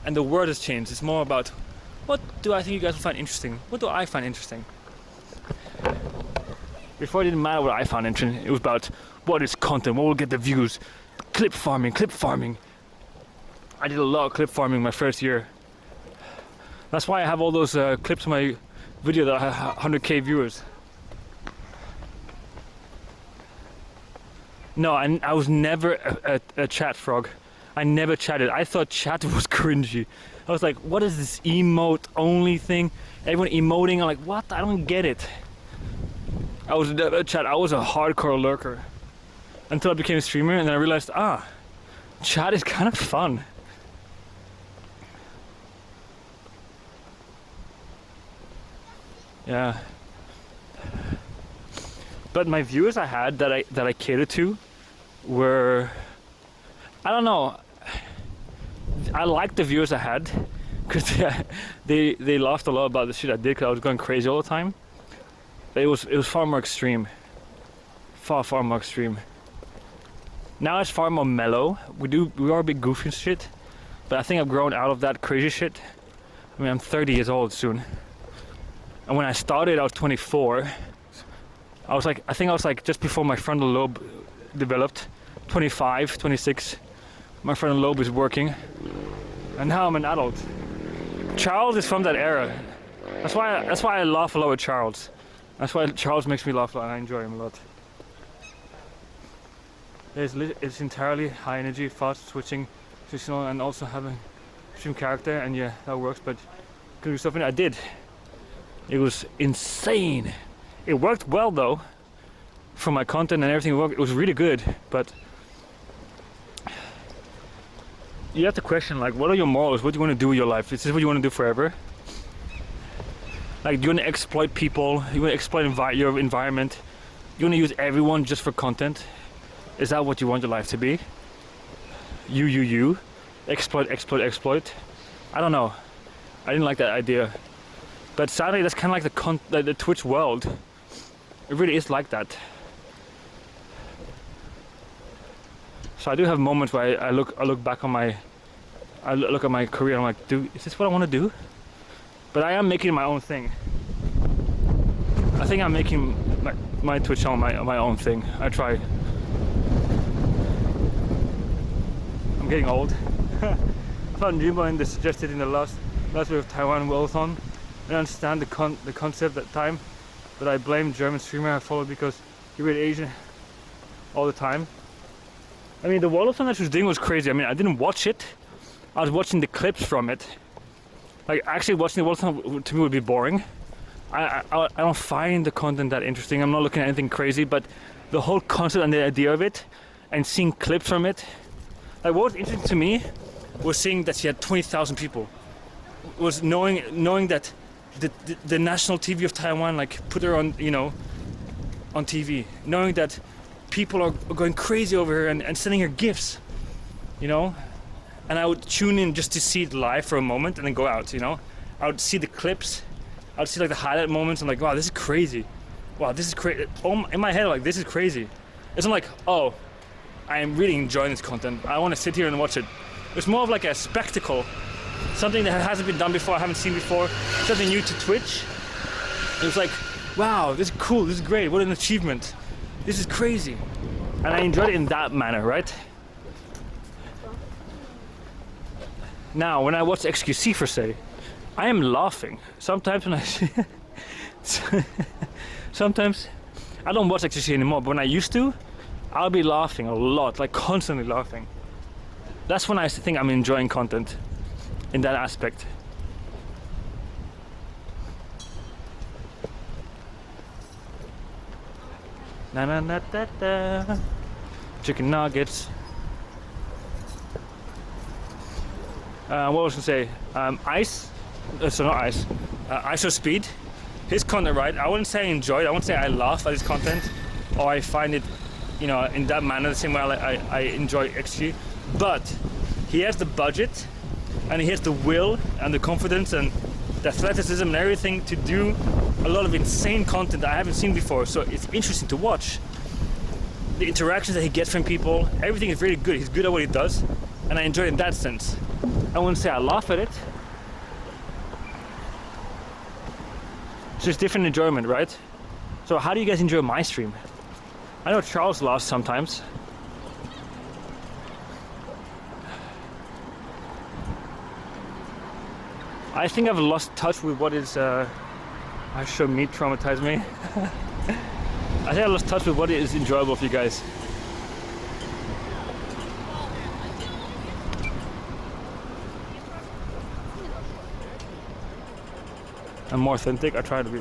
And the word has changed. It's more about, what do I think you guys will find interesting? What do I find interesting? Before, it didn't matter what I found interesting. It was about, what is content? What will get the views? Clip farming. I did a lot of clip farming my first year. That's why I have all those clips in my video that have 100k viewers. No, I was never a chat frog. I never chatted. I thought chat was cringy. I was like, what is this emote only thing? Everyone emoting. I'm like, what? I don't get it. I was never a chat. I was a hardcore lurker until I became a streamer, and then I realized, chat is kind of fun. Yeah. But my viewers I had that I catered to were, I don't know. I liked the viewers I had because they laughed a lot about the shit I did because I was going crazy all the time. But it was far more extreme. Far more extreme. Now it's far more mellow. We are a bit goofy and shit, but I think I've grown out of that crazy shit. I mean, I'm 30 years old soon. And when I started, I was 24. I think I was like just before my frontal lobe developed. 25, 26. My frontal lobe is working. And now I'm an adult. Charles is from that era. That's why I laugh a lot with Charles. That's why Charles makes me laugh a lot and I enjoy him a lot. It's entirely high energy, fast switching, and also having extreme character, and yeah, that works, but can do stuff in it. I did. It was insane. It worked well though. For my content and everything, it was really good, but you have to question, like, what are your morals? What do you want to do with your life? Is this what you want to do forever? Like, do you want to exploit people? You want to exploit your environment? You want to use everyone just for content? Is that what you want your life to be? You. Exploit. I don't know. I didn't like that idea. But sadly, that's kind of like the Twitch world. It really is like that. So I do have moments where I look back on I look at my career and I'm like, dude, is this what I want to do? But I am making my own thing. I think I'm making my Twitch channel my own thing. I try. I'm getting old. I found Jimbo and they suggested in the last last bit of Taiwan Wealthon. I don't understand the concept at the time, but I blame German streamer I followed because he read Asian all the time. I mean, the Wealthon that she was doing was crazy. I mean, I didn't watch it. I was watching the clips from it. Like, actually watching the Wealthon to me would be boring. I don't find the content that interesting. I'm not looking at anything crazy, but the whole concept and the idea of it and seeing clips from it, like, what was interesting to me was seeing that she had 20,000 people. Was knowing that the national TV of Taiwan like put her on, you know, on TV, knowing that people are going crazy over her and sending her gifts, you know. And I would tune in just to see it live for a moment and then go out, you know. I would see the clips, I would see like the highlight moments. I'm like, wow, this is crazy. Wow, this is crazy. Oh, in my head, like, this is crazy. It's not like, oh, I am really enjoying this content, I want to sit here and watch it. It's more of like a spectacle, something that hasn't been done before, I haven't seen before, something new to Twitch. It was like, wow, this is cool, this is great, what an achievement. This is crazy. And I enjoyed it in that manner, right? Now, when I watch XQC for say, I am laughing. Sometimes when I sometimes I don't watch XQC anymore, but when I used to, I'll be laughing a lot, like constantly laughing. That's when I think I'm enjoying content in that aspect. Na na na da da. Chicken nuggets. What was I gonna say? Ice. So not Ice. ISO Speed. His content, right? I wouldn't say I enjoy it. I wouldn't say I laugh at his content, or I find it, you know, in that manner, the same way I enjoy XG. But he has the budget, and he has the will and the confidence and the athleticism and everything to do a lot of insane content that I haven't seen before. So it's interesting to watch. The interactions that he gets from people, everything is really good. He's good at what he does, and I enjoy it in that sense. I wouldn't say I laugh at it. It's just different enjoyment, right? So how do you guys enjoy my stream? I know Charles laughs sometimes. I think I've lost touch with what is I show meat traumatize me. I think I lost touch with what is enjoyable for you guys. I'm more authentic, I try to be.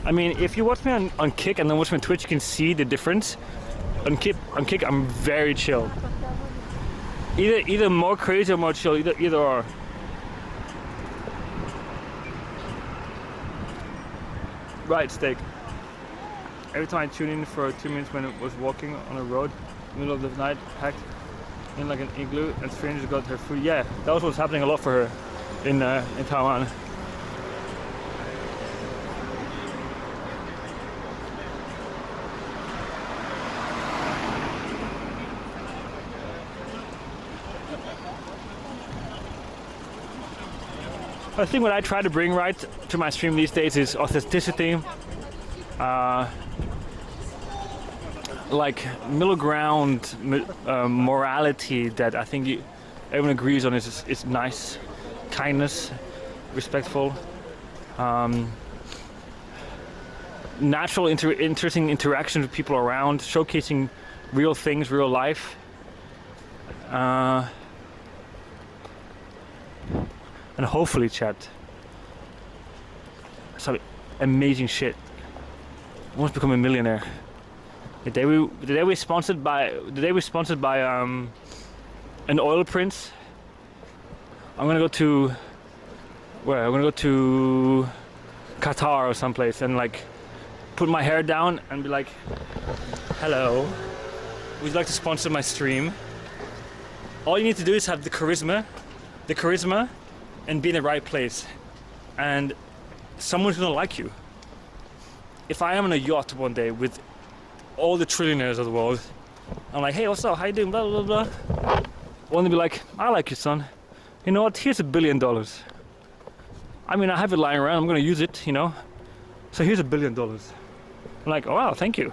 I mean, if you watch me on Kick and then watch me on Twitch, you can see the difference. On Kick, I'm very chill. Either more crazy or more chill, either or. Right, steak. Every time I tune in for 2 minutes when it was walking on a road, middle of the night, packed in like an igloo, and strangers got her food. Yeah, that was what's happening a lot for her in Taiwan. I think what I try to bring right to my stream these days is authenticity, like middle ground morality that I think everyone agrees on is nice, kindness, respectful, natural interesting interactions with people around, showcasing real things, real life. And hopefully, chat, some amazing shit. I want to become a millionaire. The day we sponsored by an oil prince. I'm gonna go to where? I'm gonna go to Qatar or someplace and like put my hair down and be like, "Hello, would you like to sponsor my stream?" All you need to do is have the charisma, and be in the right place, and someone's gonna like you. If I am on a yacht one day with all the trillionaires of the world, I'm like, "Hey, what's up? How you doing? Blah blah blah." One to be like, "I like you, son. You know what? Here's $1 billion. I mean, I have it lying around. I'm gonna use it, you know. So here's $1 billion." I'm like, "Oh wow, thank you."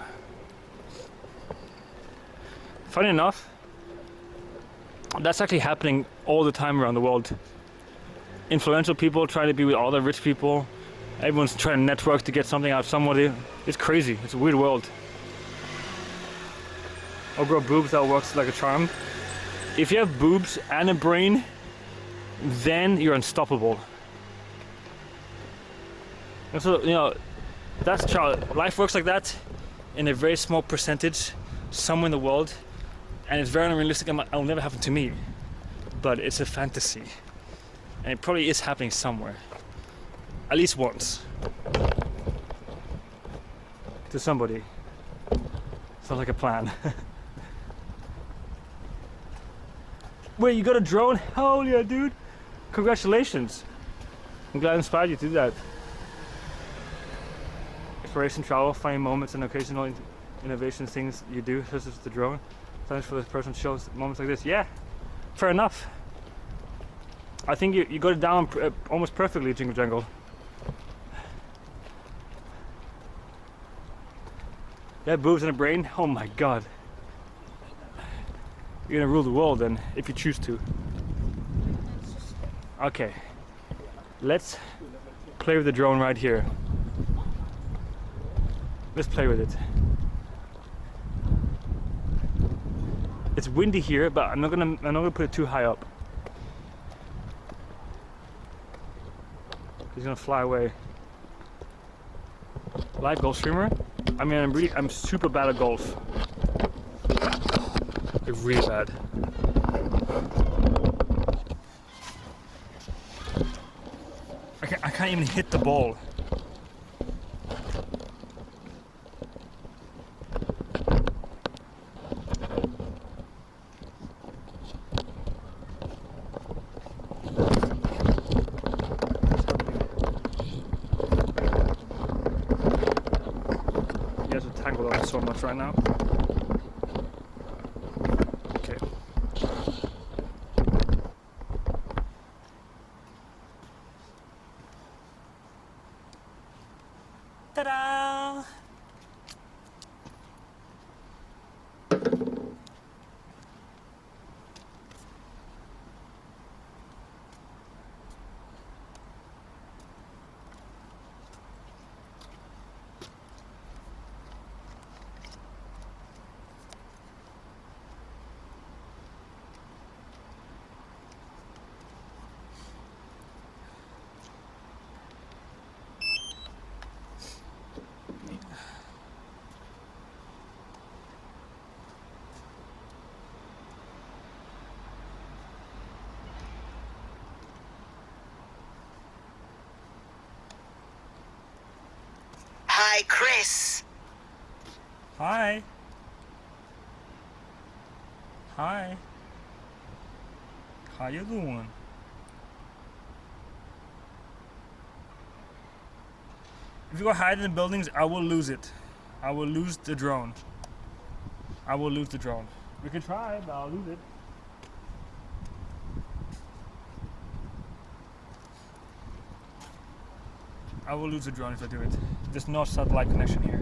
Funny enough, That's actually happening all the time around the world. Influential people try to be with all the rich people. Everyone's trying to network to get something out of somebody. It's crazy. It's a weird world. Or grow boobs, that works like a charm. If you have boobs and a brain, then you're unstoppable. And so, you know, that's child. Life works like that in a very small percentage somewhere in the world. And it's very unrealistic. It'll never happen to me. But it's a fantasy. And it probably is happening somewhere. At least once. To somebody. Sounds like a plan. Wait, you got a drone? Hell yeah, dude. Congratulations. I'm glad I inspired you to do that. Inspiration, travel, funny moments, and occasional innovation things you do, such as the drone. Sometimes for this person shows moments like this. Yeah, fair enough. I think you got it down almost perfectly, Jingle Jangle. Yeah, boobs and a brain. Oh my god. You're gonna rule the world then, if you choose to. Okay. Let's play with the drone right here. Let's play with it. It's windy here, but I'm not gonna put it too high up. He's gonna fly away. Live golf streamer? I mean, I'm super bad at golf. Like really bad. I can't even hit the ball. You guys are tangled up so much right now. Okay. Ta-da! Hi, Chris. Hi. Hi. How you doing? If you go hide in the buildings, I will lose it. I will lose the drone. I will lose the drone. We can try, but I'll lose it. I will lose the drone if I do it. There's no satellite connection here.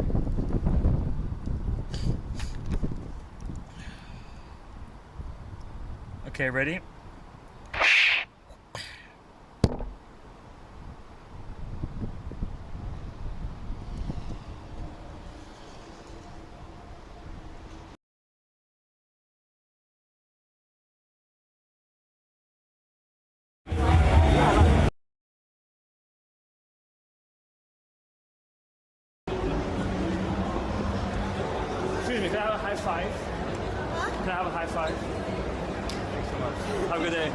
Okay, ready? Excuse me, can I have a high five? Can I have a high five? Thanks so much. Have a good day.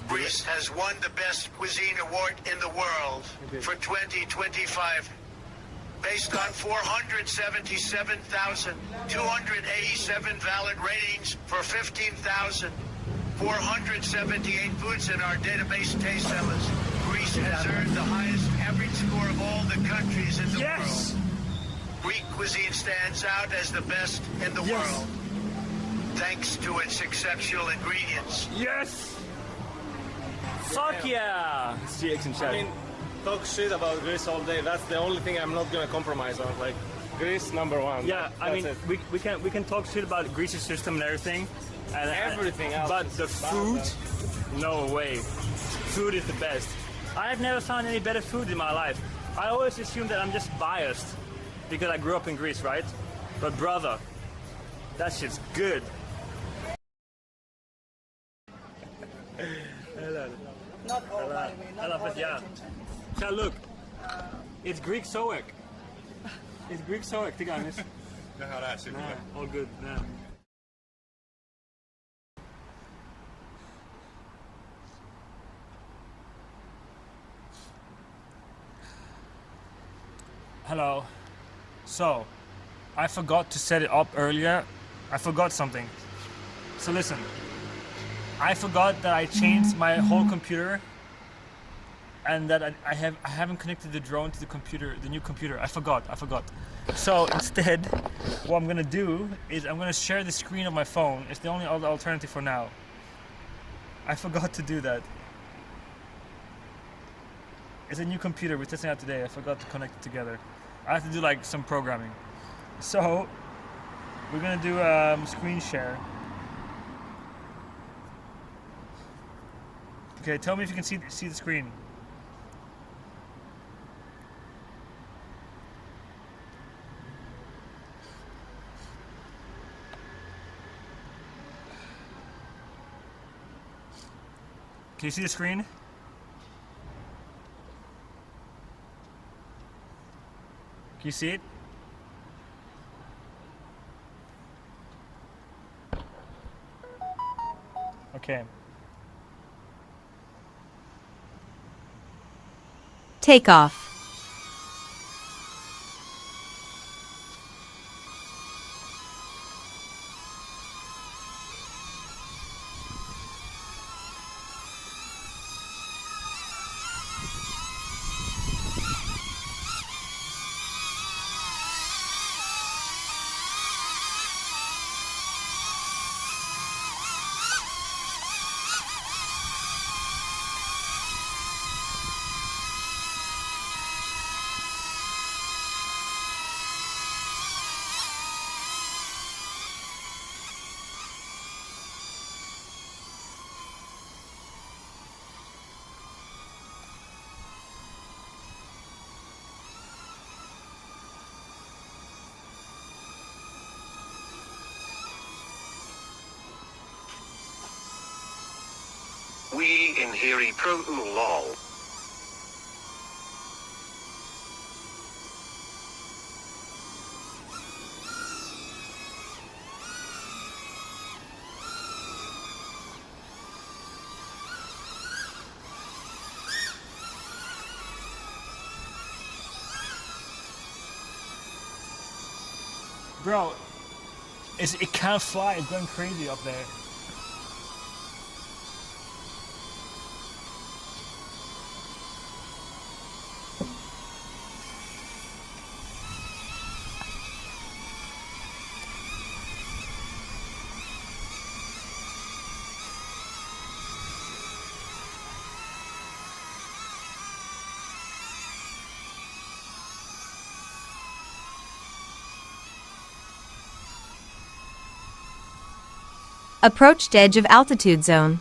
Greece has won the Best Cuisine Award in the world for 2025. Based on 477,287 valid ratings for 15,478 foods in our database taste sellers, Greece has earned the highest average score of all the countries in the world. Greek cuisine stands out as the best in the world, thanks to its exceptional ingredients. Yes! Fuck yeah! CX in chat. I mean, talk shit about Greece all day. That's the only thing I'm not gonna compromise on. Like, Greece #1. Yeah, I mean, it. we can talk shit about Greece's system and everything, and Everything else but is the food, no way. Food is the best. I've never found any better food in my life. I always assume that I'm just biased because I grew up in Greece, right? But brother, that shit's good. Not all, by the way. Not all the Yeah. So look, it's Greek soek. It's Greek soek, tycker jag. Det här är super. All good. Yeah. Hello. So, I forgot to set it up earlier. I forgot something. So listen. I forgot that I changed my whole computer and that I haven't connected the drone to the computer, the new computer. I forgot. So instead, what I'm gonna do is I'm gonna share the screen of my phone. It's the only other alternative for now. I forgot to do that. It's a new computer we're testing out today. I forgot to connect it together. I have to do like some programming. So we're gonna do screen share. Okay, tell me if you can see the screen. Can you see the screen? Can you see it? Okay. Take off. We in Hiri Pro lol. Bro, it can't fly. It's going crazy up there. Approached edge of altitude zone.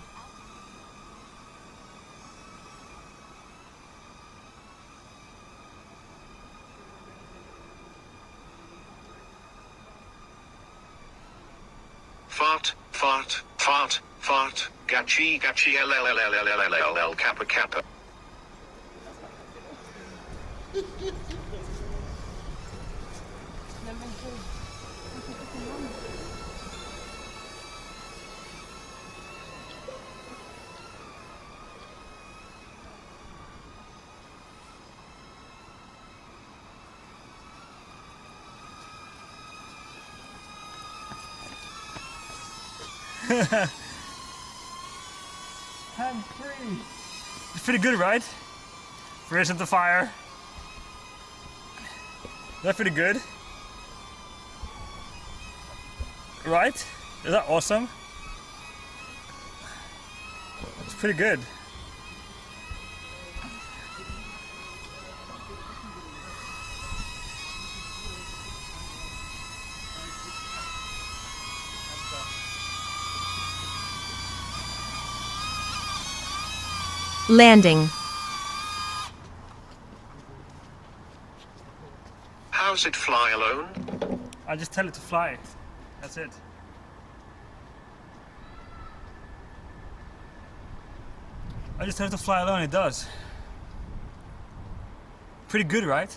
Fart, fart, fart, fart, gachi, gachi, LLLLLLLL, kappa, kappa. Hands-free. It's pretty good, right? Raise up the fire. That's pretty good. Right? Is that awesome? It's pretty good. Landing. How's it fly alone? I just tell it to fly. That's it. I just tell it to fly alone, it does. Pretty good, right?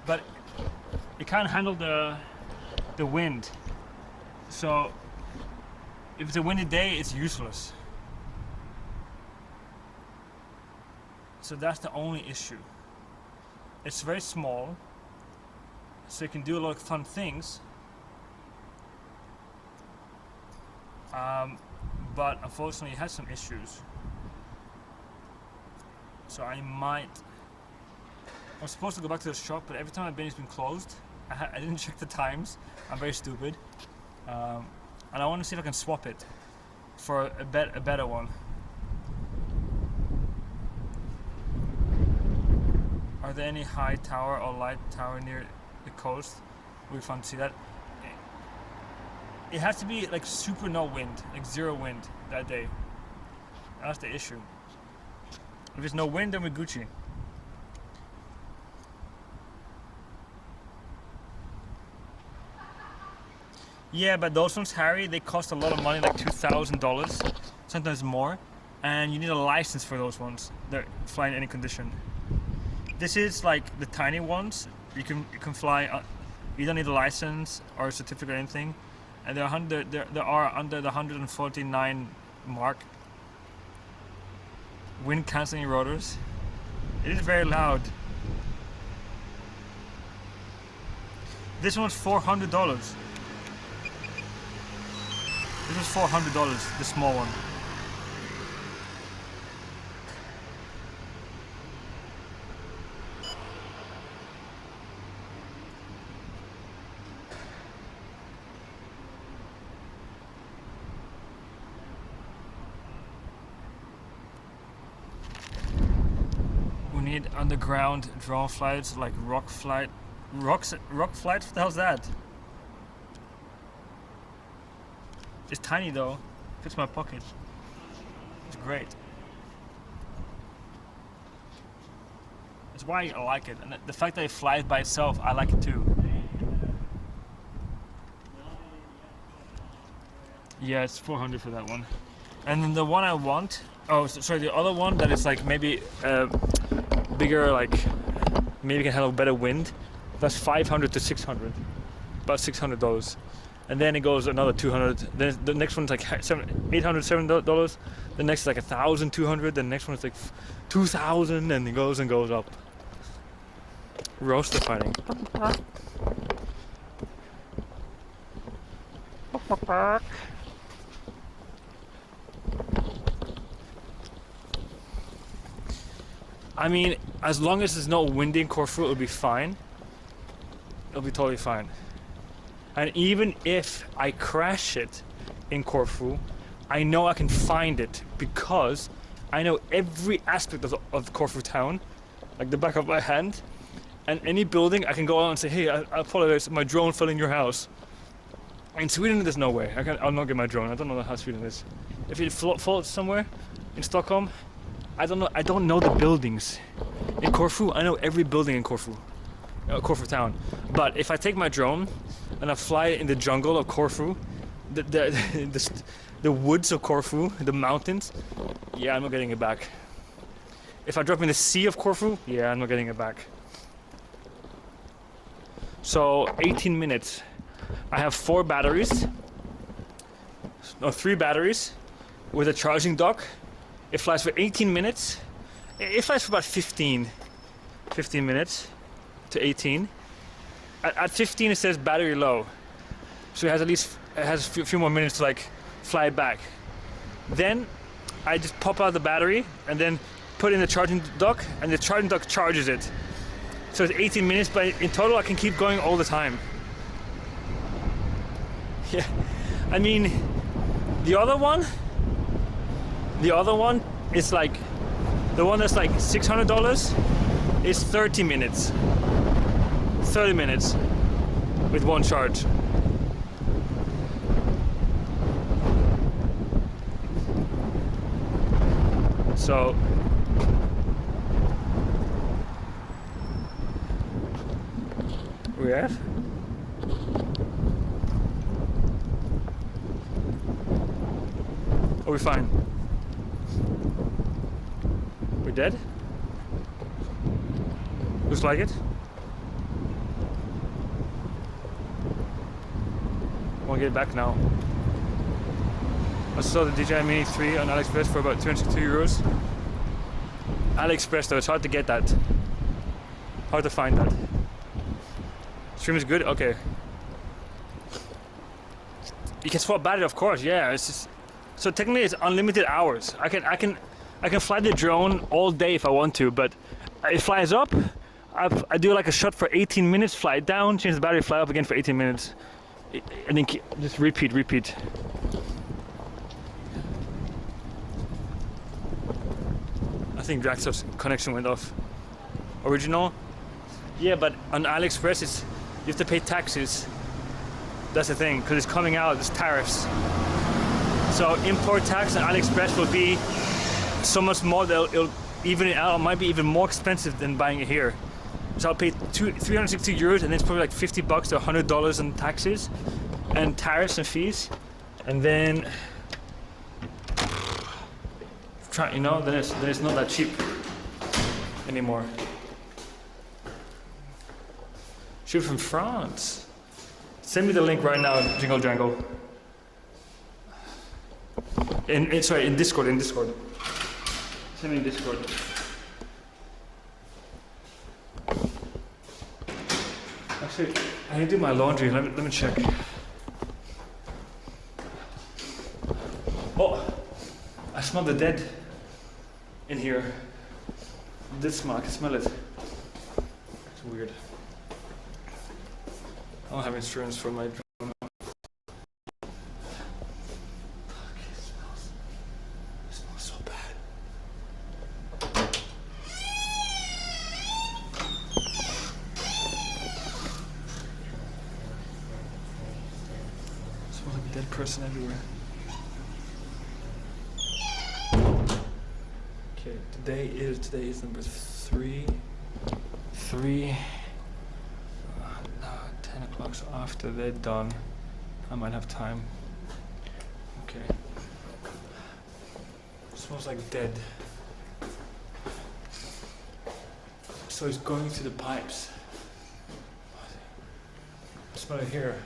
But it can't handle the wind. So if it's a windy day, it's useless. So that's the only issue. It's very small, so it can do a lot of fun things. But unfortunately it has some issues. So I was supposed to go back to the shop, but every time I've been, it's been closed. I didn't check the times. I'm very stupid. And I want to see if I can swap it for a better one. Are there any high tower or light tower near the coast? We'd fun to see that. It has to be like super no wind, like zero wind that day. That's the issue. If there's no wind, then we're Gucci. Yeah, but those ones, Harry, they cost a lot of money, like $2,000, sometimes more, and you need a license for those ones. They're fly in any condition. This is like the tiny ones. You can fly. You don't need a license or a certificate or anything, and they are under the 149 mark. Wind cancelling rotors. It is very loud. This one's $400. This was $400, the small one. We need underground drone flights like rock flight. Rock flight? What the hell's that? It's tiny though, fits my pocket. It's great. That's why I like it, and the fact that it flies by itself, I like it too. Yeah, it's 400 for that one. And then the one I want, sorry, the other one that is like maybe bigger, like maybe can handle better wind, that's 500 to 600, about $600. And then it goes another 200. Then the next one's like $807. The next is like 1,200. The next one is like 2,000, and it goes up. Roaster fighting. I mean, as long as there's no wind in Corfu, it'll be fine. It'll be totally fine. And even if I crash it in Corfu, I know I can find it because I know every aspect of Corfu town, like the back of my hand. And any building, I can go on and say, hey, I apologize, my drone fell in your house. In Sweden, there's no way. I'll not get my drone. I don't know how Sweden is. If it falls somewhere in Stockholm, I don't know the buildings. In Corfu, I know every building in Corfu town. But if I take my drone and I fly in the jungle of Corfu, the woods of Corfu, the mountains, yeah, I'm not getting it back. If I drop in the sea of Corfu, yeah, I'm not getting it back. So 18 minutes. I have 3 batteries with a charging dock. It flies for 18 minutes. It flies for about 15 minutes to 18. At 15 it says battery low. So it has a few more minutes to like fly back. Then I just pop out the battery and then put in the charging dock, and the charging dock charges it. So it's 18 minutes, but in total I can keep going all the time. Yeah, I mean, the other one is like, the one that's like $600 is 30 minutes. 30 minutes with one charge. So we're at? Are we fine? We're dead? Looks like it. We'll get back now. I saw the DJI Mini 3 on AliExpress for about 260 euros. AliExpress though, it's hard to get that. Hard to find that. Stream is good? Okay. You can swap battery, of course, yeah. It's just, so technically it's unlimited hours. I can fly the drone all day if I want to, but it flies up, I do like a shot for 18 minutes, fly it down, change the battery, fly up again for 18 minutes. And then just repeat. I think Drax's connection went off. Original? Yeah, but on AliExpress you have to pay taxes. That's the thing, because it's coming out, there's tariffs. So import tax on AliExpress will be so much more that it'll even it out. It might be even more expensive than buying it here. So I'll pay 360 euros, and then it's probably like $50 to $100 in taxes and tariffs and fees, and then try, you know, then it's not that cheap anymore. Ship from France. Send me the link right now, Jingle Jangle. In Discord. Send me in Discord. Actually, I need to do my laundry. Let me check. Oh, I smell the dead in here. This smell, I can smell it. It's weird. I don't have insurance for my drone. It smells so bad. It smells like a dead person everywhere. Okay, today is number 3. 10 o'clock, so after they're done, I might have time. Okay. It smells like dead. So it's going through the pipes. I smell it here.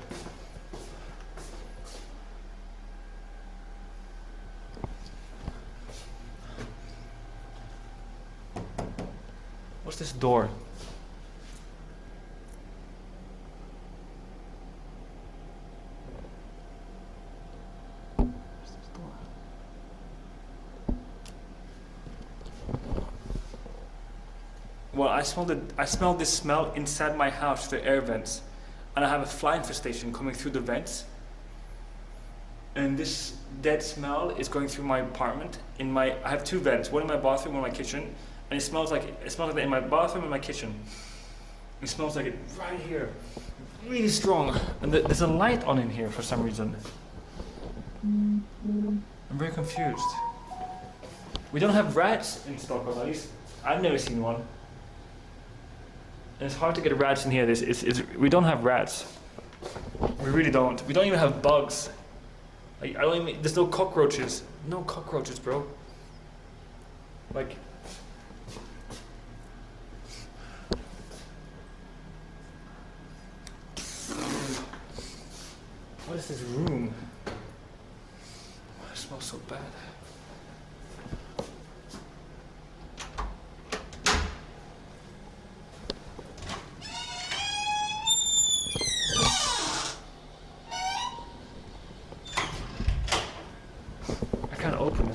What's this door? Well, I smelled this smell inside my house through the air vents, and I have a fly infestation coming through the vents. And this dead smell is going through my apartment. I have 2 vents, one in my bathroom, one in my kitchen, and it smells like that in my bathroom and my kitchen. It smells like it right here, really strong. And there's a light on in here for some reason. I'm very confused. We don't have rats in Stockholm, at least I've never seen one. And it's hard to get rats in here. We don't have rats. We really don't. We don't even have bugs. There's no cockroaches. No cockroaches, bro. Like, what is this room? It smells so bad. Open it.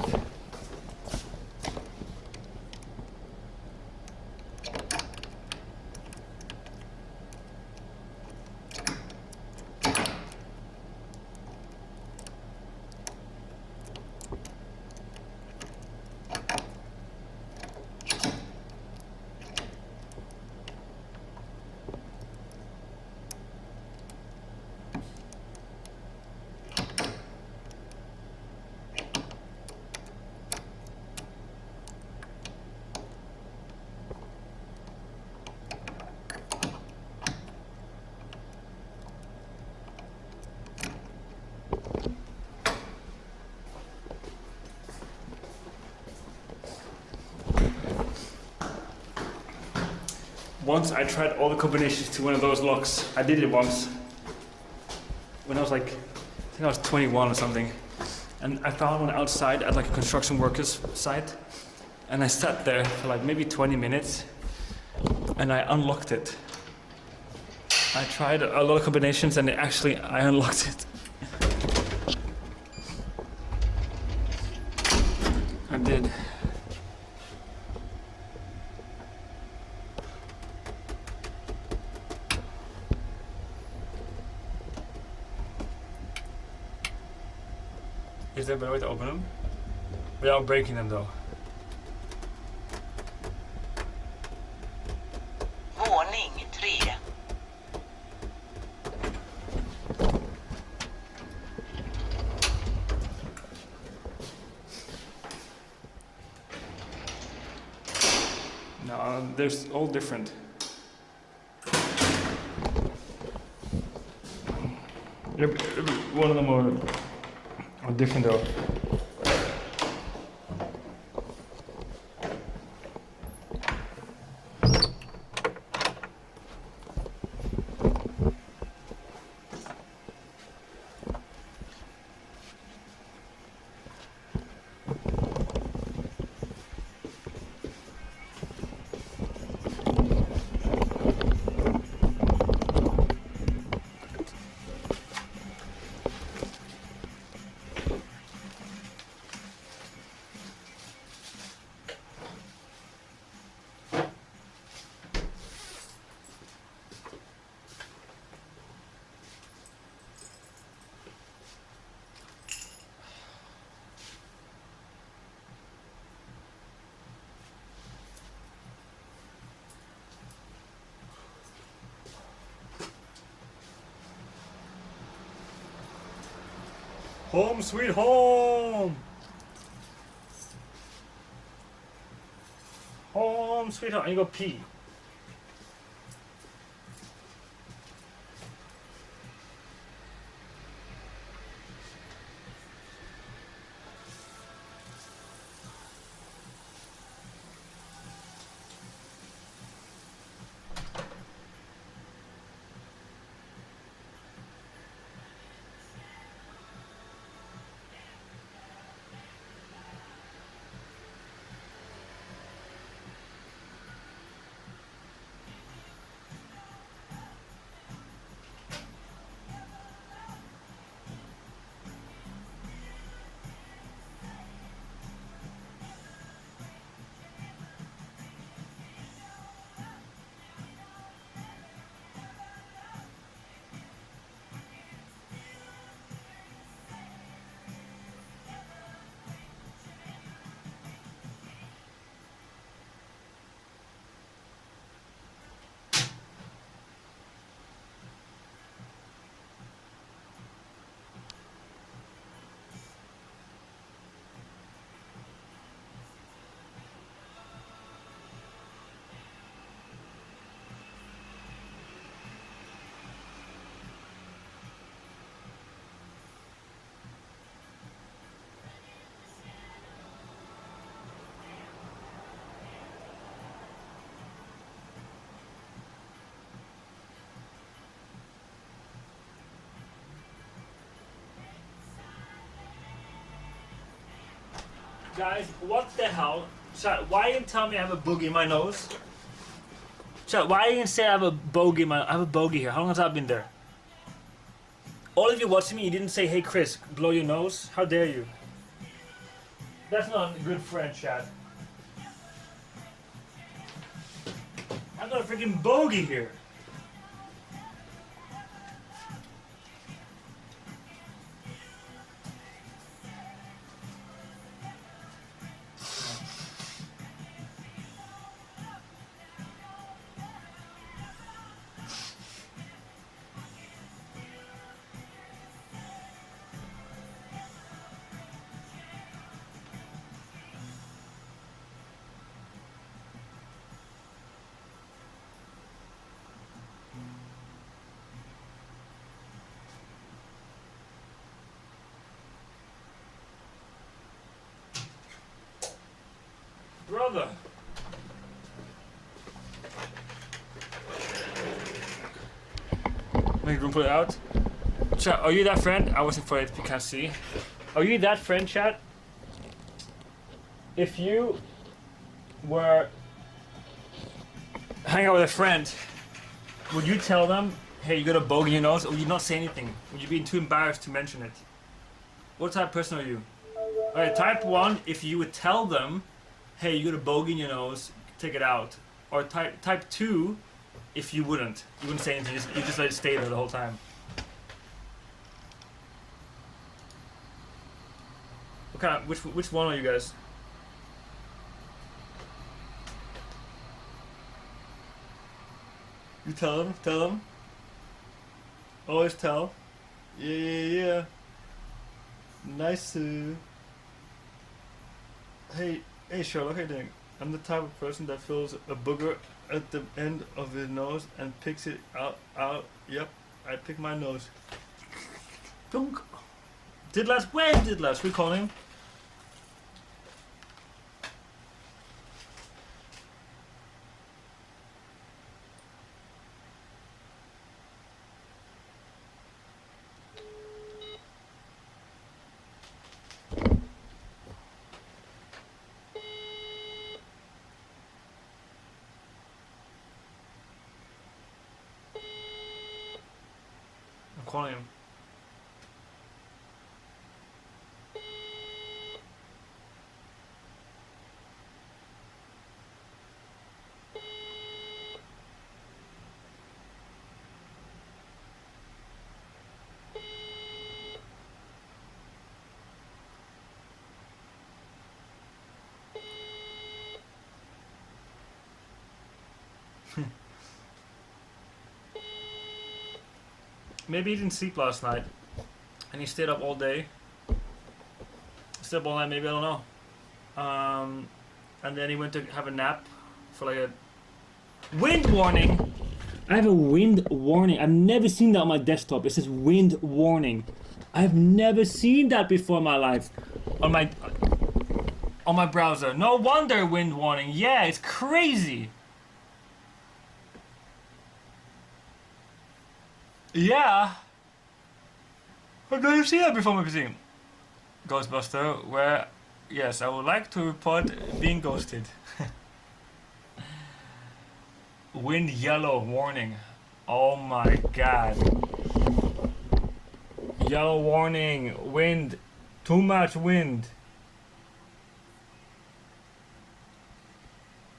once I tried all the combinations to one of those locks. I did it once when I was like, I think I was 21 or something, and I found one outside at like a construction workers site, and I sat there for like maybe 20 minutes, and I unlocked it. I tried a lot of combinations, and I unlocked it. I did. Is there a better way to open them? Without breaking them though. Våning 3. No, they're all different. One of them are different though. Home sweet home! Home sweet home. And you go pee. Guys, what the hell? Chat, why didn't you tell me I have a boogie in my nose? Chat, why didn't you say I have a bogey in my... I have a bogey here. How long has that been there? All of you watching me, you didn't say, hey Chris, blow your nose? How dare you? That's not a good friend, chat. I've got a freaking bogey here. Brother. Make room for it out. Chat, are you that friend? I wasn't for it if you can't see. Are you that friend, chat? If you were hang out with a friend, would you tell them, hey, you got a bogey in your nose, or would you not say anything? Would you be too embarrassed to mention it? What type of person are you? Alright, type 1, if you would tell them, hey, you got a bogey in your nose, take it out. Or type 2, if you wouldn't. You wouldn't say anything, you just let it stay there the whole time. What kind of, which one are you guys? You tell them. Always tell. Yeah. Nice to. Hey Sherlock, how you doing? I'm the type of person that feels a booger at the end of his nose and picks it out. Yep, I pick my nose. Dunk. Didlas, where's Didlas? We call him. Calling him. Maybe he didn't sleep last night and he stayed up all day. Stayed up all night, maybe, I don't know. And then he went to have a nap for like a wind warning. I have a wind warning. I've never seen that on my desktop. It says wind warning. I've never seen that before in my life on my browser. No wonder wind warning. Yeah, it's crazy. Yeah. I've never seen that before, magazine. Ghostbuster, where, yes, I would like to report being ghosted. Wind yellow warning. Oh my god. Yellow warning. Wind. Too much wind.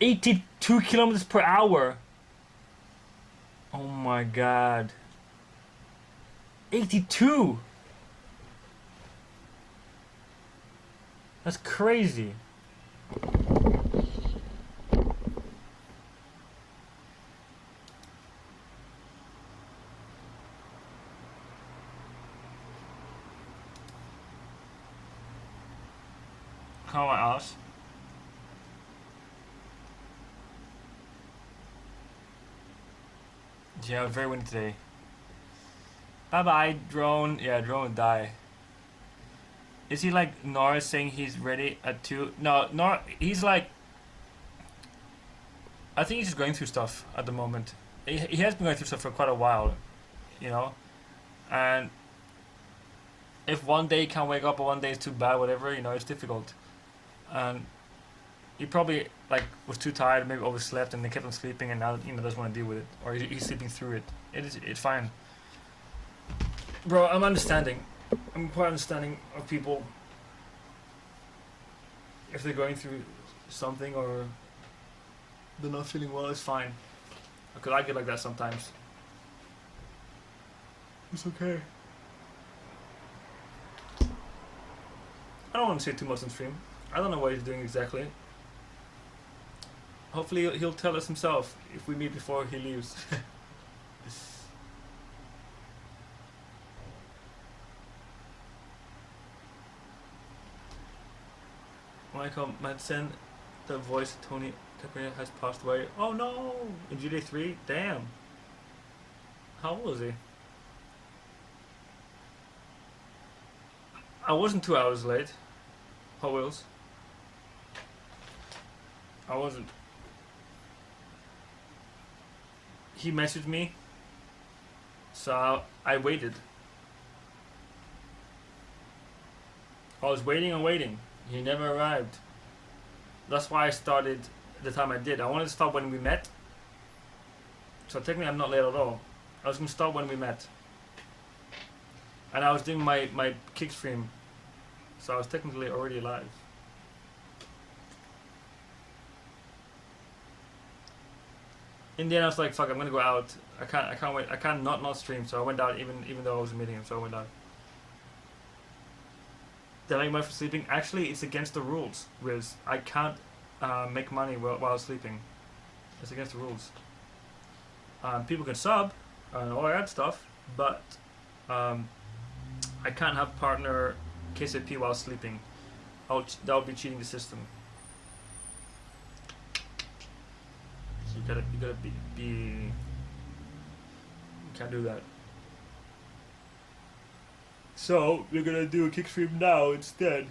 82 kilometers per hour. Oh my god. 82. That's crazy. Come on, Alice. Yeah, very windy today. Bye bye, drone. Yeah, drone would die. Is he like Norris saying he's ready at 2? No, he's like. I think he's just going through stuff at the moment. He has been going through stuff for quite a while, you know. And if one day he can't wake up or one day is too bad, whatever, you know, it's difficult. And he probably like was too tired, maybe overslept, and they kept on sleeping, and now doesn't want to deal with it, or he's sleeping through it. It's fine. Bro, I'm understanding. I'm quite understanding of people if they're going through something or they're not feeling well. It's fine, because I get like that sometimes. It's okay. I don't want to say too much on stream. I don't know what he's doing exactly. Hopefully he'll tell us himself if we meet before he leaves. Michael Madsen, the voice of Tony Caprina has passed away. Oh no! In GTA 3? Damn. How old is he? I wasn't 2 hours late. Hot Wheels. I wasn't. He messaged me So I waited. I was waiting and waiting. He never arrived. That's why I started the time I did. I wanted to start when we met. So technically I'm not late at all. I was going to start when we met. And I was doing my kick stream. So I was technically already live. In the end I was like, fuck, I'm gonna go out. I can't wait. I can't not stream. So I went out even though I was meeting him. So I went out. Did I make money for sleeping? Actually, it's against the rules, Riz. I can't make money while sleeping. It's against the rules. People can sub and all that stuff, but I can't have partner KCP while sleeping. That would be cheating the system. So you gotta be you can't do that. So we're gonna do a kick stream now instead.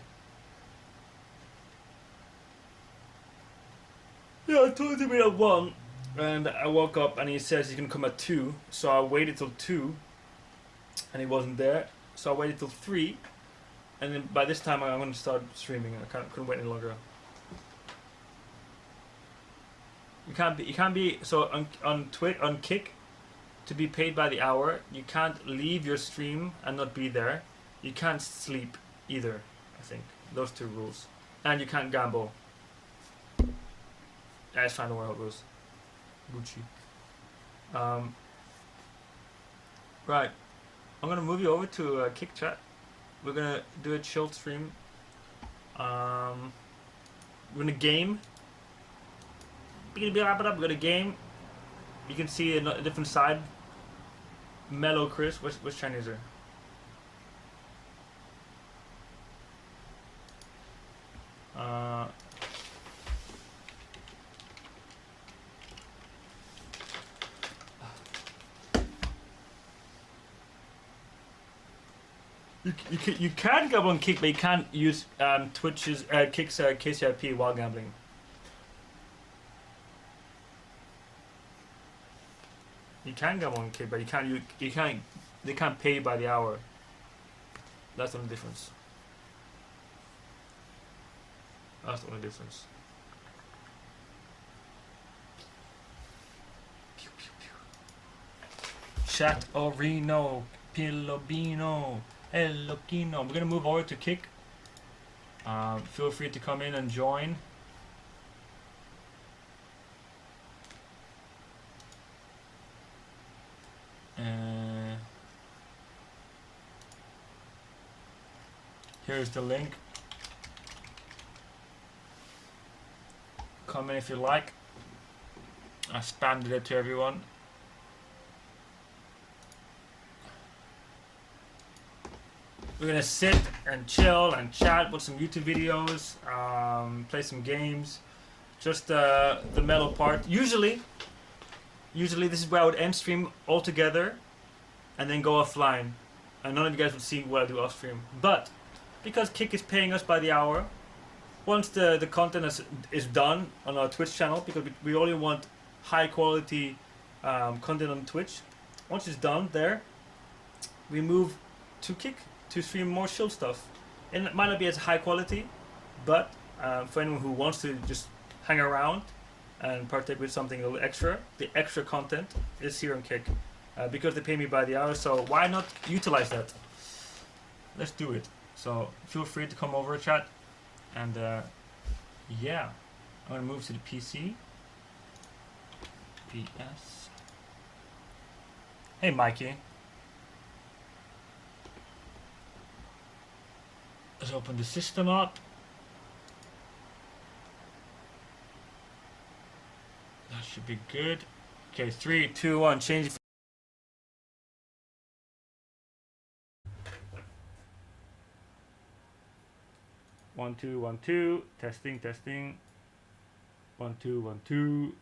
Yeah, I told him at 1, and I woke up and he says he's gonna come at 2. So I waited till 2, and he wasn't there. So I waited till 3, and then by this time I'm gonna start streaming. I couldn't wait any longer. You can't be so on Kick. To be paid by the hour, you can't leave your stream and not be there. You can't sleep either, I think. Those 2 rules. And you can't gamble. I just find out how it goes. Gucci. Right. I'm gonna move you over to Kick Chat. We're gonna do a chilled stream. We're gonna game. We're gonna game. You can see a different side. Mellow Chris, which Chinese are? You can gamble on Kick, but you can't use Twitch's Kick's KCIP while gambling. You can gamble on Kick, but you can't. They can't pay by the hour. That's the only difference. That's the only difference. Chat Orino, Pilobino, Elokino. We're gonna move over to Kick. Feel free to come in and join. Here's the link. Come in if you like. I spammed it to everyone. We're gonna sit and chill and chat with some YouTube videos, play some games, just the mellow part. Usually this is where I would end stream altogether and then go offline, and none of you guys would see what I do off stream. But because Kick is paying us by the hour, once the content is done on our Twitch channel, because we only want high quality content on Twitch, once it's done there, we move to Kick to stream more chill stuff. And it might not be as high quality, but for anyone who wants to just hang around and partake with something a little extra, the extra content is here on Kick. Because they pay me by the hour, so why not utilize that? Let's do it. So feel free to come over, chat. And yeah, I'm gonna move to the PC. PS. Hey, Mikey. Let's open the system up. That should be good. Okay, 3, 2, 1, change. One, two, 1, 2. Testing, testing. 1, 2, 1, 2.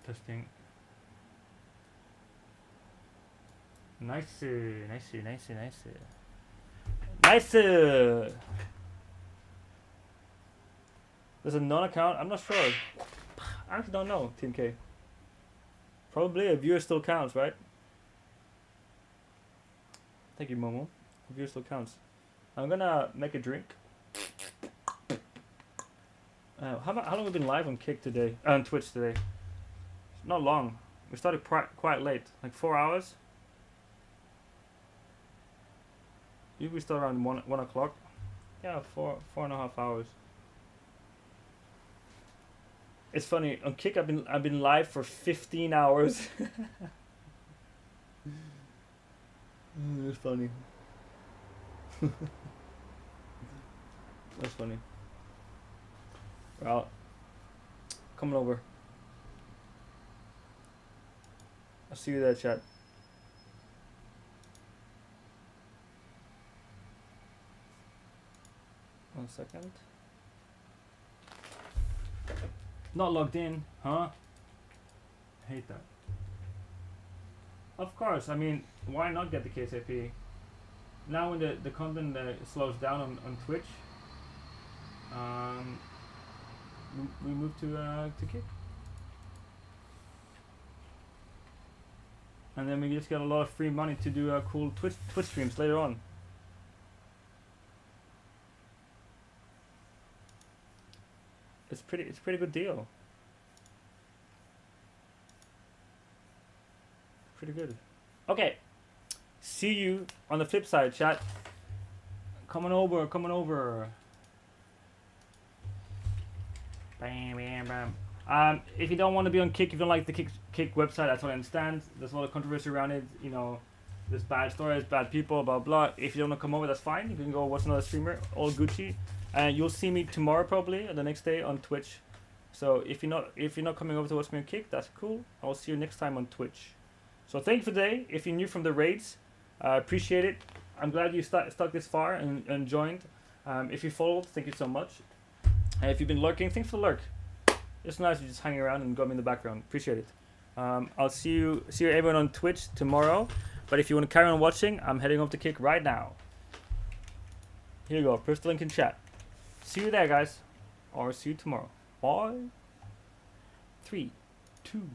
Testing. Nice, nice, nice, nice. Nice. There's a non-account. I'm not sure. I actually don't know. Team K. Probably a viewer still counts, right? Thank you, Momo. Review still counts. I'm gonna make a drink. How long have we been live on Kick today? On Twitch today? Not long. We started quite late, like 4 hours. Usually we start around 1 o'clock. Yeah, 4.5 hours. It's funny, on Kick I've been live for 15 hours. It's funny. That's funny. Well, coming over. I'll see you there, chat. One second. Not logged in, huh? I hate that. Of course, I mean, why not get the KSAP? Now when the content slows down on Twitch, we move to Kick. And then we just get a lot of free money to do cool Twitch streams later on. It's pretty good deal. Pretty good. Okay. See you on the flip side, chat. Coming over. Bam, bam, bam. If you don't want to be on Kick, if you don't like the Kick website, that's what I understand. There's a lot of controversy around it. You know, there's bad stories, bad people, blah blah. If you don't want to come over, that's fine. You can go watch another streamer. All Gucci. And you'll see me tomorrow probably, or the next day on Twitch. So if you're not coming over to watch me on Kick, that's cool. I'll see you next time on Twitch. So thank you for today. If you're new from the raids, appreciate it. I'm glad you stuck this far and joined. If you followed, thank you so much. And if you've been lurking, thanks for the lurk. It's nice you just hanging around and got me in the background. Appreciate it. I'll see you everyone on Twitch tomorrow. But if you want to carry on watching, I'm heading off to Kick right now. Here you go. Press the link in chat. See you there, guys. Or see you tomorrow. Bye. 3, 2.